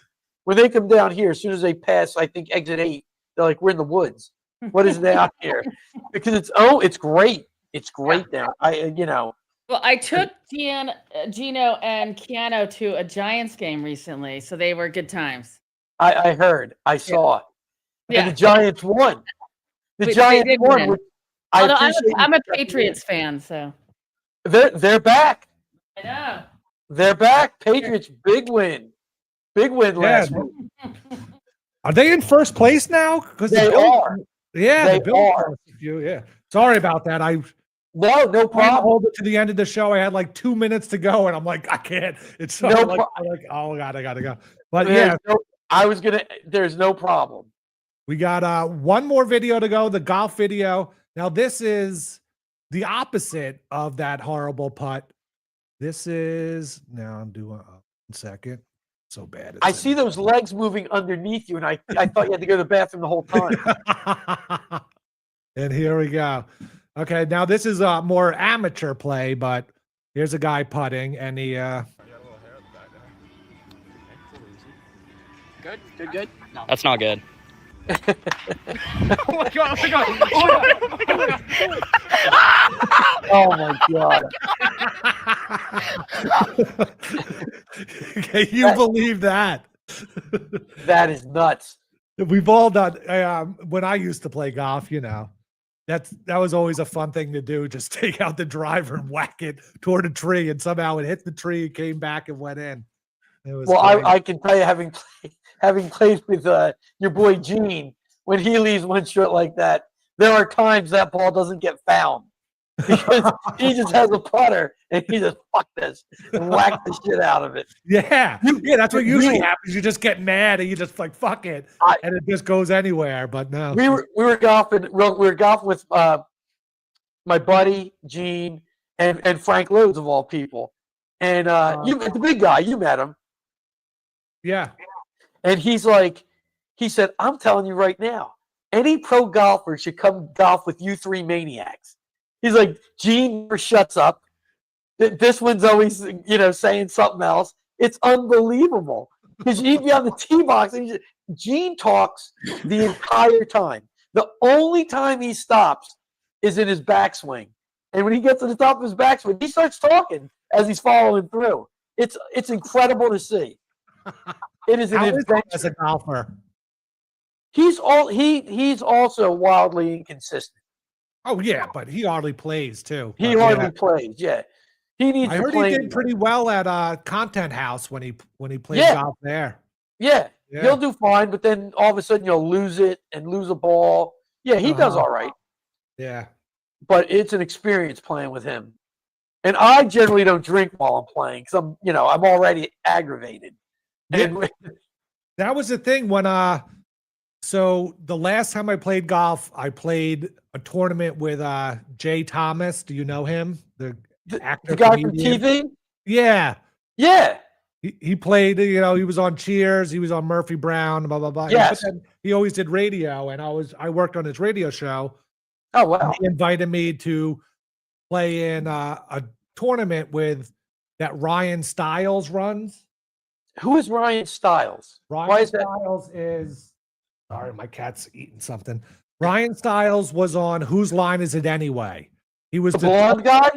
when they come down here, as soon as they pass, I think exit 8, they're like, we're in the woods. What is down here? Because it's great. It's great down. Well, I took Geno and Keanu to a Giants game recently, so they were good times. I heard. I saw it. Yeah. And the Giants won. The Giants won. Win. Although I'm a Patriots fan, so. They're back. I know. They're back. Patriots, big win. Big win last week. Are they in first place now? Because they are. Yeah, they are. Yeah. Sorry about that. No problem. Hold it to the end of the show. I had like 2 minutes to go, and I'm like, I can't. It's so oh God, I gotta go. But There's no problem. We got one more video to go, the golf video. Now, this is the opposite of that horrible putt. This is, now I'm doing, 1 second. So bad. I see those legs moving underneath you, and I thought you had to go to the bathroom the whole time. And here we go. Okay, now this is a more amateur play, but here's a guy putting, and he Good. That's not good. Oh my god! Oh my god! Can you believe that? That is nuts. We've all done. When I used to play golf, that was always a fun thing to do. Just take out the driver and whack it toward a tree, and somehow it hit the tree, it came back and went in. It was I can tell you, having played with your boy Gene, when he leaves one shot like that, there are times that ball doesn't get found because he just has a putter and he just fuck this and whack the shit out of it. Yeah, that's what usually happens. You just get mad and you just like fuck it, and it just goes anywhere. But no, we were golfing. We were golfing with my buddy Gene and Frank Loadzzz of all people, and the big guy, you met him. Yeah. And he said, I'm telling you right now, any pro golfer should come golf with you three maniacs. He's like, Gene never shuts up. This one's always, saying something else. It's unbelievable. Because he'd be on the tee box and Gene talks the entire time. The only time he stops is in his backswing. And when he gets to the top of his backswing, he starts talking as he's following through. It's incredible to see. It is an adventure. As a golfer, he's also wildly inconsistent. Oh yeah, but he hardly plays too. He hardly plays. Yeah, he needs. I heard play he did pretty well at Content House when he played golf there. Yeah, he'll do fine, but then all of a sudden you'll lose it and lose a ball. Yeah, he does all right. Yeah, but it's an experience playing with him. And I generally don't drink while I'm playing because I'm already aggravated. Yeah. That was the thing when so the last time I played golf, I played a tournament with Jay Thomas. Do you know him? The actor, the guy comedian? from TV? Yeah. Yeah. He played, he was on Cheers, he was on Murphy Brown, blah blah blah. Yes. But then he always did radio, and I worked on his radio show. Oh wow. He invited me to play in a tournament with that Ryan Stiles runs. Who is Ryan Stiles? Ryan Stiles is, sorry, my cat's eating something. Ryan Stiles was on Whose Line Is It Anyway? He was the blonde guy?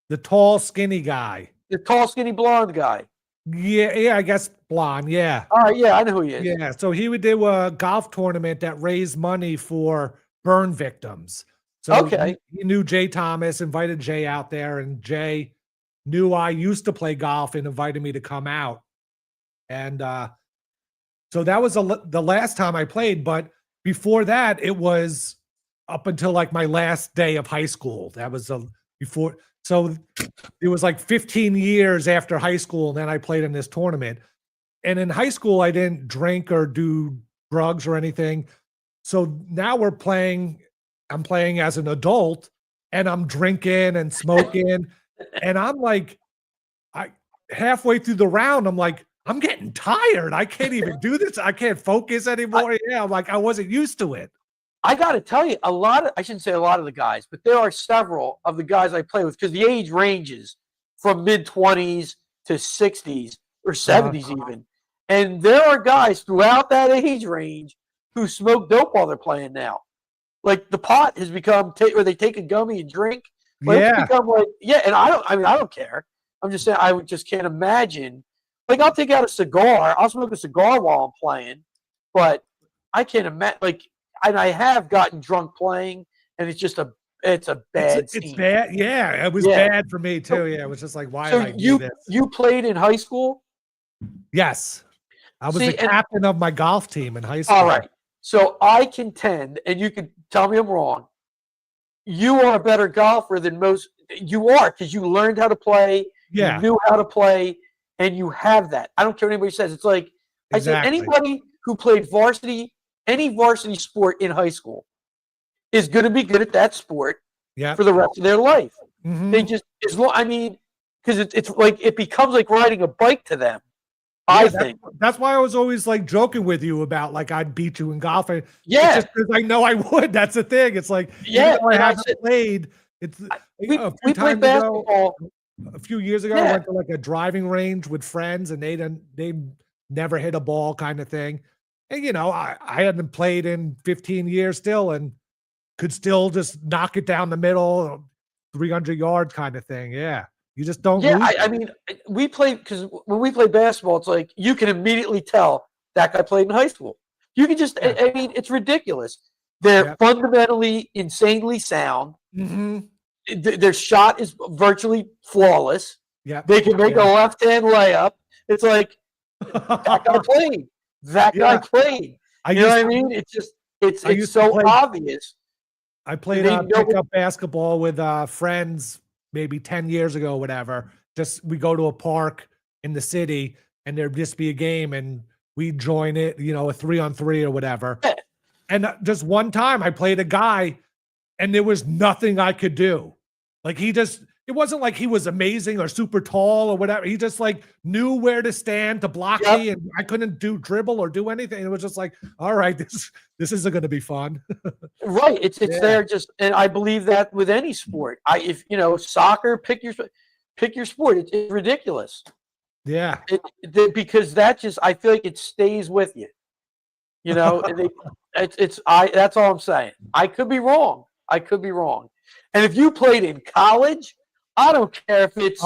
The tall, skinny guy. The tall, skinny, blonde guy. Yeah, I guess blonde, yeah. All right, yeah, I know who he is. Yeah, so he would do a golf tournament that raised money for burn victims. So okay. He knew Jay Thomas, invited Jay out there, and Jay knew I used to play golf and invited me to come out. And so that was the last time I played. But before that, it was up until like my last day of high school. That was before. So it was like 15 years after high school. And then I played in this tournament. And in high school, I didn't drink or do drugs or anything. So now I'm playing as an adult, and I'm drinking and smoking. And I'm like, halfway through the round, I'm like, I'm getting tired. I can't even do this. I can't focus anymore. I'm like, I wasn't used to it. I got to tell you, I shouldn't say a lot of the guys, but there are several of the guys I play with because the age ranges from mid-20s to 60s or 70s even. And there are guys throughout that age range who smoke dope while they're playing now. Like the pot has become, or they take a gummy and drink. Like, yeah. It's become like, yeah, and I don't care. I'm just saying, I just can't imagine. Like, I'll take out a cigar. I'll smoke a cigar while I'm playing, but I can't imagine. Like, and I have gotten drunk playing, and it's just it's a bad scene. It's bad. Yeah, it was bad for me too. Yeah, it was just like, why did I do this? You played in high school? Yes, I was the captain of my golf team in high school. All right, so I contend, and you can tell me I'm wrong. You are a better golfer than most. You are, because you learned how to play. Yeah, you knew how to play. And you have that. I don't care what anybody says. It's like, exactly. I say, anybody who played any varsity sport in high school is going to be good at that sport for the rest of their life. They just, because it's like, it becomes like riding a bike to them. I think that's why I was always like joking with you about like I'd beat you in golf. It's Yeah. just because I know I would. That's the thing. It's like, Yeah, even though I and I haven't said- played. It's we a few played times basketball. a few years ago, I Yeah. went to like a driving range with friends, and they never hit a ball kind of thing. And you know, I hadn't played in 15 years still, and could still just knock it down the middle, 300 yards kind of thing. Yeah, you just don't. Yeah, lose I mean, we play because when we play basketball, it's like you can immediately tell that guy played in high school. You can just, I mean, it's ridiculous. They're fundamentally insanely sound. Their shot is virtually flawless. Yeah, they can make a left-hand layup. It's like that guy played. That guy played. You know what I mean? It's just, it's so obvious. I played pickup basketball with friends maybe 10 years ago, whatever. Just we go to a park in the city, and there'd just be a game, and we join it, you know, a 3-on-3 or whatever. And just one time I played a guy, and there was nothing I could do. Like it wasn't like he was amazing or super tall or whatever. He just like knew where to stand to block me, and I couldn't dribble or do anything. It was just like, all right, this isn't going to be fun. Right. It's there just, and I believe that with any sport. If you know, soccer, pick your sport. It's ridiculous. Yeah. Because that just, I feel like it stays with you. You know, that's all I'm saying. I could be wrong. And if you played in college, I don't care if it's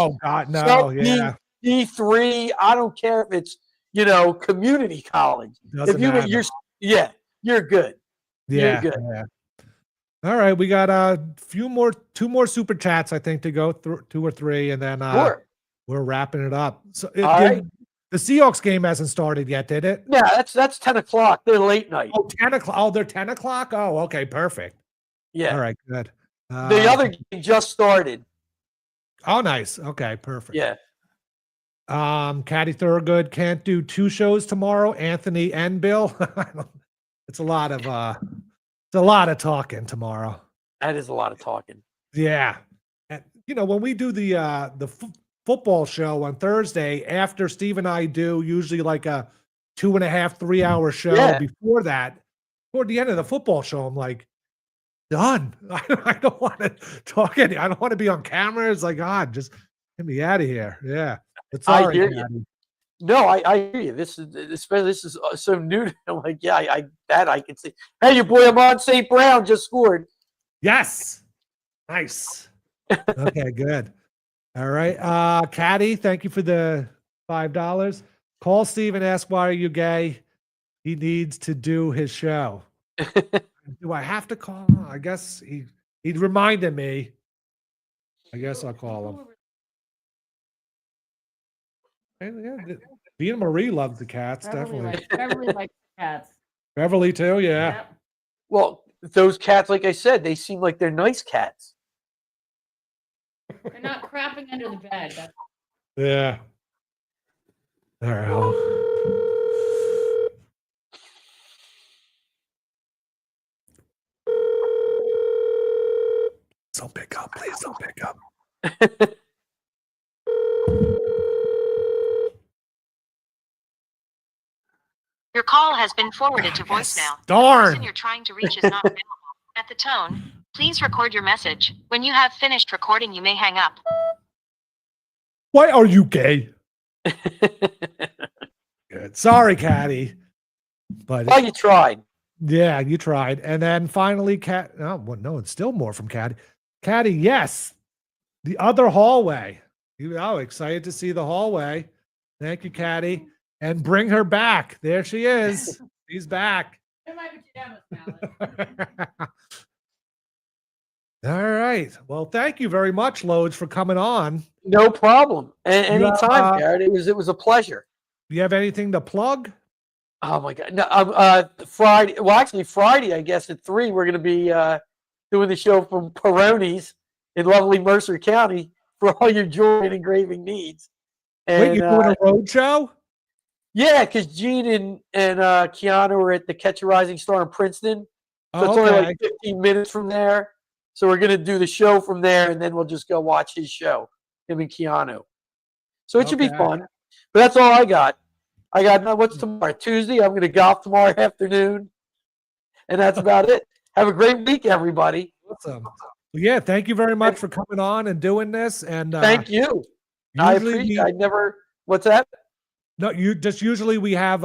D3. I don't care if it's, you know, community college. Doesn't matter. You're good. Yeah. You're good. Yeah. All right, we got two more super chats, I think, to go through, 2 or 3, and then we're wrapping it up. So the Seahawks game hasn't started yet, did it? Yeah, that's 10 o'clock. They're late night. Oh, 10 o'clock. Oh, they're 10 o'clock. Oh, okay, perfect. Yeah. All right, good. The other game just started. Oh, nice. Okay, perfect. Yeah. Caddy Thurgood can't do 2 shows tomorrow. Anthony and Bill. It's a lot of talking tomorrow. That is a lot of talking. Yeah, and you know, when we do the football show on Thursday, after Steve and I do usually like a 2.5, 3 hour show before that, toward the end of the football show, I'm like, done. I don't want to talk I don't want to be on camera. It's like, God, just get me out of here. Yeah. But sorry, I hear you. No, I hear you. This is so new. I'm like, yeah, I can see. Hey, your boy Amon St. Brown just scored. Yes. Nice. Okay, good. All right. Caddy, thank you for the $5. Call Steve and ask, why are you gay? He needs to do his show. Do I have to call him? I guess he reminded me. I guess I'll call him. And yeah, Dee and Marie loved the cats, definitely. Beverly likes cats. Beverly too, yeah. Yep. Well, those cats, like I said, they seem like they're nice cats. They're not crapping under the bed. Yeah. All right. Don't pick up, please. Don't pick up. Your call has been forwarded to voicemail. Darn. The person you're trying to reach is not available. At the tone, please record your message. When you have finished recording, you may hang up. Why are you gay? Good. Sorry, Caddy. But you tried. Yeah, you tried. And then finally, no, it's still more from Caddy. Caddy, yes. The other hallway. Excited to see the hallway. Thank you, Caddy. And bring her back. There she is. She's back. All right. Well, thank you very much, Loadzzz, for coming on. No problem. Anytime, Garrett. It was a pleasure. Do you have anything to plug? Oh my God! No, Friday. Well, actually, Friday, I guess at 3, we're going to be doing the show from Peroni's in lovely Mercer County for all your jewelry and engraving needs. And, wait, you're doing a road show? Yeah, because Gene and Keanu are at the Catch a Rising Star in Princeton. So it's only like 15 minutes from there. So we're going to do the show from there, and then we'll just go watch his show, him and Keanu. So it should be fun. But that's all I got. I got, what's tomorrow? Tuesday. I'm going to golf tomorrow afternoon. And that's about it. Have a great week, everybody. Awesome. Well, yeah, thank you very much for coming on and doing this. And thank you. I appreciate what's that? No, usually we have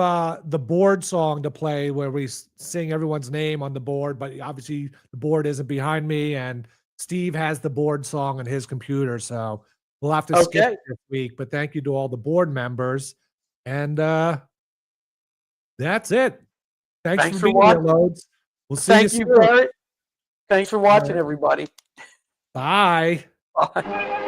the board song to play where we sing everyone's name on the board, but obviously the board isn't behind me, and Steve has the board song on his computer, so we'll have to skip it this week. But thank you to all the board members, and that's it. Thanks for being watching. here, Loadzzz. We'll see Thank you you, soon. Garrett. Thanks for watching, everybody. Bye. Bye.